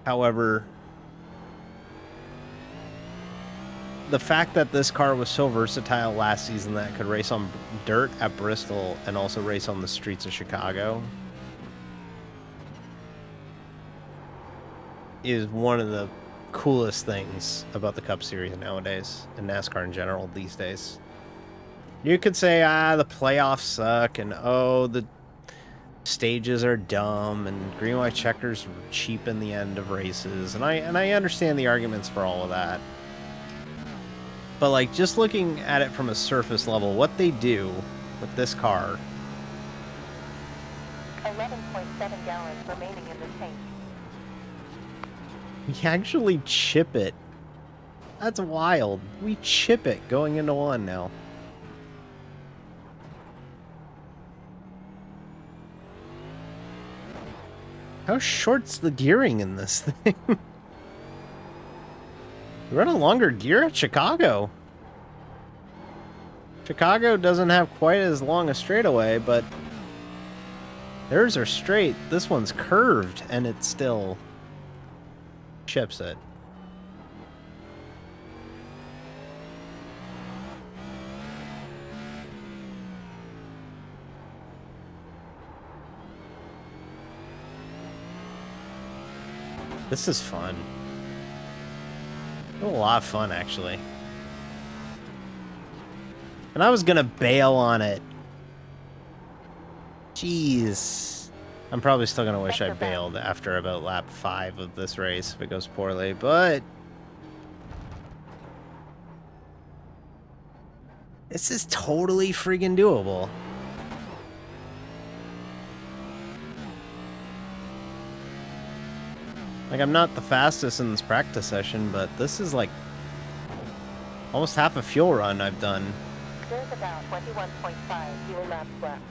However, the fact that this car was so versatile last season that it could race on dirt at Bristol and also race on the streets of Chicago is one of the coolest things about the Cup Series nowadays, and NASCAR in general these days. You could say, the playoffs suck, and the stages are dumb, and green white checkers cheapen the end of races, and I understand the arguments for all of that. But like, just looking at it from a surface level, what they do with this car. 11.7 gallons remaining in the tank. We actually chip it. That's wild. We chip it going into one now. How short's the gearing in this thing? We run a longer gear at Chicago. Chicago doesn't have quite as long a straightaway, but theirs are straight. This one's curved, and it still chips it. This is fun. A lot of fun, actually. And I was gonna bail on it. Jeez. I'm probably still gonna wish I bailed after about lap 5 of this race if it goes poorly, but... this is totally friggin' doable. Like, I'm not the fastest in this practice session, but this is like almost half a fuel run I've done. There's about 21.5 fuel laps left.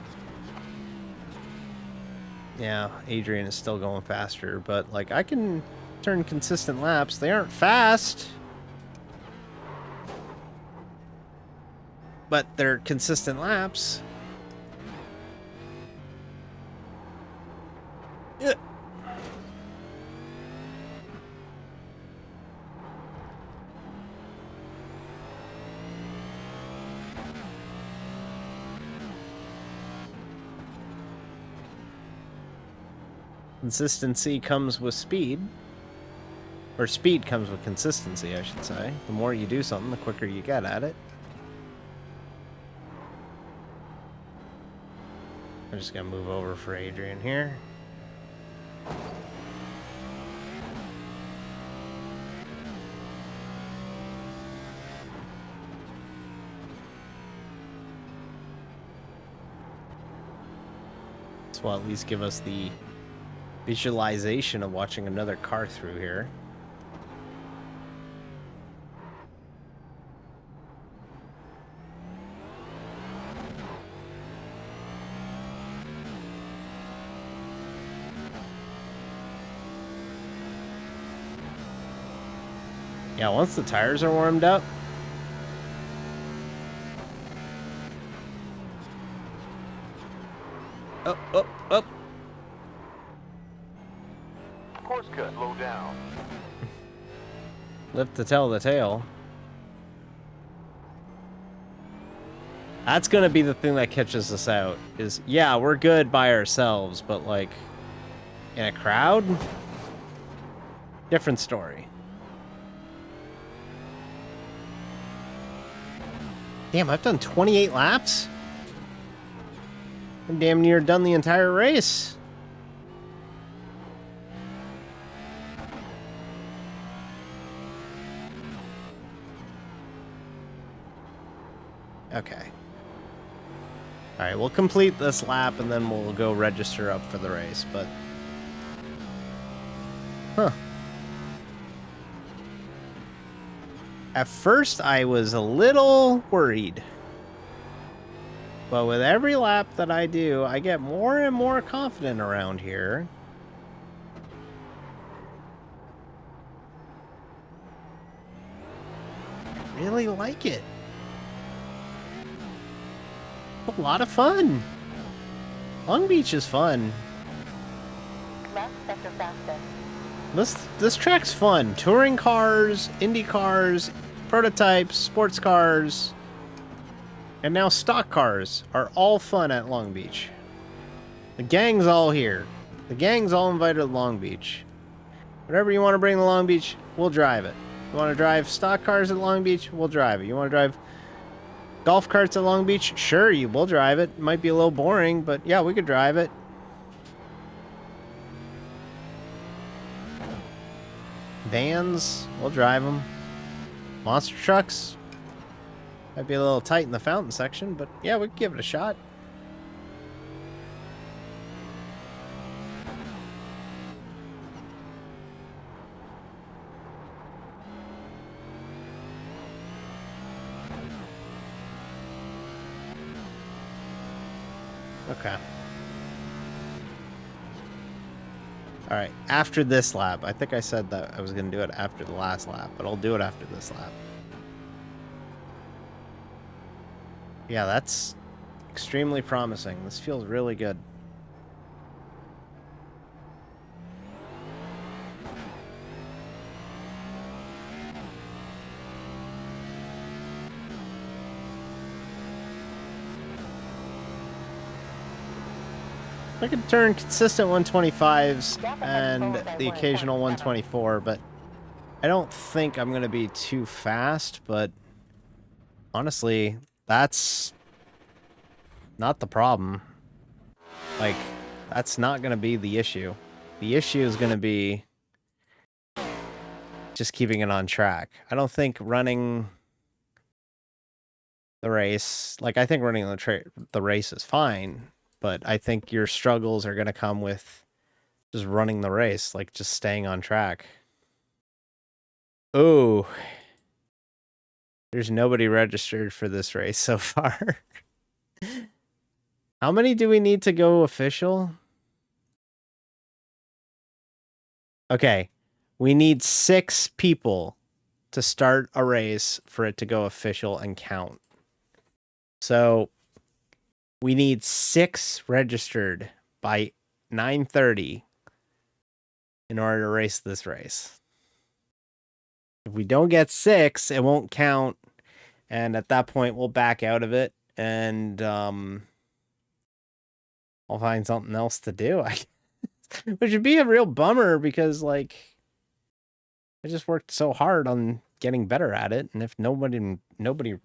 Yeah, Adrian is still going faster, but like, I can turn consistent laps. They aren't fast, but they're consistent laps. Yeah. Consistency comes with speed. Or speed comes with consistency, I should say. The more you do something, the quicker you get at it. I'm just gonna move over for Adrian here. This will at least give us the visualization of watching another car through here. Yeah, once the tires are warmed up, up. Course cut, low down. Lift to tell the tale. That's gonna be the thing that catches us out. Is, yeah, we're good by ourselves, but like in a crowd, different story. Damn, I've done 28 laps? I'm damn near done the entire race. Okay. Alright, we'll complete this lap and then we'll go register up for the race, but... Huh. At first, I was a little worried. But with every lap that I do, I get more and more confident around here. I really like it. A lot of fun. Long Beach is fun. Left sector fastest. This track's fun. Touring cars, Indy cars, prototypes, sports cars, and now stock cars are all fun at Long Beach. The gang's all here. The gang's all invited to Long Beach. Whatever you want to bring to Long Beach, we'll drive it. You want to drive stock cars at Long Beach, we'll drive it. You want to drive golf carts at Long Beach, sure, you will drive it. It might be a little boring, but yeah, we could drive it. Vans, we'll drive them. Monster trucks, might be a little tight in the fountain section, but yeah, we could give it a shot. Okay. Alright, after this lap. I think I said that I was going to do it after the last lap, but I'll do it after this lap. Yeah, that's extremely promising. This feels really good. I could turn consistent 125s and the occasional 124, but I don't think I'm going to be too fast, but honestly, that's not the problem. Like, that's not going to be the issue. The issue is going to be just keeping it on track. I don't think running the race, like, I think running the race is fine. But I think your struggles are going to come with just running the race, like just staying on track. Oh, there's nobody registered for this race so far. How many do we need to go official? Okay, we need 6 people to start a race for it to go official and count. So... we need 6 registered by 9:30 in order to race this race. If we don't get 6, it won't count, and at that point we'll back out of it, and I'll find something else to do. Which would be a real bummer because, like, I just worked so hard on getting better at it, and if nobody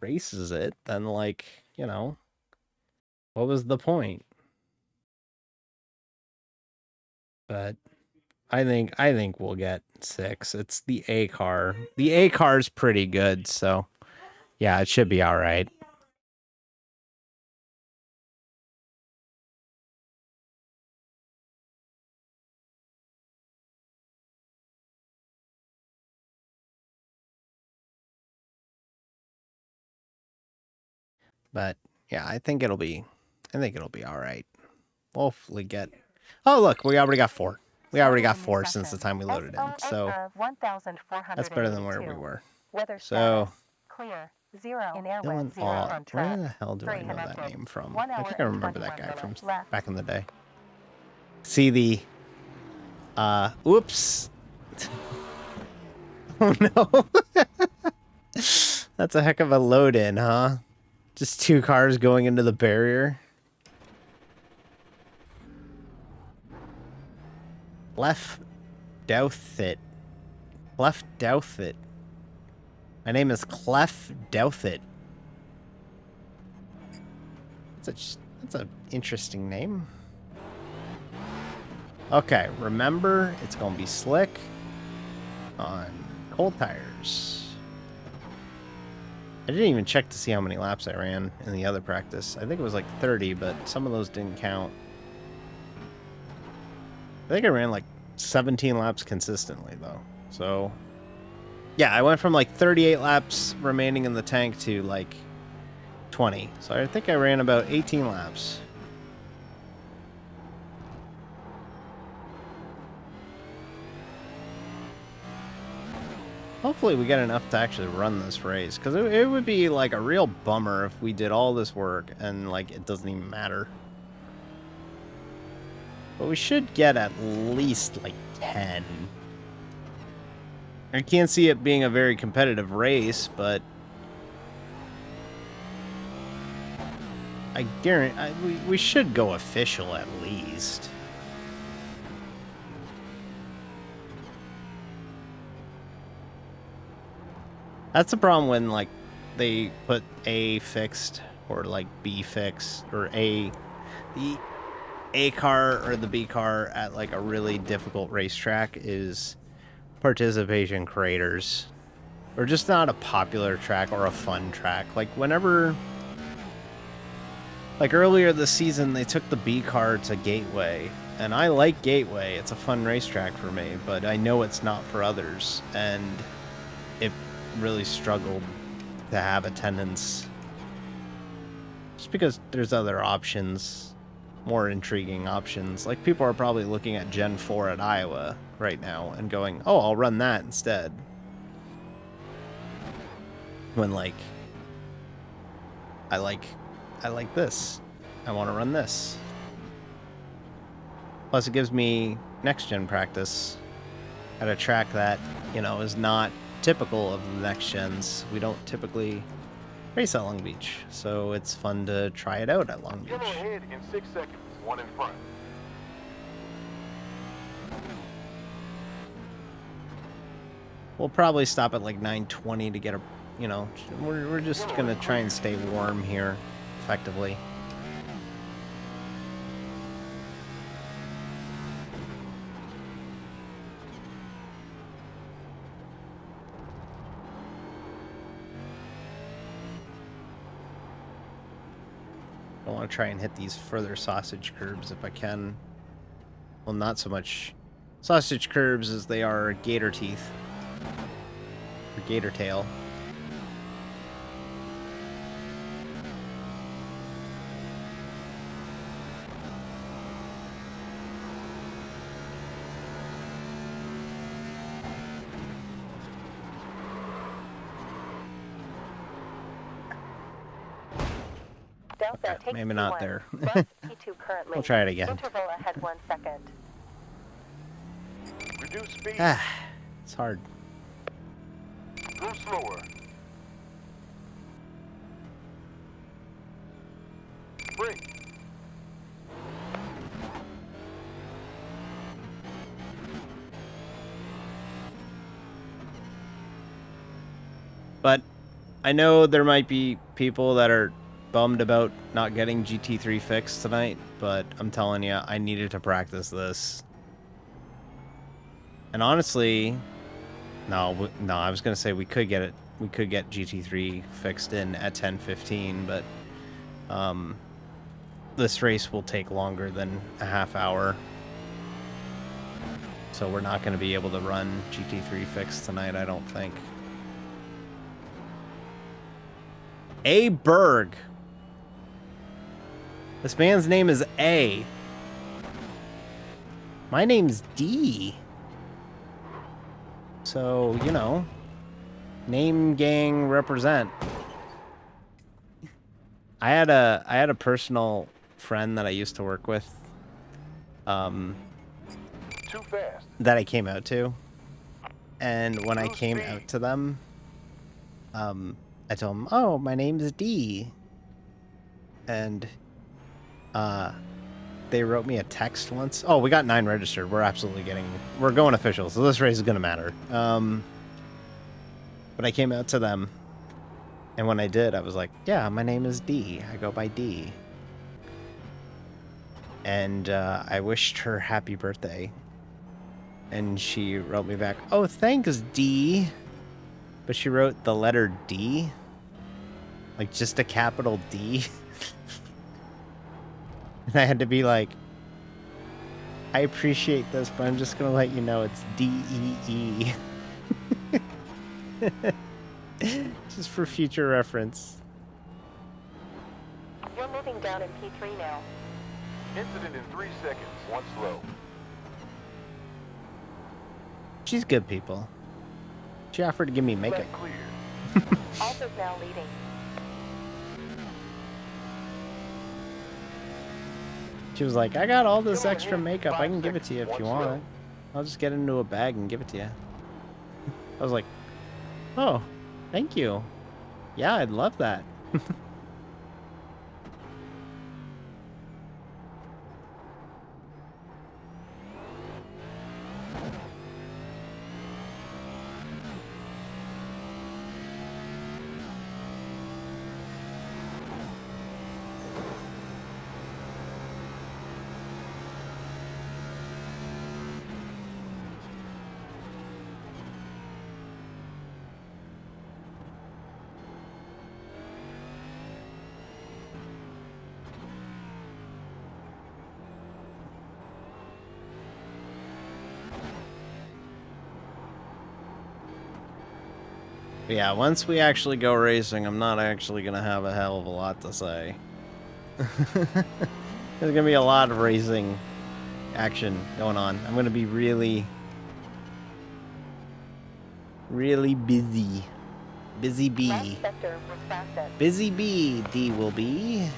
races it, then, like, you know, what was the point? But I think we'll get 6. It's the A car. The A car's pretty good, so yeah, it should be all right. But yeah, I think it'll be all right. We'll hopefully get. Oh, look, we already got 4. We already got 4 since the time we loaded in, so that's better than where we were. So, clear. 0 in airway, Dylan 0 Aw, on track. where the hell do I know that name from? I think I remember that guy from back in the day. See the, oops. Oh no. That's a heck of a load in, huh? Just 2 cars going into the barrier. Clef Douthit. Clef Douthit. My name is Clef Douthit. That's an interesting name. Okay, remember, it's going to be slick on cold tires. I didn't even check to see how many laps I ran in the other practice. I think it was like 30, but some of those didn't count. I think I ran like 17 laps consistently, though. So, yeah, I went from like 38 laps remaining in the tank to like 20. So I think I ran about 18 laps. Hopefully we get enough to actually run this race, because it would be like a real bummer if we did all this work and like it doesn't even matter. But we should get at least like 10. I can't see it being a very competitive race, but I guarantee we should go official at least. That's the problem when like they put A fixed or like B fixed, or the A car or the B car at like a really difficult racetrack, is participation craters, or just not a popular track or a fun track. Like whenever, like earlier this season, they took the B car to Gateway, and I like Gateway. It's a fun racetrack for me, but I know it's not for others, and it really struggled to have attendance just because there's other options, more intriguing options. Like people are probably looking at Gen 4 at Iowa right now and going, oh, I'll run that instead, when like I like this, I want to run this. Plus it gives me next gen practice at a track that, you know, is not typical of the next gens. We don't typically race at Long Beach, so it's fun to try it out at Long Beach. Yellow ahead in 6 seconds, one in front. We'll probably stop at like 9:20 to get a, you know, we're just gonna try and stay warm here effectively. I want to try and hit these further sausage curbs if I can. Well, not so much sausage curbs as they are gator teeth. Or gator tail. Delta, Okay, maybe not there. Left P2 currently. We'll try it again. Interval ahead 1 second. Reduce speed. It's hard. Go slower. Brake. But I know there might be people that are bummed about not getting GT3 fixed tonight, but I'm telling you, I needed to practice this. And honestly, no, I was gonna say we could get it. We could get GT3 fixed in at 10:15, but this race will take longer than a half hour, so we're not going to be able to run GT3 fixed tonight, I don't think. A. Berg. This man's name is A. My name's D. So, you know, name gang represent. I had a personal friend that I used to work with, Too fast. that I came out to, and when I came out to them, I told them, "Oh, my name is D," and they wrote me a text once. Oh, we got 9 registered. We're going official, so this race is gonna matter. But I came out to them, and when I did, I was like, "Yeah, my name is D. I go by D." And I wished her happy birthday. And she wrote me back, "Oh, thanks, D." But she wrote the letter D. Like, just a capital D. And I had to be like, I appreciate this, but I'm just gonna let you know it's D-E-E. Just for future reference. You're moving down in P3 now. Incident in 3 seconds. One slow. She's good, people. She offered to give me makeup. Left clear. Alpha's now leading. She was like, I got all this Come on, extra hit. makeup. I 5 can give it to you if seconds. you One slow. want. I'll just get it into a bag and give it to you. I was like, oh, thank you. Yeah, I'd love that. But yeah, once we actually go racing, I'm not actually going to have a hell of a lot to say. There's going to be a lot of racing action going on. I'm going to be really busy. Busy bee. Last sector was fastest. Busy bee, D will be.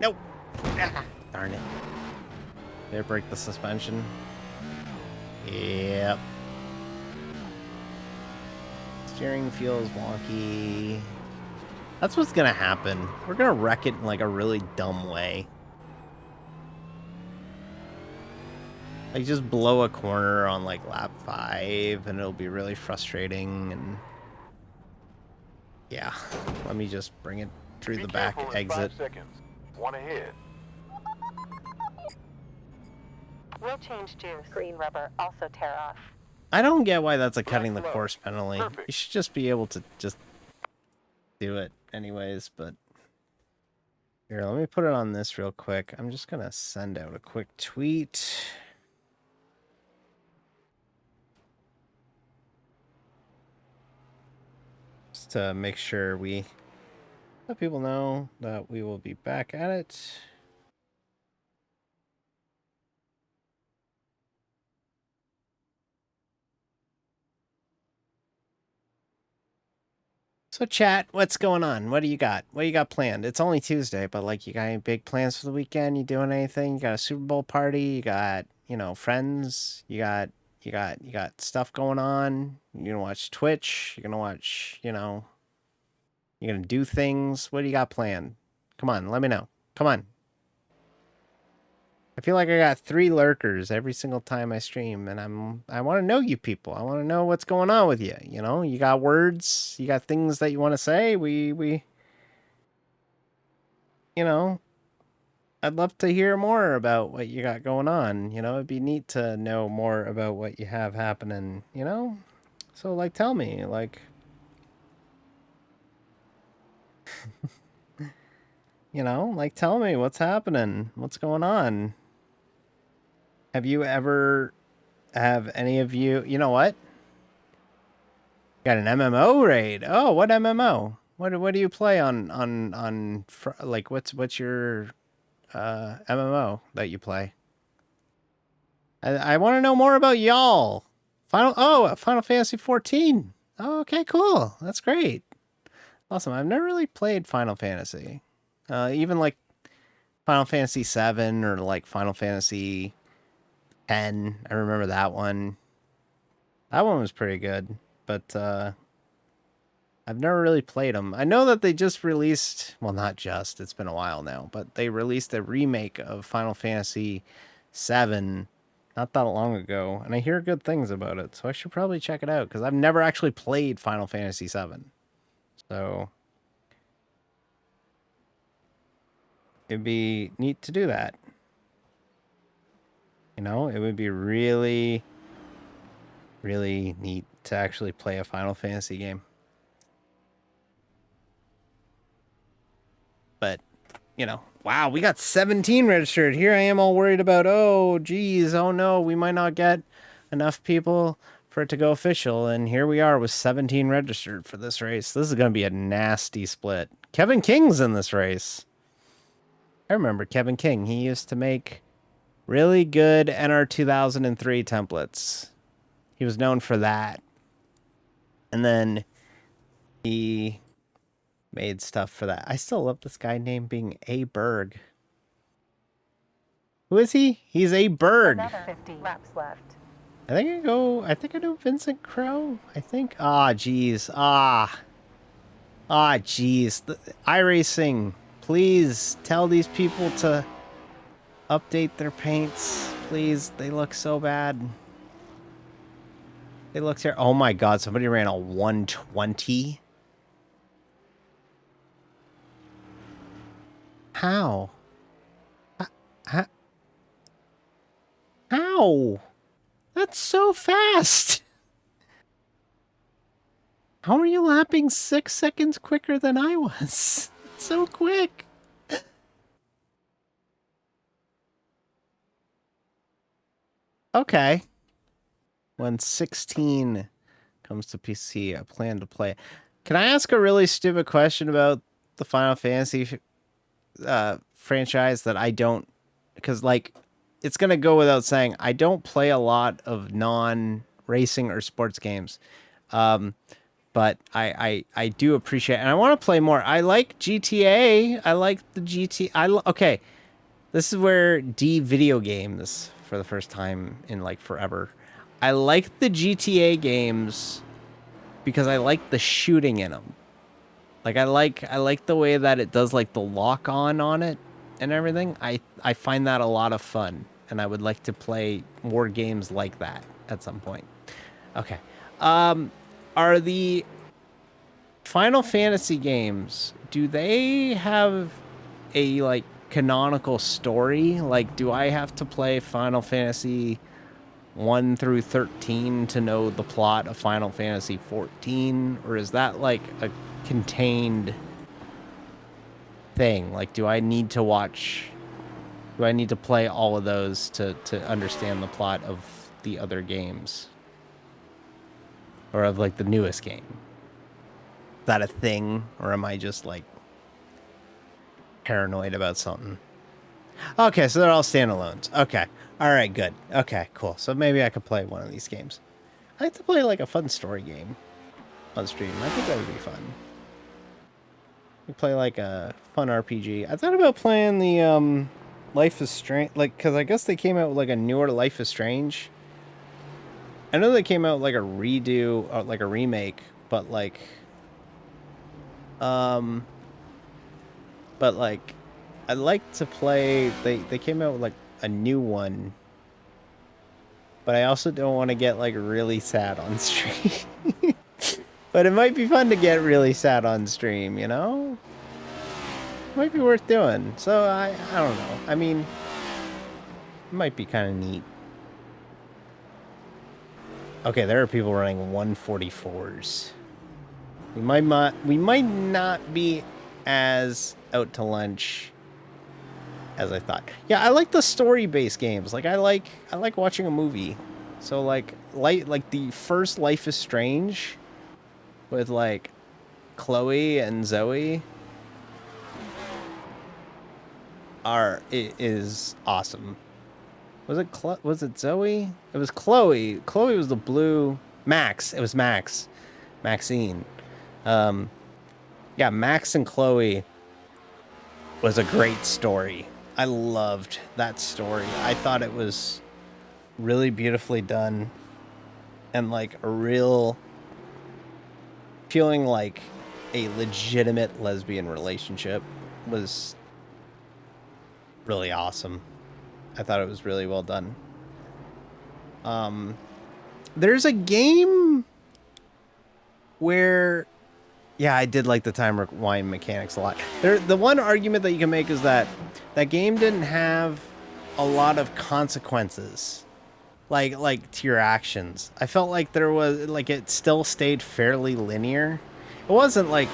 Nope. Ah, darn it. Did I break the suspension? Yep. Steering feels wonky. That's what's gonna happen. We're gonna wreck it in like a really dumb way. Like just blow a corner on like lap 5 and it'll be really frustrating and yeah. Let me just bring it through Be the back careful in exit. 5 seconds. One ahead. We'll change juice. Green rubber also tear off. I don't get why that's a cutting the Black course penalty. Perfect. You should just be able to just do it anyways, but here, let me put it on this real quick. I'm just gonna send out a quick tweet. Just to make sure we let people know that we will be back at it. So chat, what's going on? What do you got? What do you got planned? It's only Tuesday, but like you got any big plans for the weekend? You doing anything? You got a Super Bowl party? You got, you know, friends? You got stuff going on? You're gonna watch Twitch? You're gonna watch, you know, you're gonna do things? What do you got planned? Come on, let me know. Come on. I feel like I got 3 lurkers every single time I stream, and I want to know you people. I want to know what's going on with you. You know, you got words, you got things that you want to say. We, you know, I'd love to hear more about what you got going on. You know, it'd be neat to know more about what you have happening. You know, so like, tell me, like, you know, like, tell me what's happening, what's going on. Have you ever, have any of you, you know what? Got an MMO raid. Oh, what MMO? What do you play on like what's your MMO that you play? I want to know more about y'all. Final Fantasy 14. Oh, okay, cool. That's great. Awesome. I've never really played Final Fantasy. Even like Final Fantasy 7 or like Final Fantasy 10. I remember that one. That one was pretty good, but I've never really played them. I know that they just released, well, not just, it's been a while now, but they released a remake of Final Fantasy 7 not that long ago, and I hear good things about it, so I should probably check it out, because I've never actually played Final Fantasy 7. So, it'd be neat to do that. You know, it would be really, really neat to actually play a Final Fantasy game. But, you know, wow, we got 17 registered. Here I am all worried about, oh, geez, oh no, we might not get enough people for it to go official. And here we are with 17 registered for this race. This is going to be a nasty split. Kevin King's in this race. I remember Kevin King. He used to make really good NR 2003 templates. He was known for that. And then he made stuff for that. I still love this guy name being A. Berg. Who is he? He's A. Berg. Another 50 laps left. I think I know Vincent Crow. I think. Ah, jeez. Ah, jeez. iRacing, please tell these people to update their paints. Please. They look so bad. They look terrible. Oh my god, somebody ran a 120. How? How? That's so fast. How are you lapping 6 seconds quicker than I was? It's so quick. Okay. When 16 comes to PC, I plan to play. Can I ask a really stupid question about the Final Fantasy franchise that I don't, because like it's gonna go without saying, I don't play a lot of non-racing or sports games, but I do appreciate, and I want to play more. I like GTA. I like the GT. Okay, this is where video games for the first time in like forever. I like the GTA games because I like the shooting in them. Like I like the way that it does like the lock on it and everything. I find that a lot of fun, and I would like to play more games like that at some point. Okay. Are the Final Fantasy games, do they have a like canonical story? Like, do I have to play Final Fantasy 1 through 13 to know the plot of Final Fantasy 14? Or is that like a contained thing? Like, do I need to play all of those to understand the plot of the other games? Or of like the newest game? Is that a thing? Or am I just like paranoid about something? Okay, so they're all standalones. Okay. All right, good. Okay, cool. So maybe I could play one of these games. I like to play like a fun story game on stream. I think that would be fun. We play like a fun RPG. I thought about playing the Life is Strange, like, because I guess they came out with like a newer Life is Strange. I know they came out like a redo, or like a remake, but like, I'd like to play. They came out with like a new one, but I also don't want to get like really sad on stream. But it might be fun to get really sad on stream, you know? Might be worth doing. So I don't know. I mean, it might be kind of neat. Okay, there are people running 144s. We might not be as out to lunch as I thought. Yeah, I like the story-based games. Like I like watching a movie. So like the first Life is Strange with like Chloe and Zoe is awesome. Was it Zoe? It was Chloe. Chloe was the blue. Max. It was Max. Maxine. Yeah, Max and Chloe was a great story. I loved that story. I thought it was really beautifully done, and like a real feeling like a legitimate lesbian relationship was really awesome. I thought it was really well done. There's a game where Yeah, I did like the time rewind mechanics a lot. The one argument that you can make is that that game didn't have a lot of consequences, like to your actions. I felt like there was like it still stayed fairly linear. It wasn't like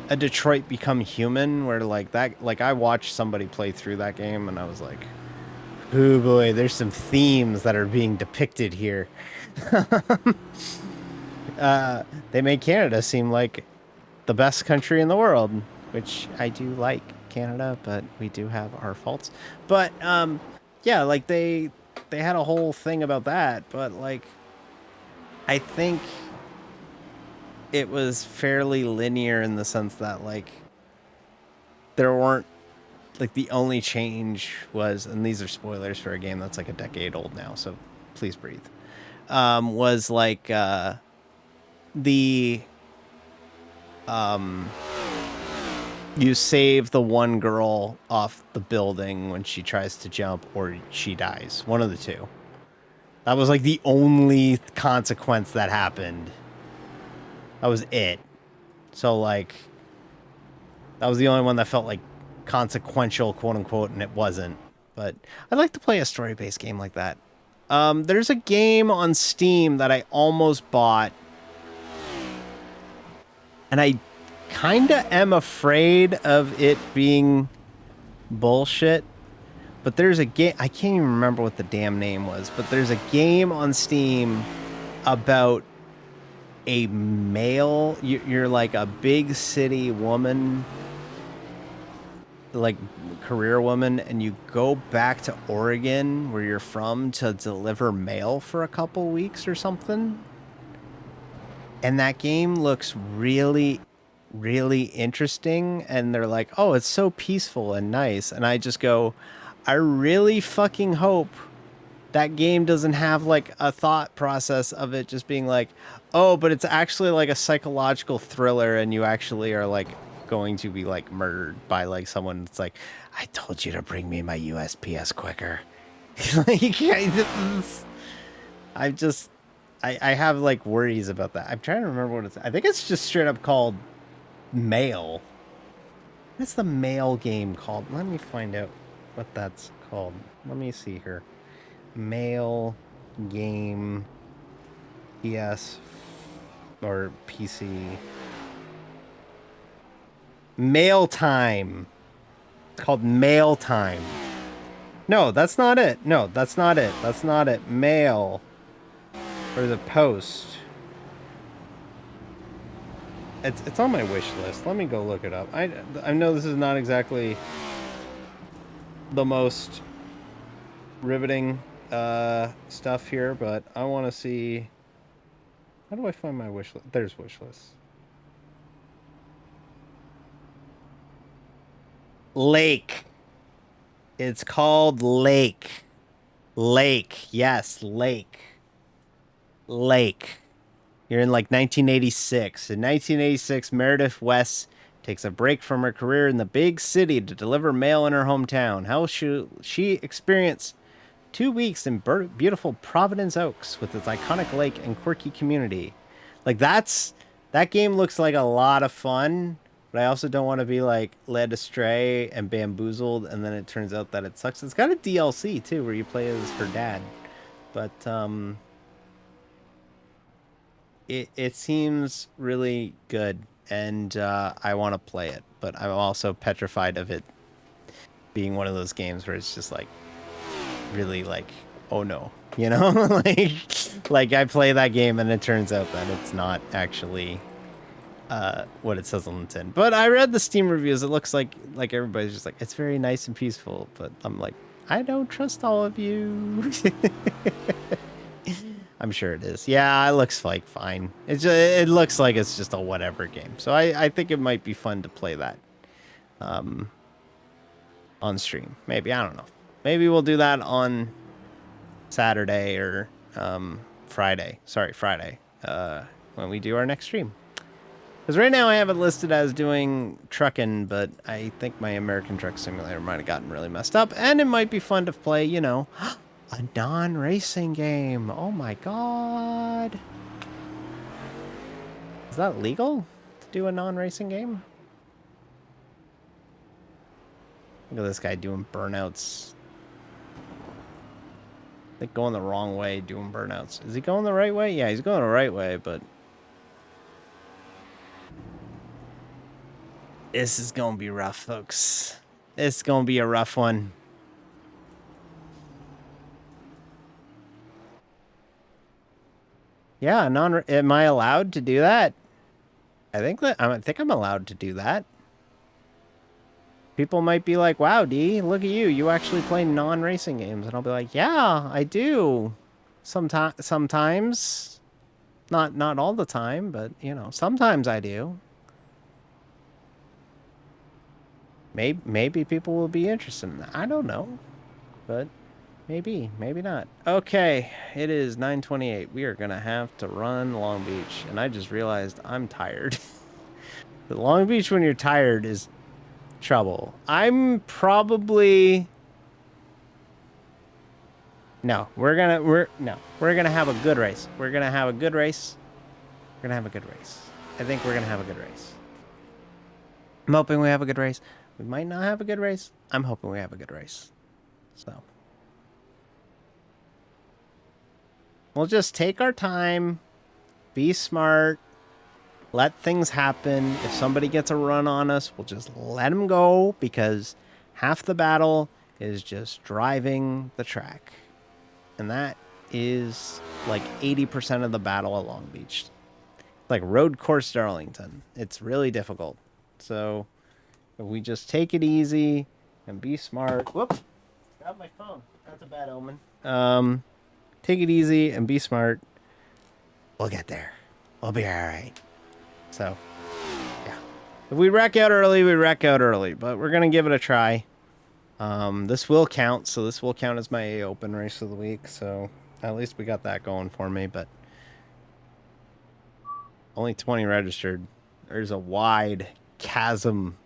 a Detroit Become Human where like that. Like I watched somebody play through that game and I was like, oh boy, there's some themes that are being depicted here. They made Canada seem like the best country in the world, which I do like Canada, but we do have our faults. But yeah, like they had a whole thing about that, but like I think it was fairly linear in the sense that like there weren't like the only change was, and these are spoilers for a game that's like a decade old now, so please breathe. Was like the you save the one girl off the building when she tries to jump or she dies. One of the two. That was like the only consequence that happened. That was it. So like that was the only one that felt like consequential, quote unquote, and it wasn't. But I'd like to play a story-based game like that. There's a game on Steam that I almost bought, and I kinda am afraid of it being bullshit. But there's a game, I can't even remember what the damn name was, but there's a game on Steam about a male, you're like a big city woman, like career woman, and you go back to Oregon where you're from to deliver mail for a couple weeks or something. And that game looks really, really interesting. And they're like, oh, it's so peaceful and nice. And I just go, I really fucking hope that game doesn't have like a thought process of it just being like, oh, but it's actually like a psychological thriller and you actually are like going to be like murdered by like someone that's like, I told you to bring me my USPS quicker. Like, I have like worries about that. I'm trying to remember what it's, I think it's just straight up called Mail. What's the Mail game called? Let me find out what that's called. Let me see here. Mail game PS or PC. Mail Time. It's called Mail Time. No, that's not it. No, that's not it. That's not it. Mail. Or the post. It's on my wish list. Let me go look it up. I know this is not exactly the most riveting stuff here, but I want to see. How do I find my wish list? There's wish list. Lake. It's called Lake. Lake. Yes, Lake. Lake. You're in like 1986. In 1986, Meredith West takes a break from her career in the big city to deliver mail in her hometown. How should she experience 2 weeks in beautiful Providence Oaks with its iconic lake and quirky community? Like that game looks like a lot of fun, but I also don't want to be like led astray and bamboozled and then it turns out that it sucks. It's got a DLC too where you play as her dad. But it seems really good and I want to play it, but I'm also petrified of it being one of those games where it's just like really like, oh no, you know, like I play that game and it turns out that it's not actually what it says on the tin. But I read the Steam reviews. It looks like everybody's just like, it's very nice and peaceful, but I'm like, I don't trust all of you. I'm sure it is. Yeah, it looks like fine. It looks like it's just a whatever game. So I think it might be fun to play that on stream. Maybe, I don't know. Maybe we'll do that on Saturday or Friday. Sorry, Friday. When we do our next stream. Because right now I have it listed as doing trucking, but I think my American Truck Simulator might have gotten really messed up. And it might be fun to play, you know, a non-racing game. Oh my god. Is that legal to do a non-racing game? Look at this guy doing burnouts. Like going the wrong way, doing burnouts. Is he going the right way? Yeah, he's going the right way, but this is gonna be rough, folks. This is gonna be a rough one. Yeah, am I allowed to do that? I think I'm allowed to do that. People might be like, "Wow, D, look at you. You actually play non-racing games." And I'll be like, "Yeah, I do. Sometimes. Not all the time, but, you know, sometimes I do." Maybe people will be interested in that. I don't know. But maybe not. Okay, it is 9:28. We are going to have to run Long Beach. And I just realized I'm tired. But Long Beach when you're tired is trouble. I'm probably... No, we're gonna have a good race. We're gonna have a good race. We're gonna have a good race. I think we're gonna have a good race. I'm hoping we have a good race. We might not have a good race. I'm hoping we have a good race. So we'll just take our time, be smart, let things happen. If somebody gets a run on us, we'll just let them go, because half the battle is just driving the track. And that is like 80% of the battle at Long Beach. Like road course Darlington. It's really difficult. So if we just take it easy and be smart. Whoops. Got my phone. That's a bad omen. Take it easy and be smart. We'll get there. We'll be all right. So, yeah. If we wreck out early, we wreck out early. But we're going to give it a try. This will count. So this will count as my open race of the week. So at least we got that going for me. But only 20 registered. There's a wide chasm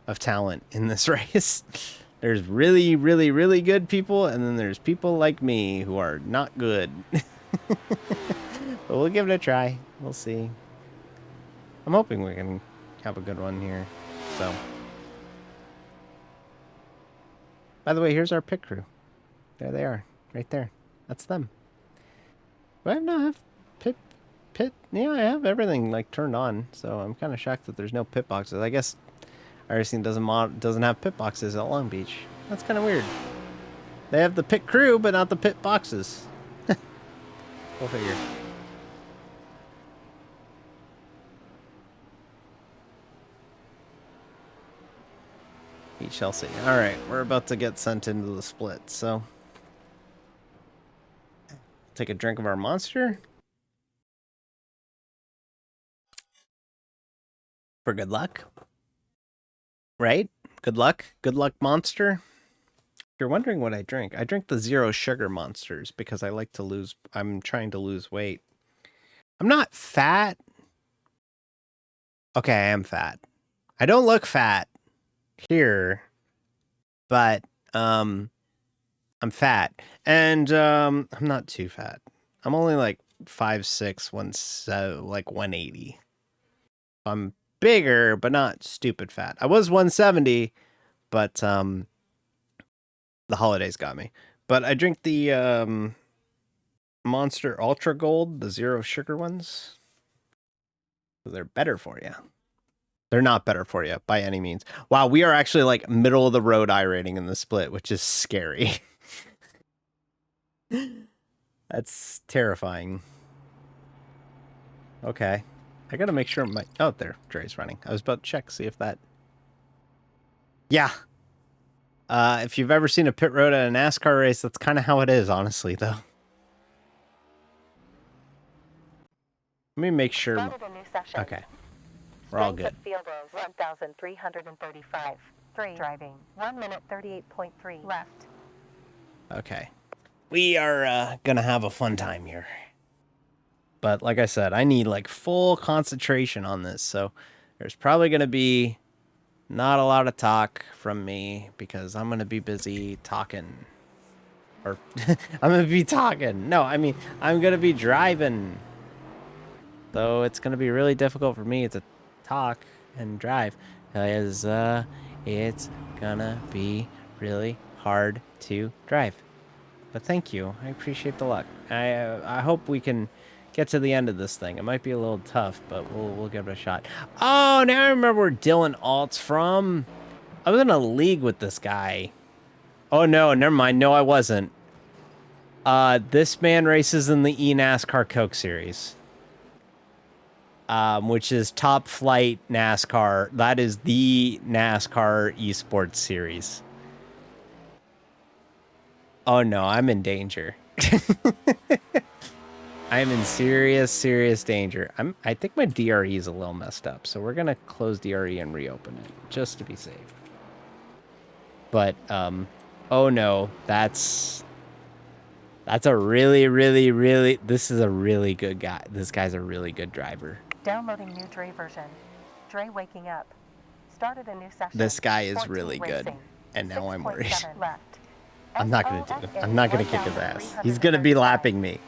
of talent in this race. There's really, really, really good people, and then there's people like me who are not good. But we'll give it a try. We'll see. I'm hoping we can have a good one here. So, by the way, here's our pit crew. There they are, right there. That's them. Do I not have pit? Yeah, I have everything like turned on. So I'm kind of shocked that there's no pit boxes. I guess iRACING doesn't have pit boxes at Long Beach. That's kind of weird. They have the pit crew, but not the pit boxes. Go figure. We shall see. All right, we're about to get sent into the split, so take a drink of our monster for good luck. Right? Good luck monster. If you're wondering what I drink the 0 sugar monsters because I like to lose. I'm trying to lose weight. I'm not fat. Okay, I am fat. I don't look fat here, but I'm fat, and I'm not too fat. I'm only like 5'6", like 180. I'm bigger, but not stupid fat. I was 170, but the holidays got me. But I drink the Monster Ultra Gold, the 0 sugar ones. They're better for you. They're not better for you by any means. Wow, we are actually like middle of the road iRating in the split, which is scary. That's terrifying. Okay. I gotta make sure my... Oh, there. Dre's running. I was about to check, see if that... Yeah. If you've ever seen a pit road at a NASCAR race, that's kind of how it is, honestly, though. Let me make sure... Okay. We're all good. Field is 1,335. 3 driving. 1 minute 38.3 left. Okay. We are gonna have a fun time here. But like I said, I need like full concentration on this. So there's probably gonna be not a lot of talk from me because I'm gonna be busy talking. Or I'm gonna be talking. No, I mean, I'm gonna be driving. So it's gonna be really difficult for me to talk and drive, because it's gonna be really hard to drive. But thank you. I appreciate the luck. I hope we can get to the end of this thing. It might be a little tough, but we'll give it a shot. Oh, now I remember where Dylan Alt's from. I was in a league with this guy. Oh no, never mind. No, I wasn't. This man races in the eNASCAR Coke Series. Which is Top Flight NASCAR. That is the NASCAR esports series. Oh no, I'm in danger. I'm in serious, serious danger. I think my DRE is a little messed up, so we're gonna close DRE and reopen it just to be safe. But oh no, that's a really, really, really. This is a really good guy. This guy's a really good driver. Downloading new Dre version. Dre waking up. Started a new session. This guy is 14 really good, racing. and now I'm worried. 6.7 left. I'm not gonna do it. I'm not gonna kick his ass. He's gonna be lapping me,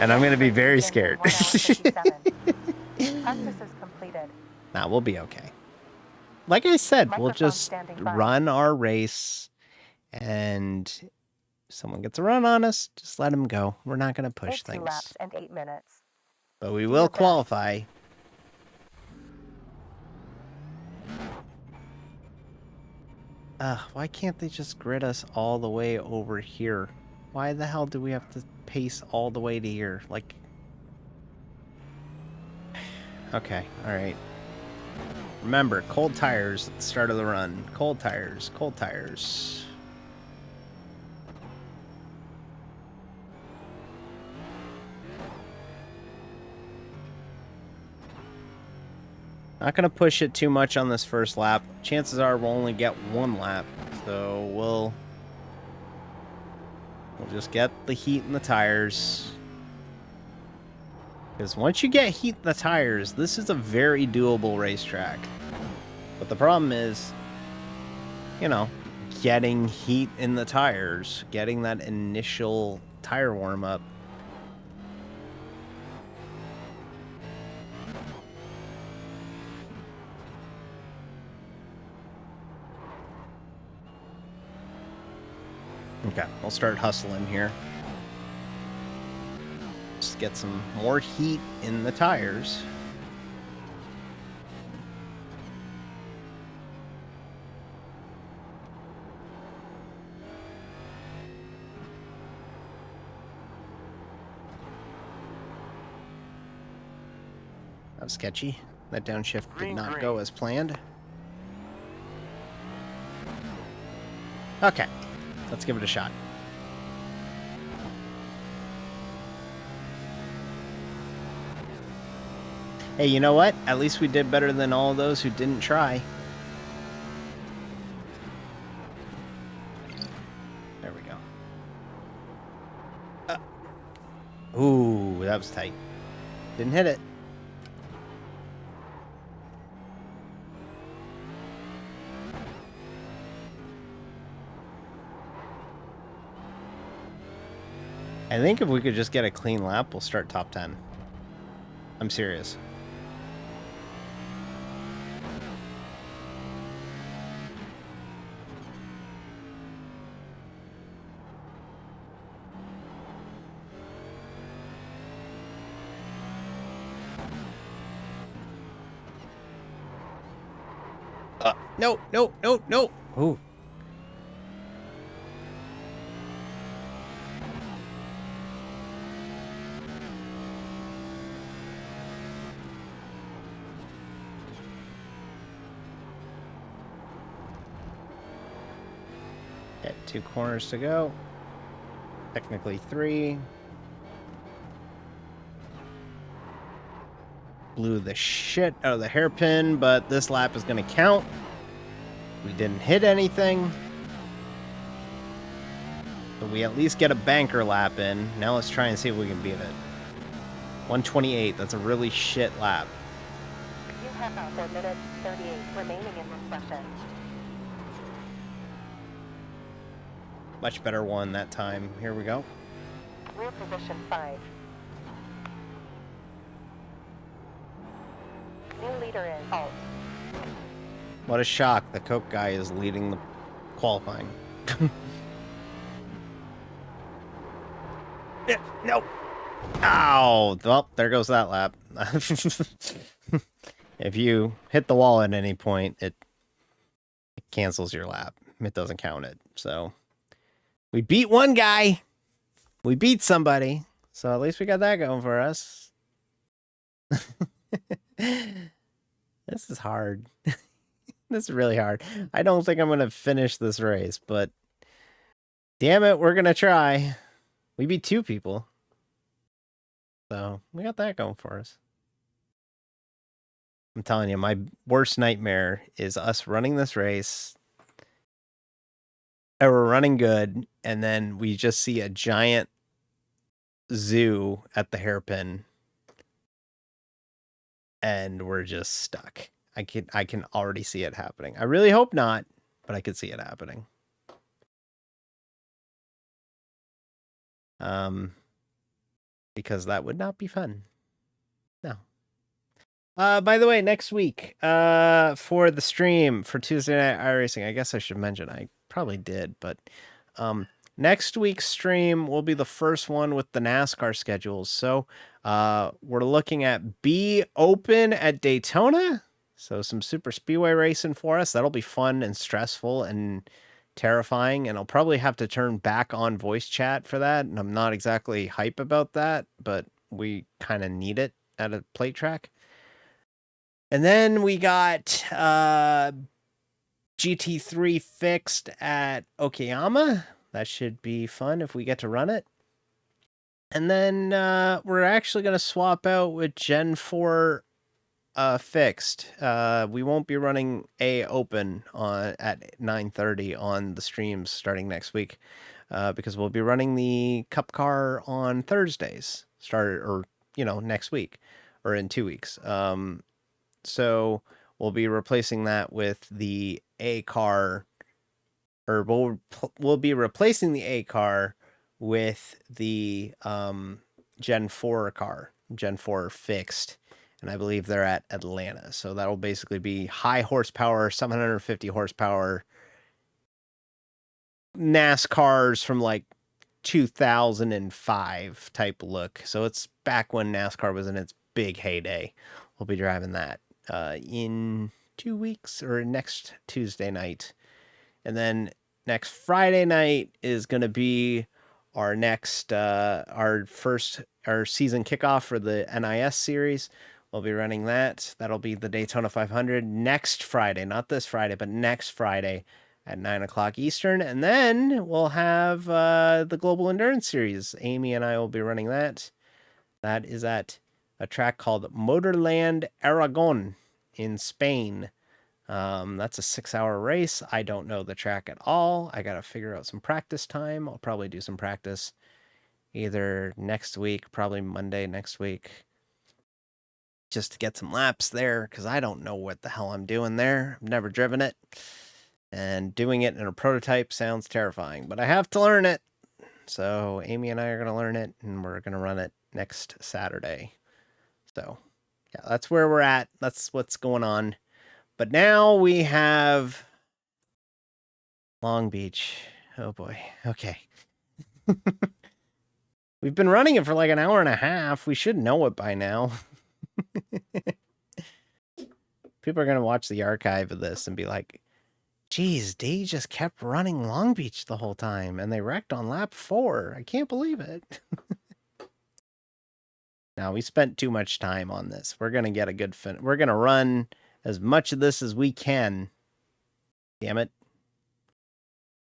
and I'm gonna be very scared. Practice is completed. Nah, we'll be okay. Like I said, we'll Microphone just standing by. run our race, and if someone gets a run on us, just let him go. We're not gonna push 2 things, laps and 8 minutes. but we will qualify. Why can't they just grid us all the way over here? Why the hell do we have to pace all the way to here? Like, okay, all right. Remember, cold tires at the start of the run. Cold tires, cold tires. Not going to push it too much on this first lap. Chances are we'll only get one lap. So we'll just get the heat in the tires. Because once you get heat in the tires, this is a very doable racetrack. But the problem is, you know, getting heat in the tires, getting that initial tire warm-up. Okay, we'll start hustling here. Just get some more heat in the tires. That was sketchy. That downshift did not go as planned. Okay. Let's give it a shot. Hey, you know what? At least we did better than all of those who didn't try. There we go. Ooh, that was tight. Didn't hit it. I think if we could just get a clean lap, we'll start top 10. I'm serious. No, no, no, no. Ooh. Okay, 2 corners to go. Technically 3. Blew the shit out of the hairpin, but this lap is going to count. We didn't hit anything. So we at least get a banker lap in. Now let's try and see if we can beat it. 128, that's a really shit lap. You have 4 minutes 38 remaining in this session. Much better one that time. Here we go. Rear position 5. New leader Leader is Alt. What a shock. The Coke guy is leading the qualifying. Yeah, nope. Ow. Well, there goes that lap. If you hit the wall at any point, it cancels your lap. It doesn't count it. So we beat one guy. We beat somebody. So at least we got that going for us. This is hard. This is really hard. I don't think I'm going to finish this race, but damn it, we're going to try. We beat 2 people. So we got that going for us. I'm telling you, my worst nightmare is us running this race. And we're running good, and then we just see a giant zoo at the hairpin. And we're just stuck. I can already see it happening. I really hope not, but I could see it happening. Because that would not be fun. No. By the way, next week, for the stream for Tuesday Night iRacing, I guess I should mention, I probably did, but next week's stream will be the first one with the NASCAR schedules. So we're looking at B Open at Daytona. So some super speedway racing for us. That'll be fun and stressful and terrifying. And I'll probably have to turn back on voice chat for that. And I'm not exactly hype about that, but we kind of need it at a plate track. And then we got GT3 fixed at Okayama. That should be fun if we get to run it. And then we're actually going to swap out with Gen 4 fixed. We won't be running A Open at 9:30 on the streams starting next week because we'll be running the Cup car on Thursdays, next week or in 2 weeks. So we'll be replacing that with the A car, or we'll be replacing the A car with the Gen 4 car, Gen 4 fixed, and I believe they're at Atlanta. So that'll basically be high horsepower, 750 horsepower NASCARs from like 2005 type look. So it's back when NASCAR was in its big heyday. We'll be driving that in 2 weeks, or next Tuesday night. And then next Friday night is going to be our next, our season kickoff for the NIS series. We'll be running that. That'll be the Daytona 500 next Friday, not this Friday, but next Friday at 9 o'clock Eastern. And then we'll have the Global Endurance Series. Amy and I will be running that. That is at a track called Motorland Aragon in Spain. That's a 6-hour race. I don't know the track at all. I got to figure out some practice time. I'll probably do some practice either next week, probably Monday next week, just to get some laps there, because I don't know what the hell I'm doing there. I've never driven it, and doing it in a prototype sounds terrifying, but I have to learn it. So Amy and I are going to learn it, and we're going to run it next Saturday. So yeah, that's where we're at. That's what's going on. But now we have Long Beach. Oh boy. Okay. We've been running it for like an hour and a half. We should know it by now. People are going to watch the archive of this and be like, geez, Dee just kept running Long Beach the whole time, and they wrecked on lap 4. I can't believe it. Now, we spent too much time on this. We're going to get a good fin. We're going to run as much of this as we can. Damn it.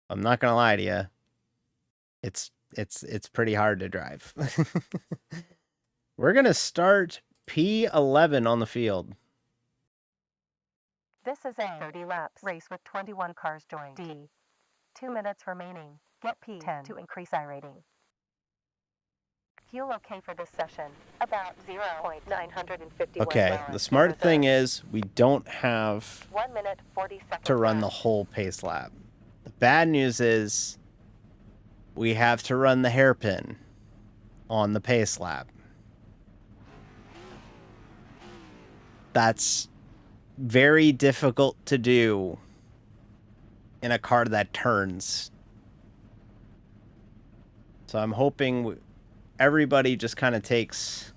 I'm not going to lie to you. It's pretty hard to drive. We're going to start P11 on the field. This is a 30 laps race with 21 cars joined. D. 2 minutes remaining. Get P10 to increase iRating. Fuel okay for this session. About 0.951 Okay, gallons the smart in thing reserve. is we don't have 1 minute 40 seconds to run the left. whole pace lap. The bad news is we have to run the hairpin on the pace lap. That's very difficult to do in a car that turns. So I'm hoping everybody just kind of takes...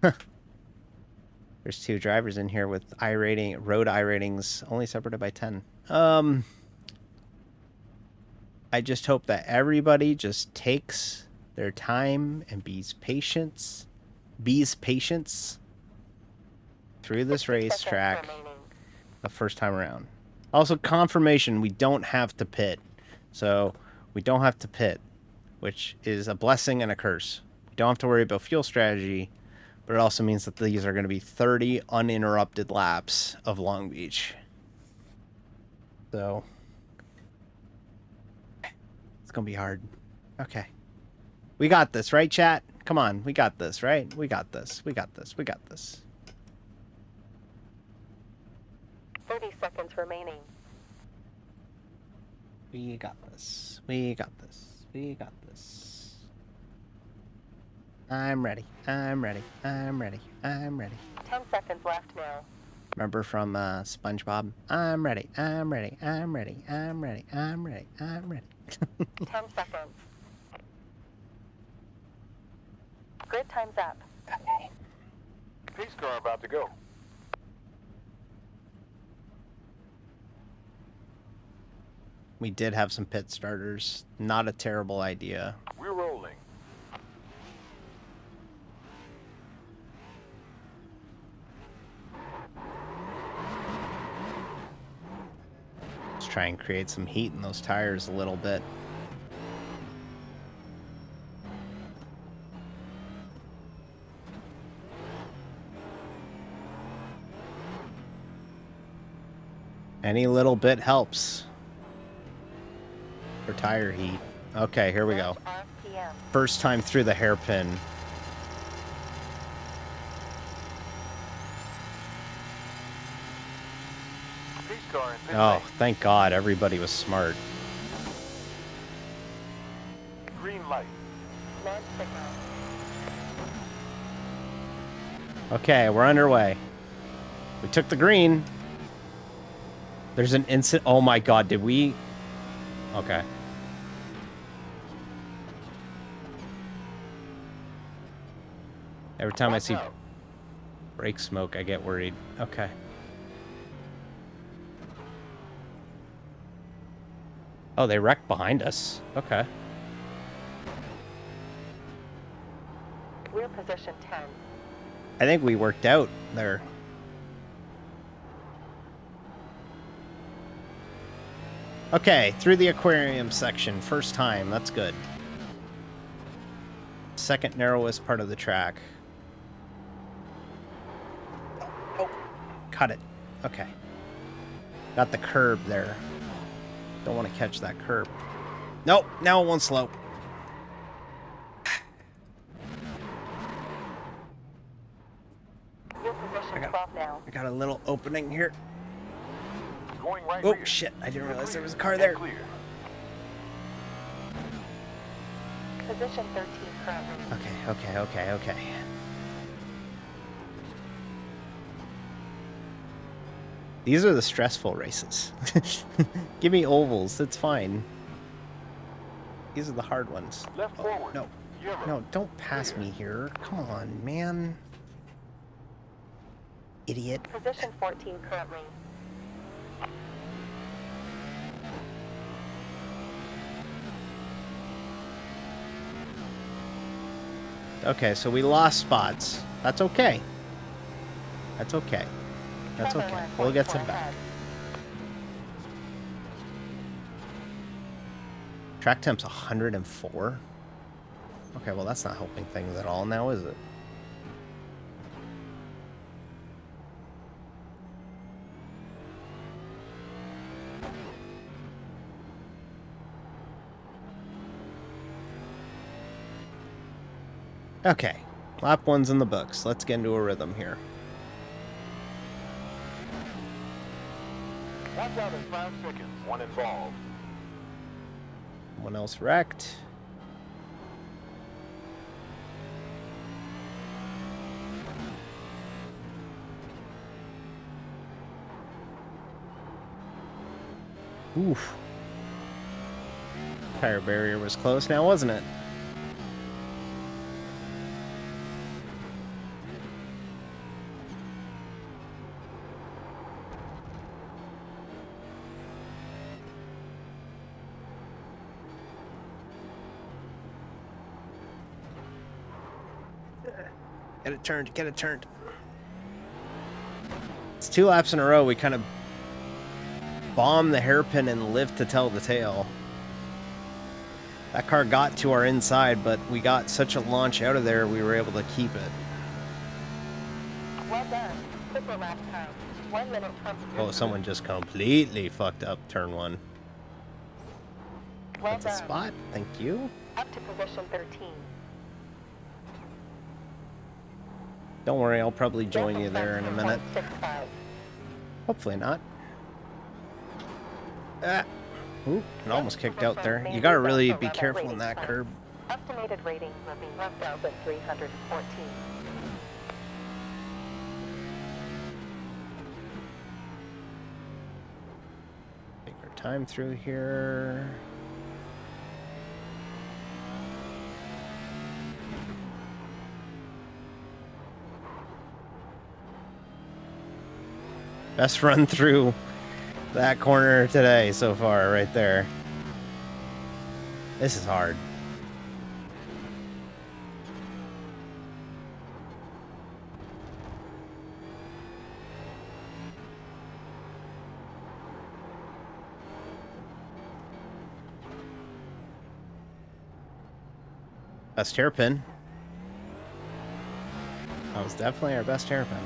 There's 2 drivers in here with road iRatings only separated by 10. I just hope that everybody just takes their time and bees patience through this racetrack the first time around. Also, confirmation, we don't have to pit. So, we don't have to pit, which is a blessing and a curse. We don't have to worry about fuel strategy, but it also means that these are going to be 30 uninterrupted laps of Long Beach. So, it's going to be hard. Okay. We got this, right, chat? Come on, we got this, right? We got this. We got this. We got this. 30 seconds remaining. We got this. We got this. We got this. I'm ready. I'm ready. I'm ready. I'm ready. 10 seconds left now. Remember from SpongeBob? I'm ready. I'm ready. I'm ready. I'm ready. I'm ready. I'm ready. 10 seconds. Grid time's up. Okay. Pace car about to go. We did have some pit starters. Not a terrible idea. We're rolling. Let's try and create some heat in those tires a little bit. Any little bit helps for tire heat. Okay, here we go. RPM. First time through the hairpin. Pace car in pit Oh, lane. thank God everybody was smart. Green light. Launch signal. Okay, we're underway. We took the green. There's an incident. Oh my God, did we? Okay. Every time I see Watch out. brake smoke, I get worried. Okay. Oh, they wrecked behind us. Okay. Wheel position 10. I think we worked out there. Okay, through the aquarium section. First time. That's good. Second narrowest part of the track. Oh, cut it. Okay. Got the curb there. Don't want to catch that curb. Nope, now it won't slope. Wheel position 12 now. I got a little opening here. Going right Oh, rear. shit. I didn't realize there was a Clear. car there. Clear. Position 13 currently. Okay. These are the stressful races. Give me ovals. It's fine. These are the hard ones. Left forward. No. Yellow. No, don't pass me here. Come on, man. Idiot. Position 14 currently. Okay, so we lost spots. That's okay. That's okay. That's okay. We'll get some back. Track temp's 104. Okay, well that's not helping things at all now, is it? Okay, lap one's in the books. Let's get into a rhythm here. Watch out in 5 seconds. One involved. One else wrecked. Oof. Tire barrier was close now, wasn't it? Get it turned, get it turned. It's 2 laps in a row. We kind of bombed the hairpin and lived to tell the tale. That car got to our inside, but we got such a launch out of there, we were able to keep it. Well done. Super lap time. 1 minute 20. Oh, someone just completely fucked up turn 1. Well That's a done. spot. Thank you. Up to position 13. Don't worry, I'll probably join you there in a minute. 0.65. Hopefully not. Ah. Ooh, it almost kicked out there. You gotta really be careful in that curb. Estimated rating will be 1,314. Take our time through here. Best run through that corner today so far, right there. This is hard. Best hairpin. That was definitely our best hairpin.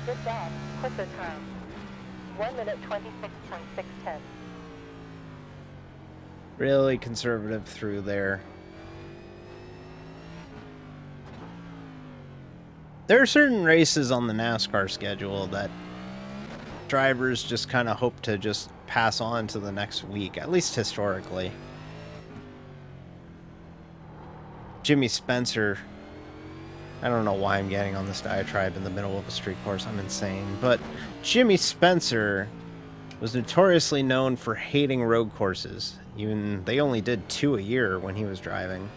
Good job. Quicker time. 1 minute 26.610. Really conservative through there. There are certain races on the NASCAR schedule that drivers just kind of hope to just pass on to the next week, at least historically. Jimmy Spencer, I don't know why I'm getting on this diatribe in the middle of a street course, I'm insane, but Jimmy Spencer was notoriously known for hating road courses. Even they only did 2 a year when he was driving.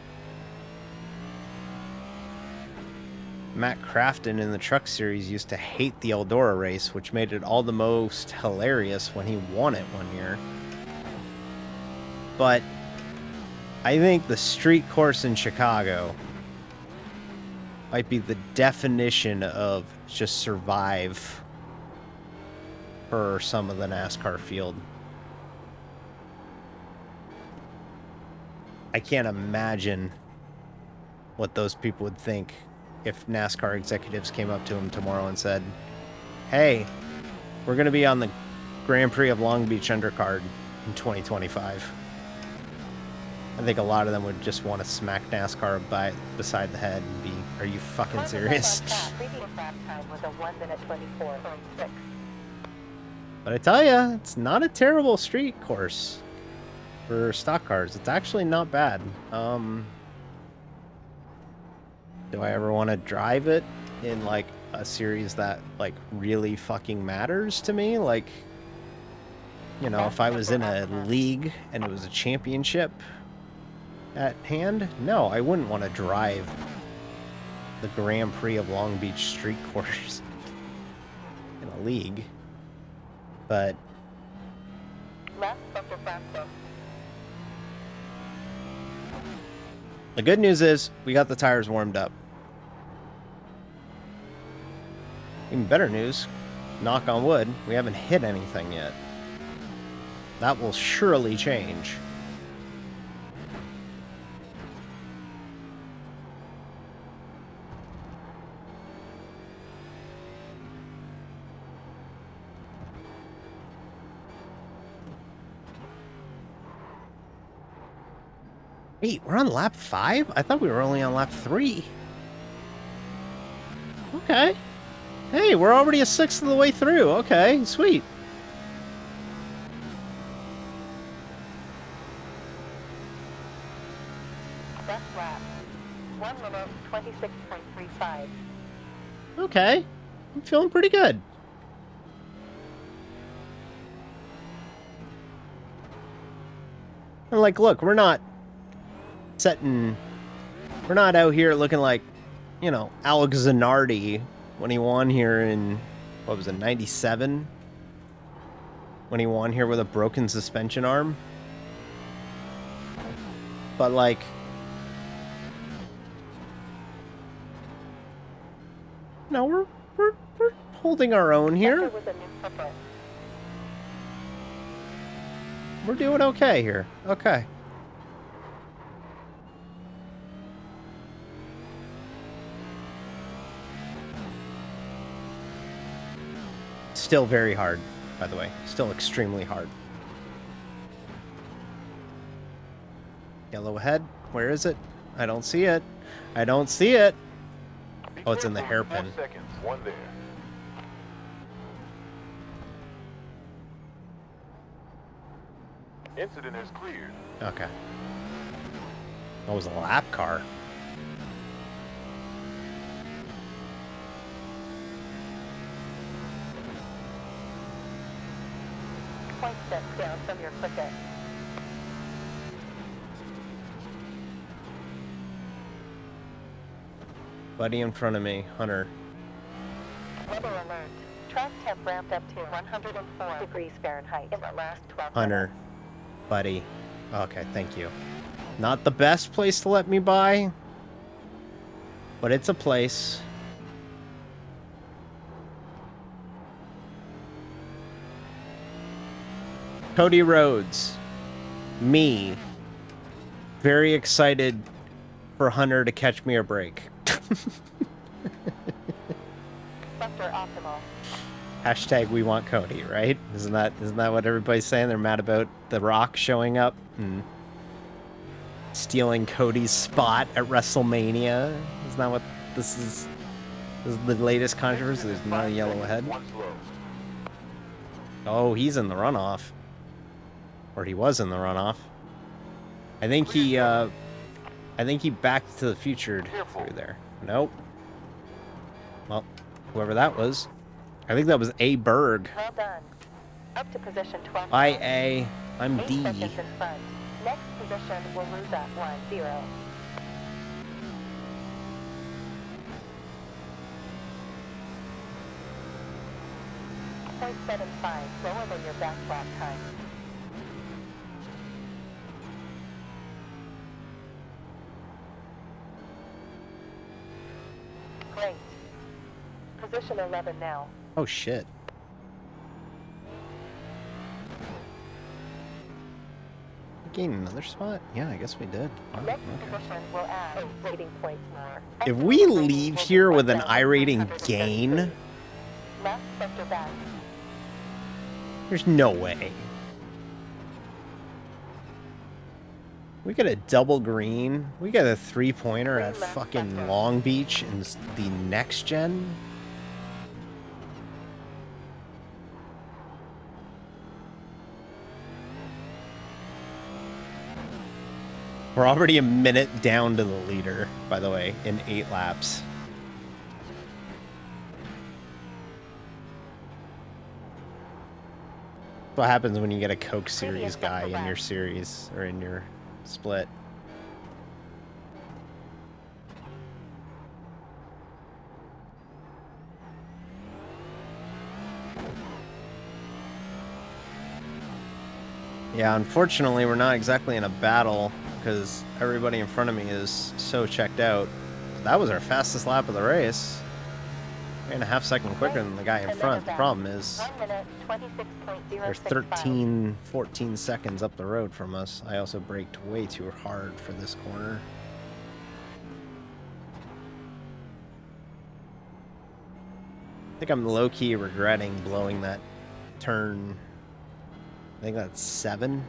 Matt Crafton in the Truck Series used to hate the Eldora race, which made it all the most hilarious when he won it one year. But I think the street course in Chicago might be the definition of just survive for some of the NASCAR field. I can't imagine what those people would think if NASCAR executives came up to him tomorrow and said, hey, we're going to be on the Grand Prix of Long Beach undercard in 2025. I think a lot of them would just want to smack NASCAR beside the head and be, are you fucking serious? Previous lap time was a 1 minute 24.6. But I tell ya, it's not a terrible street course for stock cars. It's actually not bad. Do I ever want to drive it in like a series that like really fucking matters to me? Like, you know, if I was in a league and it was a championship at hand, no, I wouldn't want to drive the Grand Prix of Long Beach street course in a league. But the good news is we got the tires warmed up. Even better news, knock on wood, we haven't hit anything yet. That will surely change. Wait, we're on lap 5? I thought we were only on lap 3. Okay. Hey, we're already a sixth of the way through. Okay, sweet. Best okay. I'm feeling pretty good. And like, look, we're not out here looking like, you know, Alex Zanardi when he won here in, what was it, 97? When he won here with a broken suspension arm. But like, no, we're holding our own here. We're doing okay here. Okay. Still very hard, by the way. Still extremely hard. Yellow ahead. Where is it? I don't see it. I don't see it. Oh, it's in the hairpin. 4 seconds. One there. Incident is cleared. Okay. That was a lap car. Point steps down from your clicker. Buddy in front of me, Hunter. Weather alert. Track temp ramped up to 104 degrees Fahrenheit in the last 12 Hunter. minutes. Buddy. Okay, thank you. Not the best place to let me by, but it's a place. Cody Rhodes. Me. Very excited for Hunter to catch me a break. Sector optimal. Hashtag we want Cody, right? Isn't that what everybody's saying? They're mad about The Rock showing up and stealing Cody's spot at WrestleMania. Isn't that what this is? This is the latest controversy. There's not a yellow ahead. Oh, he's in the runoff. Or he was in the runoff. I think he backed to the future through there. Nope. Well, whoever that was. I think that was A. Berg. Well done. Up to position 12. Bye, A. I'm 8 D. seconds in front. Next position will lose at 1-0. .75, lower than your back lap time. Great. Position 11 now. Oh, shit. Gain another spot? Yeah, I guess we did. Wow, Next okay. position will add 8 rating points more. If we leave here with an iRating gain, Left sector back. there's no way. We got a double green. We got a 3-pointer at fucking Long Beach in the next gen. We're already a minute down to the leader, by the way, in 8 laps. That's what happens when you get a Coke Series guy in your series, or in your split. Yeah, unfortunately, we're not exactly in a battle, because everybody in front of me is so checked out. That was our fastest lap of the race. 3.5 seconds quicker than the guy in front. The problem is 1 minute, 26.065. they're 13, 14 seconds up the road from us. I also braked way too hard for this corner. I think I'm low-key regretting blowing that turn. I think that's 7.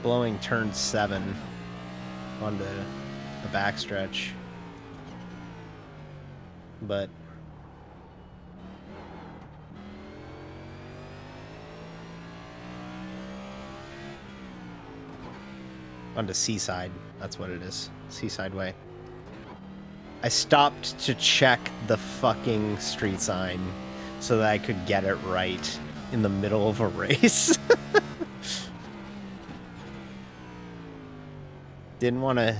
Blowing turn 7 onto the backstretch. But onto Seaside. That's what it is. Seaside Way. I stopped to check the fucking street sign so that I could get it right in the middle of a race. Didn't want to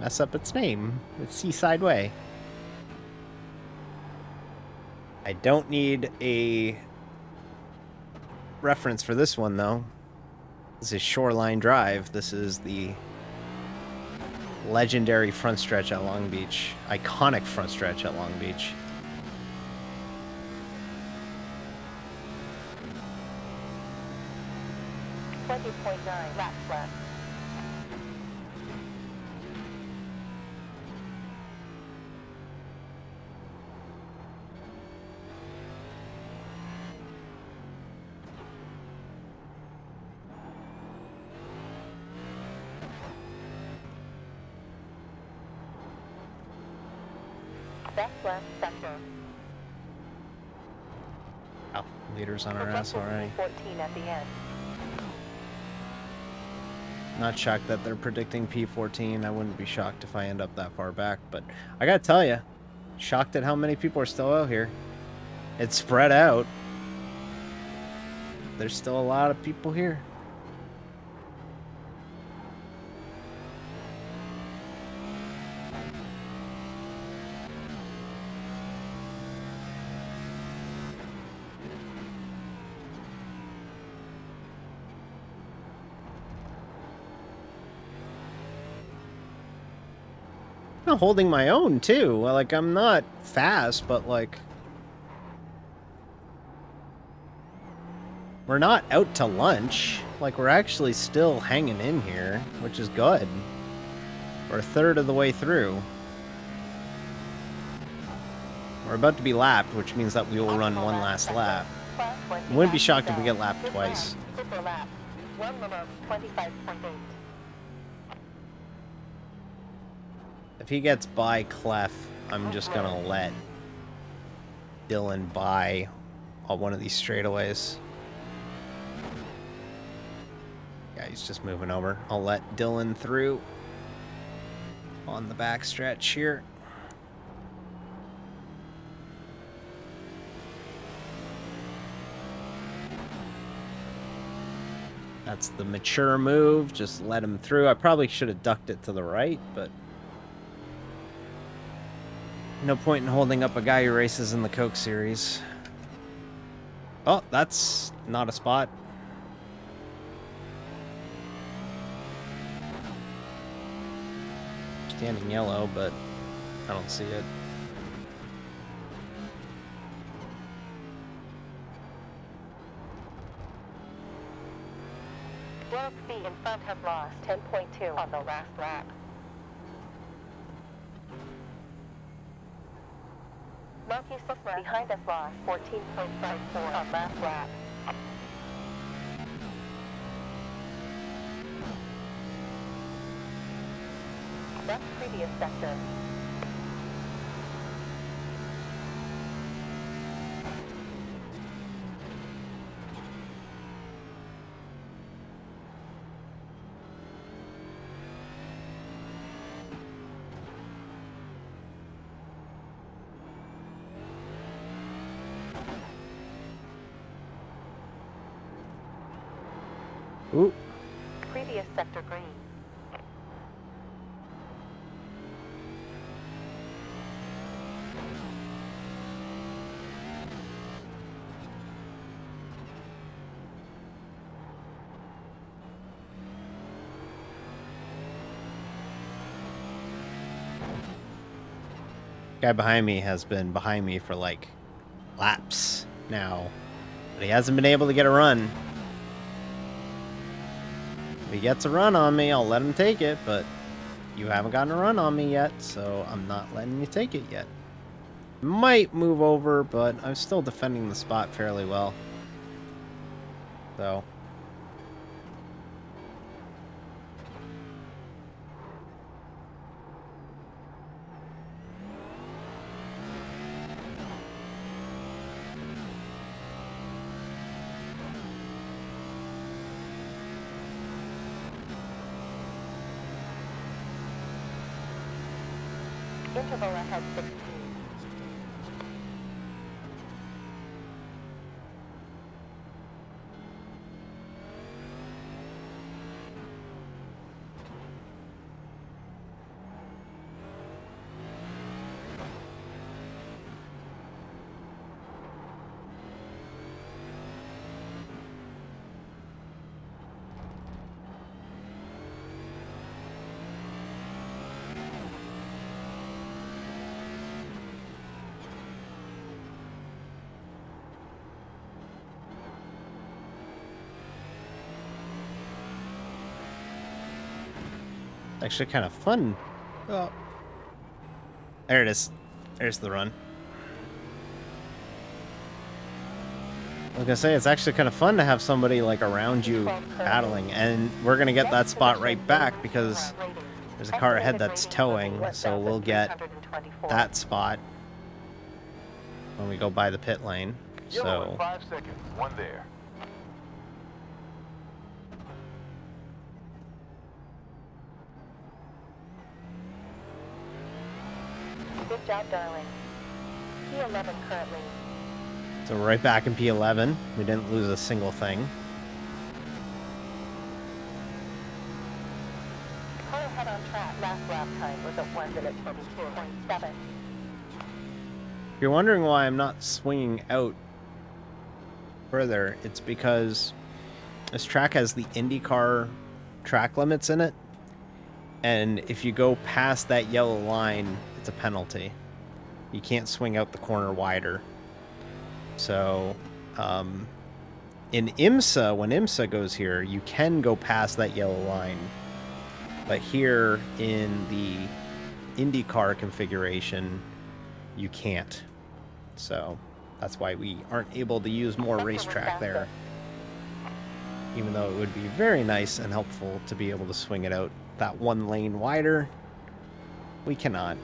mess up its name. It's Seaside Way. I don't need a reference for this one, though. This is Shoreline Drive. This is the legendary front stretch at Long Beach. Iconic front stretch at Long Beach. .9 laps left. Best left sector. Oh, leaders on our ass already. 14 at the end. Not shocked that they're predicting P14. I wouldn't be shocked if I end up that far back, but I gotta tell you, shocked at how many people are still out here. It's spread out. There's still a lot of people here. I'm holding my own too. Like, I'm not fast, but like, we're not out to lunch. Like, we're actually still hanging in here, which is good. We're a third of the way through. We're about to be lapped, which means that we will run one last lap. I wouldn't be shocked if we get lapped twice. Super lap. 1 minute 25.8. If he gets by Clef, I'm just gonna let Dylan by on one of these straightaways. Yeah, he's just moving over. I'll let Dylan through on the back stretch here. That's the mature move. Just let him through. I probably should have ducked it to the right, but no point in holding up a guy who races in the Coke Series. Oh, that's not a spot. Standing yellow, but I don't see it. World speed in front have lost 10.2 on the last lap. Monkey Supra behind us lost 14.54 on last lap. Left previous sector. Ooh. Previous sector green. Guy behind me has been behind me for like laps now, but he hasn't been able to get a run. If he gets a run on me, I'll let him take it, but you haven't gotten a run on me yet, so I'm not letting you take it yet. Might move over, but I'm still defending the spot fairly well. So Interval ahead 16. Actually kind of fun. Oh. There it is. There's the run. I was gonna say, it's actually kind of fun to have somebody like around you battling, and we're gonna get that spot right back because there's a car ahead that's towing, so we'll get that spot when we go by the pit lane. Yellow in So 5 seconds. One there. Good job, darling. P11 currently. So we're right back in P11. We didn't lose a single thing. Car ahead on track. Last lap time was at 1 minute 22.7. If you're wondering why I'm not swinging out further, it's because this track has the IndyCar track limits in it. And if you go past that yellow line, it's a penalty. You can't swing out the corner wider. So, in IMSA, when IMSA goes here, you can go past that yellow line. But here in the IndyCar configuration, you can't. So, that's why we aren't able to use more racetrack there. Even though it would be very nice and helpful to be able to swing it out that one lane wider, we cannot.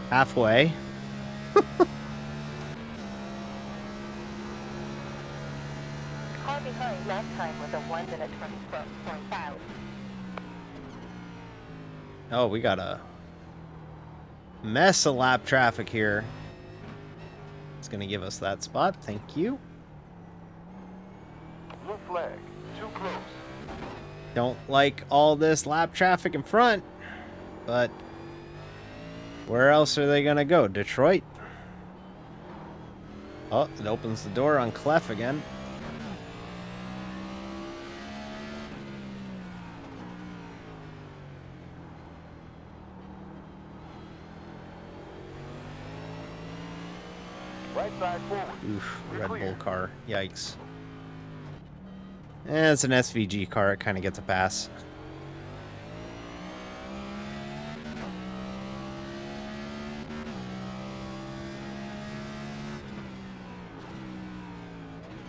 Halfway. Car behind last time was a 1 minute 24.5. Oh, we got a mess of lap traffic here. It's gonna give us that spot. Thank you. Blue flag. Too close. Don't like all this lap traffic in front, but where else are they gonna go? Detroit? Oh, it opens the door on Clef again. Right side forward. Oof, You're Red clear. Bull car. Yikes. It's an SVG car. It kind of gets a pass.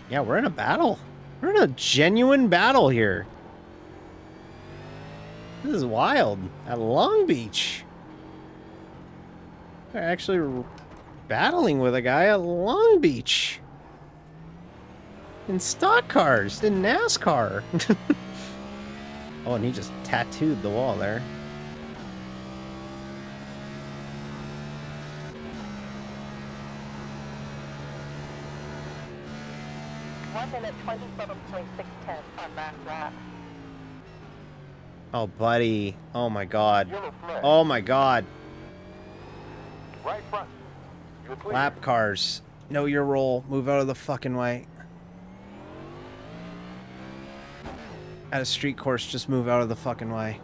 Yeah, we're in a battle. We're in a genuine battle here. This is wild. At Long Beach. They're actually battling with a guy at Long Beach. In stock cars, in NASCAR. Oh, and he just tattooed the wall there. One minute 27.610 on last lap. Oh, buddy. Oh, my God. Yellow flag. Oh, my God. Right front. You're clear. Lap cars. Know your role. Move out of the fucking way. At a street course, just move out of the fucking way.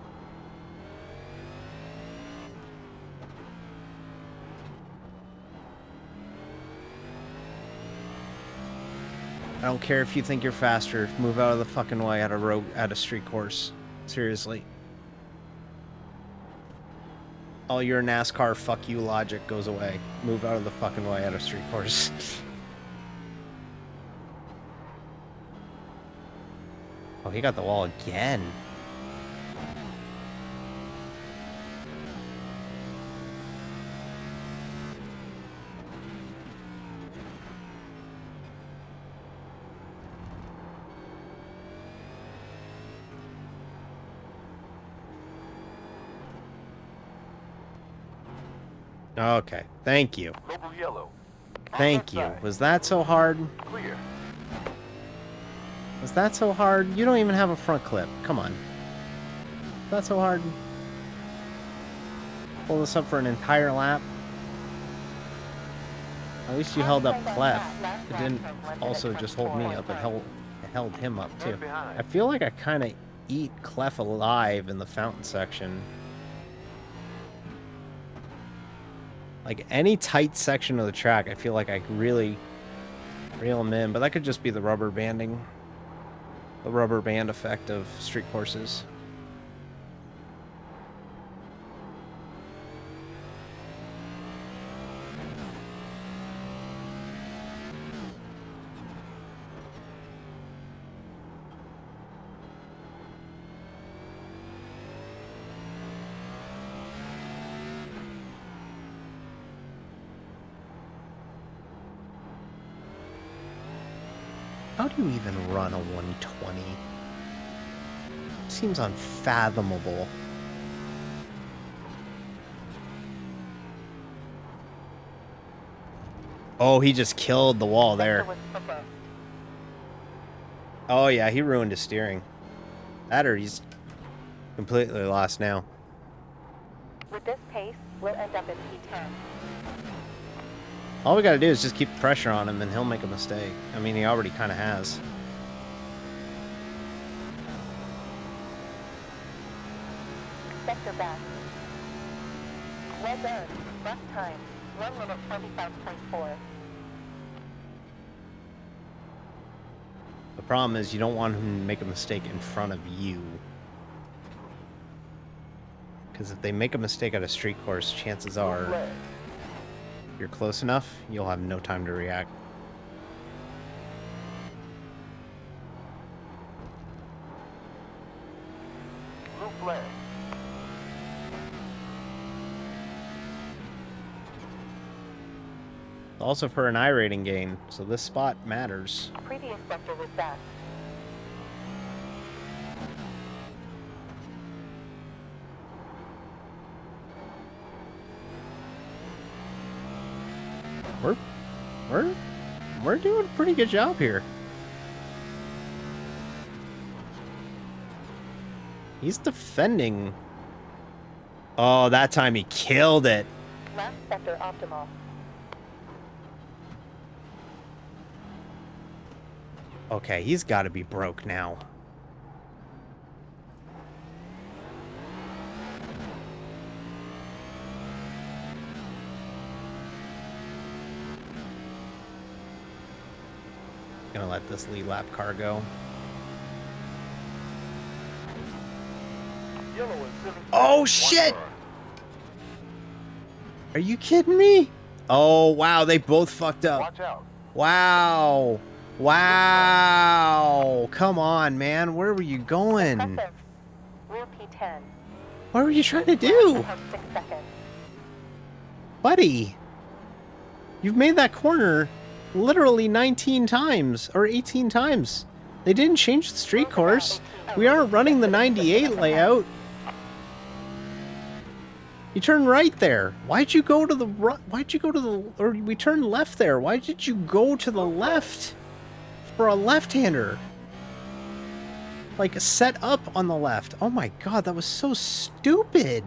I don't care if you think you're faster. Move out of the fucking way at a road, at a street course. Seriously. all your NASCAR fuck you logic goes away. Move out of the fucking way at a street course. Oh, he got the wall again. Okay, thank you. Local yellow. Thank you. Was that so hard? Clear. Was that so hard? You don't even have a front clip. Come on. Is that so hard? Pull this up for an entire lap? At least you held up Clef. It didn't also just hold me up. It held him up, too. I feel like I kind of eat Clef alive in the fountain section. Like, any tight section of the track, I feel like I really reel him in. But that could just be the rubber banding. The rubber band effect of street courses. How do you even run a 120? Seems unfathomable. Oh, he just killed the wall there. Oh yeah, he ruined his steering. That or he's completely lost now. With this pace, we'll end up in P10. All we gotta do is just keep pressure on him and he'll make a mistake. I mean, he already kind of has. Sector back. Well done. Left time. 1 minute 25.4. The problem is you don't want him to make a mistake in front of you. Because if they make a mistake at a street course, chances are, if you're close enough, you'll have no time to react. Blue flag. Also for an iRating gain, so this spot matters. Previous sector was that. We're doing a pretty good job here. He's defending. Oh, that time he killed it. Last sector optimal. Okay, he's got to be broke now. Gonna let this lead lap car go. Yellow and 7. Oh shit! Are you kidding me? Oh wow, they both fucked up. Watch out. Wow. Wow. Come on, man. Where were you going? Impressive. We're P10. What were you trying to do? Have 6 seconds. Buddy. You've made that corner literally 19 times or 18 times. They didn't change the street course. We aren't running the 98 layout. You turn right there. Why'd you go to the right? Why'd you go to the... Or we turned left there. Why did you go to the left for a left-hander? Like, set up on the left. Oh my god, that was so stupid.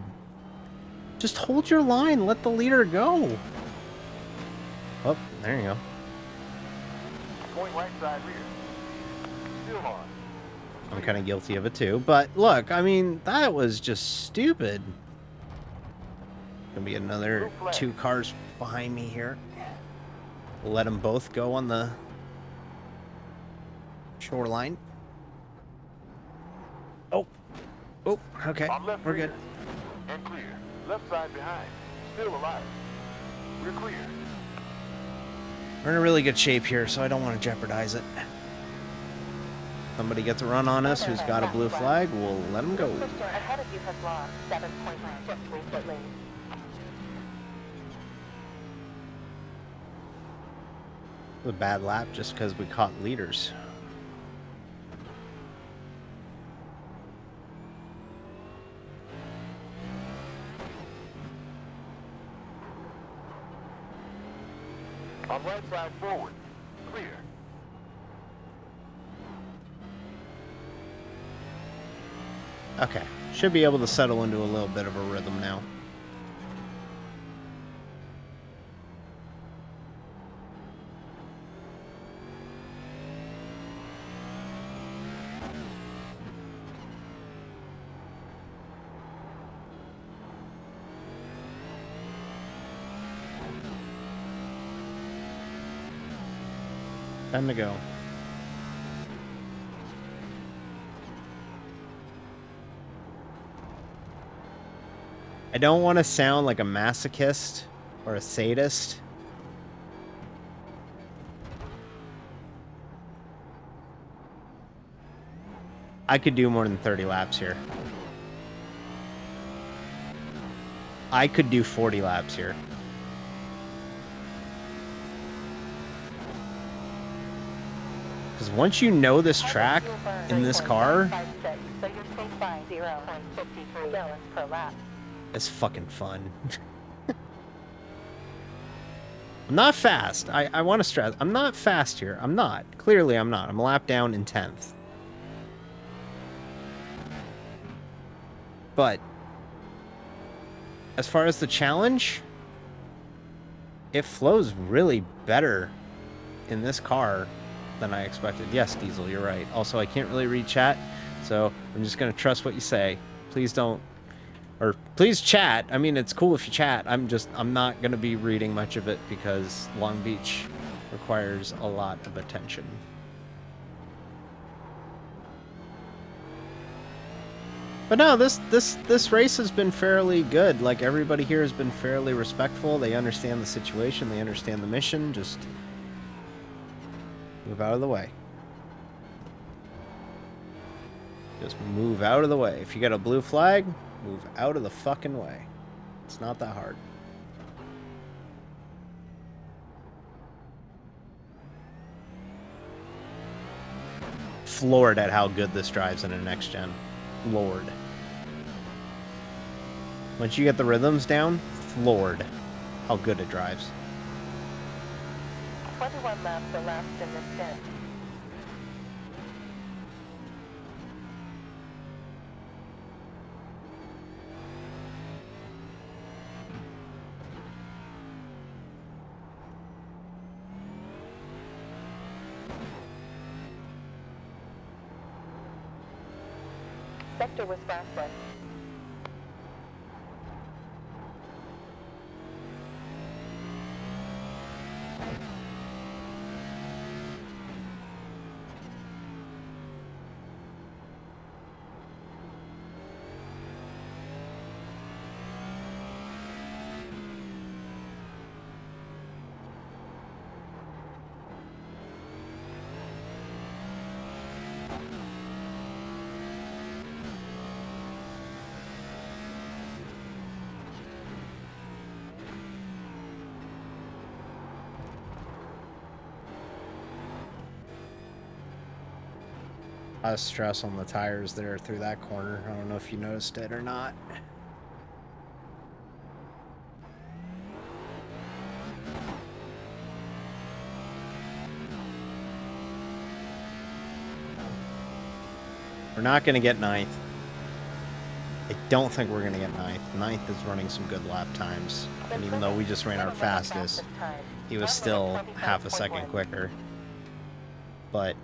Just hold your line. Let the leader go. Oh, there you go. Going right side rear. Still on. I'm kind of guilty of it too. But look, I mean, that was just stupid. Gonna be another 2 cars behind me here. We'll let them both go on the shoreline. Oh, okay, On left we're rear. good. And clear. Left side behind. Still alive. We're clear. We're in a really good shape here, so I don't want to jeopardize it. Somebody gets a run on us who's got a blue flag, we'll let him go. Pusher ahead of you has lost 7.9 just recently. A bad lap just because we caught leaders. On right side forward. Clear. Okay, should be able to settle into a little bit of a rhythm now. Time to go. I don't want to sound like a masochist or a sadist. I could do more than 30 laps here. I could do 40 laps here. Because once you know this track in this car, So you're safe by 0.53 gallons per lap. it's fucking fun. I'm not fast. I want to stress. I'm not fast here. I'm not. Clearly, I'm not. I'm a lap down in 10th. But as far as the challenge, it flows really better in this car than I expected. Yes, Diesel, you're right. Also, I can't really read chat, so I'm just going to trust what you say. Please don't, or please chat. I mean, it's cool if you chat. I'm not going to be reading much of it because Long Beach requires a lot of attention. But no, this race has been fairly good. Like, everybody here has been fairly respectful. They understand the situation. They understand the mission. Just move out of the way. Just move out of the way. If you got a blue flag, move out of the fucking way. It's not that hard. Floored at how good this drives in a next gen. Floored. Once you get the rhythms down, floored how good it drives. 21 laps elapsed in this stint. Sector was fastest. A lot of stress on the tires there through that corner. I don't know if you noticed it or not. We're not going to get ninth. I don't think we're going to get ninth. Ninth is running some good lap times. And even though we just ran our fastest, he was still half a second quicker. But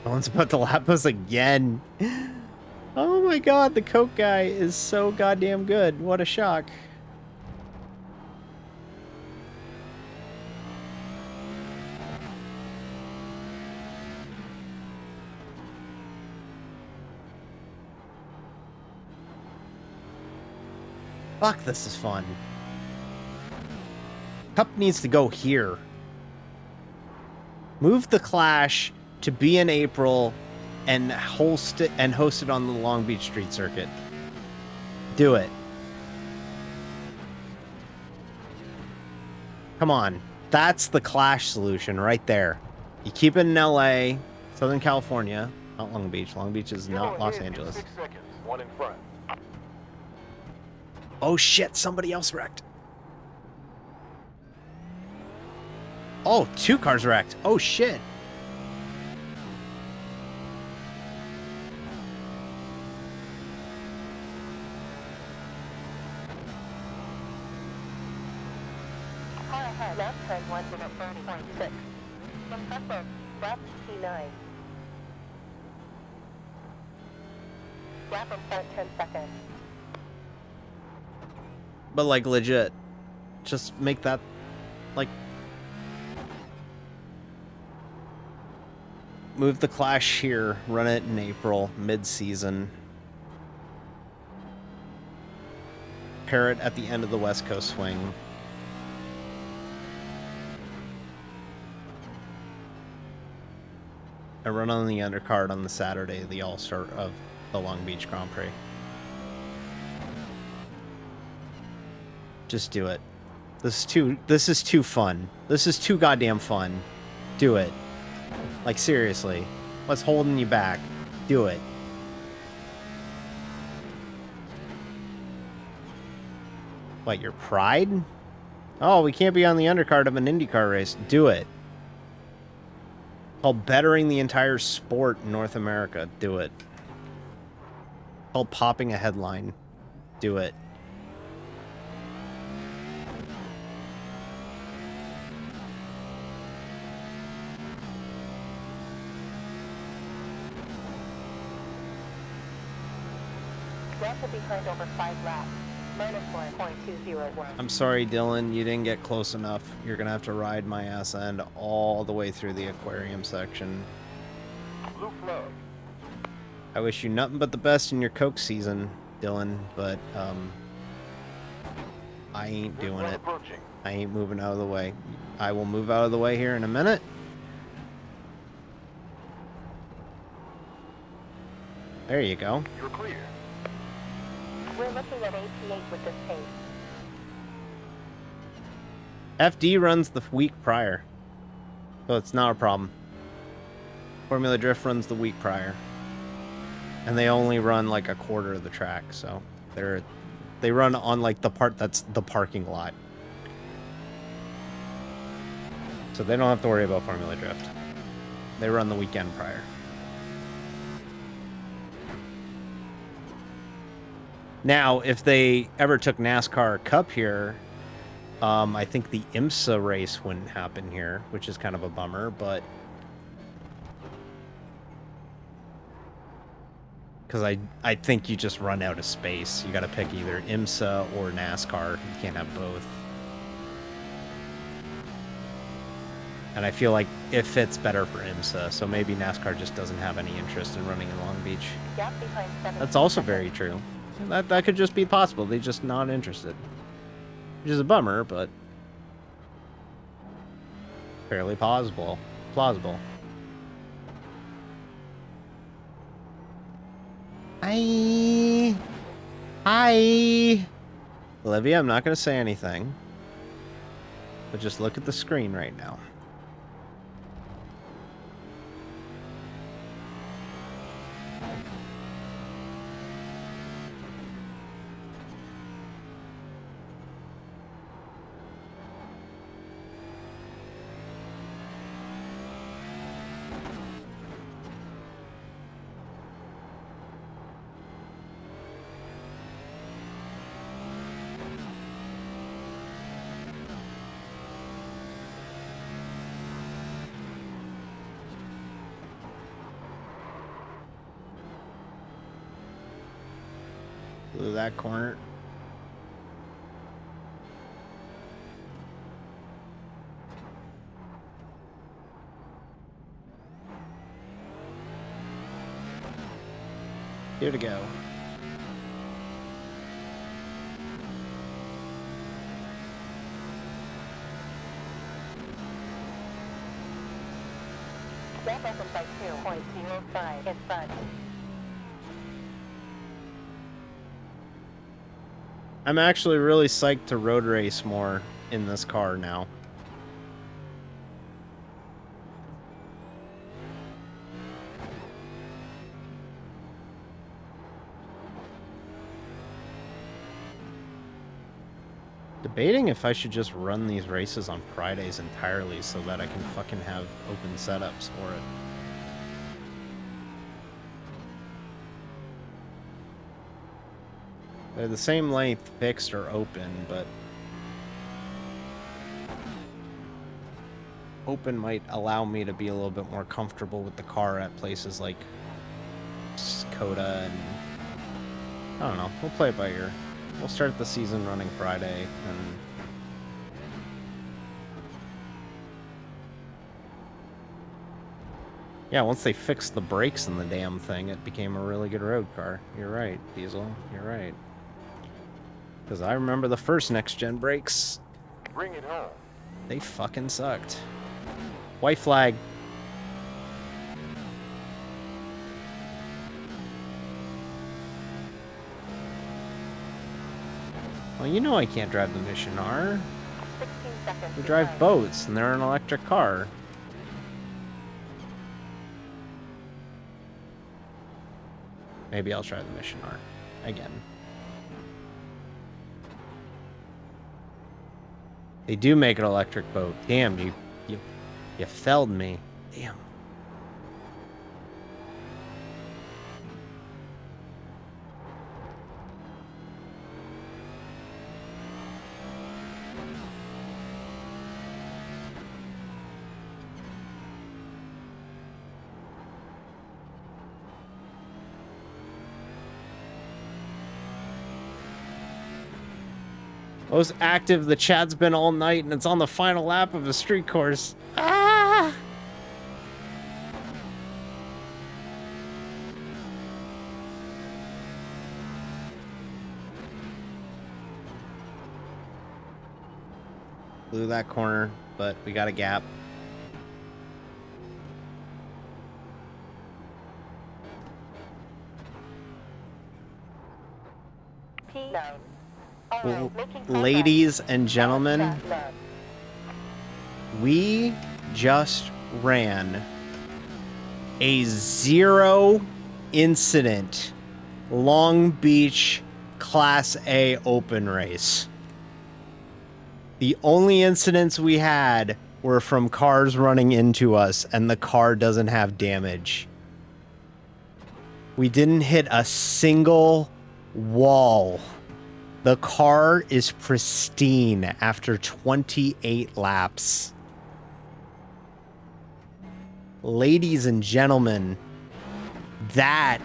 no one's about to lap us again. Oh my god, the Coke guy is so goddamn good. What a shock. Fuck, this is fun. Cup needs to go here. Move the Clash to be in April and host it on the Long Beach Street Circuit. Do it. Come on. That's the Clash solution right there. You keep it in LA, Southern California, not Long Beach. Long Beach is not Los Angeles. 6 seconds. One in front. Oh shit, somebody else wrecked. Oh, 2 cars wrecked. Oh shit. Car ahead, lap time 1:30.6. Impressive. Lap P9. Lap in front 10 seconds. But like legit, just make that like move the Clash here, run it in April, mid-season. Pair it at the end of the West Coast swing. I run on the undercard on the Saturday, the All-Star of the Long Beach Grand Prix. Just do it. This is too fun. This is too goddamn fun. Do it. Like seriously. What's holding you back? Do it. What, your pride? Oh, we can't be on the undercard of an IndyCar race. Do it. Called bettering the entire sport in North America. Do it. Called popping a headline. Do it. Delta behind over 5 laps. Minus 1.201. I'm sorry, Dylan, you didn't get close enough. You're gonna have to ride my ass end all the way through the aquarium section. Blue flag. I wish you nothing but the best in your Coke season, Dylan, but I ain't Green doing flag it. approaching. I ain't moving out of the way. I will move out of the way here in a minute. There you go. You're clear. We're looking at 88 with this pace. FD runs the week prior, so it's not a problem. Formula Drift runs the week prior, and they only run like a quarter of the track, so they run on like the part that's the parking lot, so they don't have to worry about Formula Drift. They run the weekend prior. Now, if they ever took NASCAR Cup here, I think the IMSA race wouldn't happen here, which is kind of a bummer, but because I think you just run out of space. You got to pick either IMSA or NASCAR. You can't have both. And I feel like it fits better for IMSA, so maybe NASCAR just doesn't have any interest in running in Long Beach. Gap behind 7. That's also very true. That could just be possible. They're just not interested. Which is a bummer, but fairly plausible. Hi. Olivia, I'm not going to say anything. But just look at the screen right now. Blew that corner. Here to go. Gap opened by 2.05 in front. I'm actually really psyched to road race more in this car now. Debating if I should just run these races on Fridays entirely so that I can fucking have open setups for it. They're the same length, fixed or open, but open might allow me to be a little bit more comfortable with the car at places like Coda and I don't know. We'll play it by ear. We'll start the season running Friday and yeah, once they fixed the brakes in the damn thing, it became a really good road car. You're right, Diesel. You're right. Because I remember the first next-gen brakes. Bring it home. They fucking sucked. White flag. Well, you know I can't drive the Mission R. 16 seconds. We drive boats, and they're an electric car. Maybe I'll try the Mission R again. They do make an electric boat. Damn, you felled me. Damn. Most active the chat's been all night, and it's on the final lap of a street course. Ah! Blew that corner, but we got a gap. P9. Ladies and gentlemen, we just ran a 0 incident Long Beach Class A open race. The only incidents we had were from cars running into us, and the car doesn't have damage. We didn't hit a single wall. The car is pristine after 28 laps. Ladies and gentlemen, that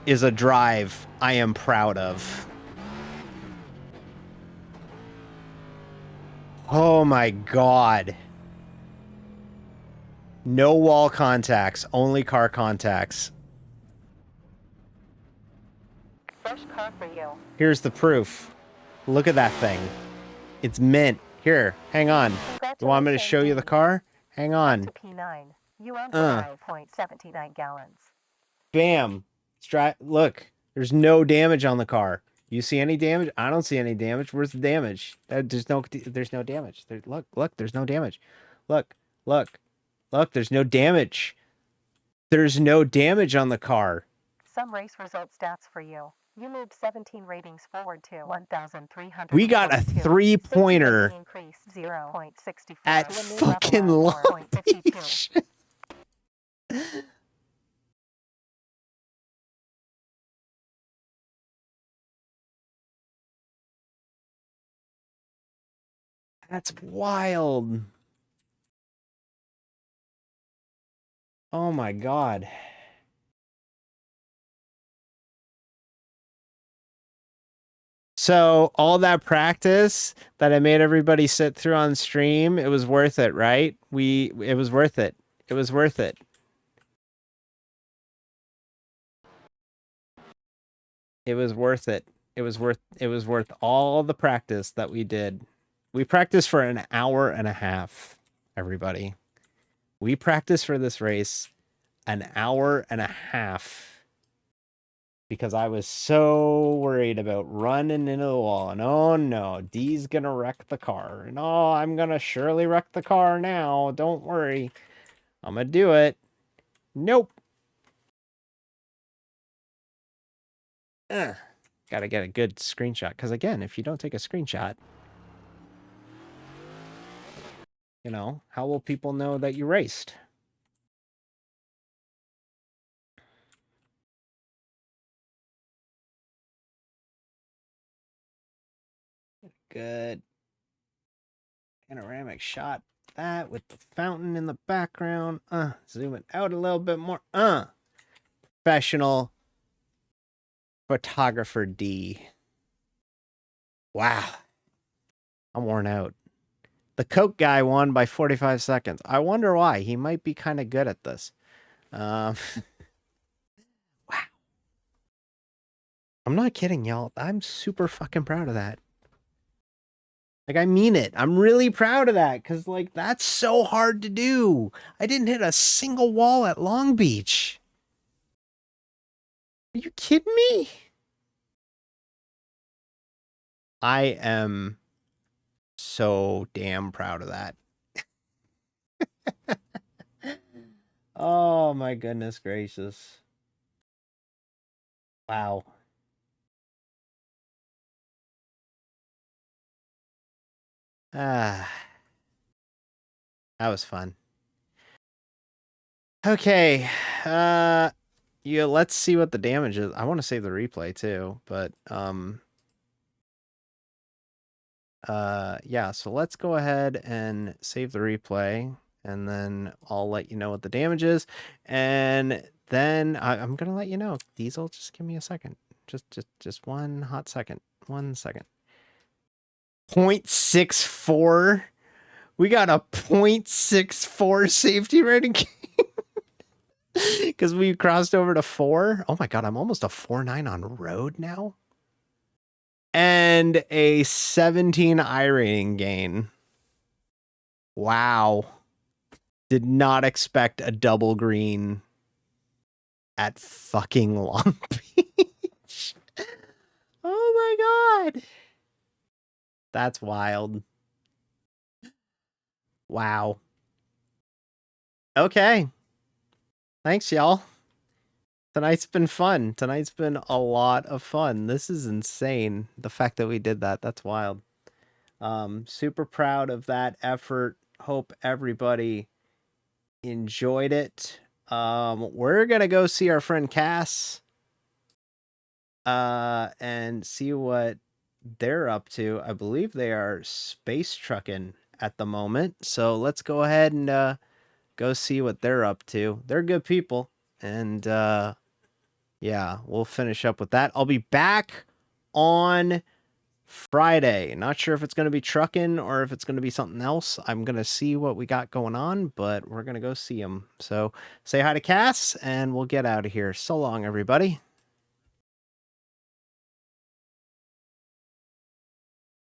is a drive I am proud of. Oh my God. No wall contacts, only car contacts. Fresh car for you. Here's the proof. Look at that thing. It's mint. Here, hang on. You want me to show you the car? Hang on. To P9. You own 5.79 gallons. Bam. Look, there's no damage on the car. You see any damage? I don't see any damage. Where's the damage? There's no damage. Look, there's no damage. Look, there's no damage. There's no damage on the car. Some race result stats for you. You moved 17 ratings forward to 1,300. We got a 3-pointer increased 0.64 at fucking Long Beach. That's wild. Oh my God. So all that practice that I made everybody sit through on stream, it was worth it, right? It was worth it. It was worth it. It was worth it. It was worth all the practice that we did. We practiced for an hour and a half, everybody. We practiced for this race an hour and a half because I was so worried about running into the wall. And oh no, Dee's gonna wreck the car. And oh, I'm gonna surely wreck the car now. Don't worry. I'm gonna do it. Nope. Gotta get a good screenshot. Because again, if you don't take a screenshot, you know, how will people know that you raced? Good panoramic shot. That with the fountain in the background. Zoom it out a little bit more. Professional photographer D. Wow. I'm worn out. The Coke guy won by 45 seconds. I wonder why. He might be kind of good at this. Wow. I'm not kidding, y'all. I'm super fucking proud of that. Like, I mean it. I'm really proud of that because, like, that's so hard to do. I didn't hit a single wall at Long Beach. Are you kidding me? I am so damn proud of that. Oh, my goodness gracious. Wow. That was fun. Okay. Yeah, let's see what the damage is. I want to save the replay too, but yeah, so let's go ahead and save the replay and then I'll let you know what the damage is. And then I'm gonna let you know. Diesel, just give me a second. Just one hot second. 1 second. 0.64. We got a 0.64 safety rating because we crossed over to 4. Oh my god, I'm almost a 4.9 on road now. And a 17 iRACING gain. Wow. Did not expect a double green at fucking Long Beach. Oh my god. That's wild. Wow. Okay. Thanks, y'all. Tonight's been fun. Tonight's been a lot of fun. This is insane. The fact that we did that, that's wild. Super proud of that effort. Hope everybody enjoyed it. We're gonna go see our friend Cass and see what they're up to. I believe they are space trucking at the moment. So let's go ahead and go see what they're up to. They're good people. And yeah, we'll finish up with that. I'll be back on Friday. Not sure if it's going to be trucking or if it's going to be something else. I'm going to see what we got going on, but we're going to go see him. So say hi to Cass and we'll get out of here. So long, everybody.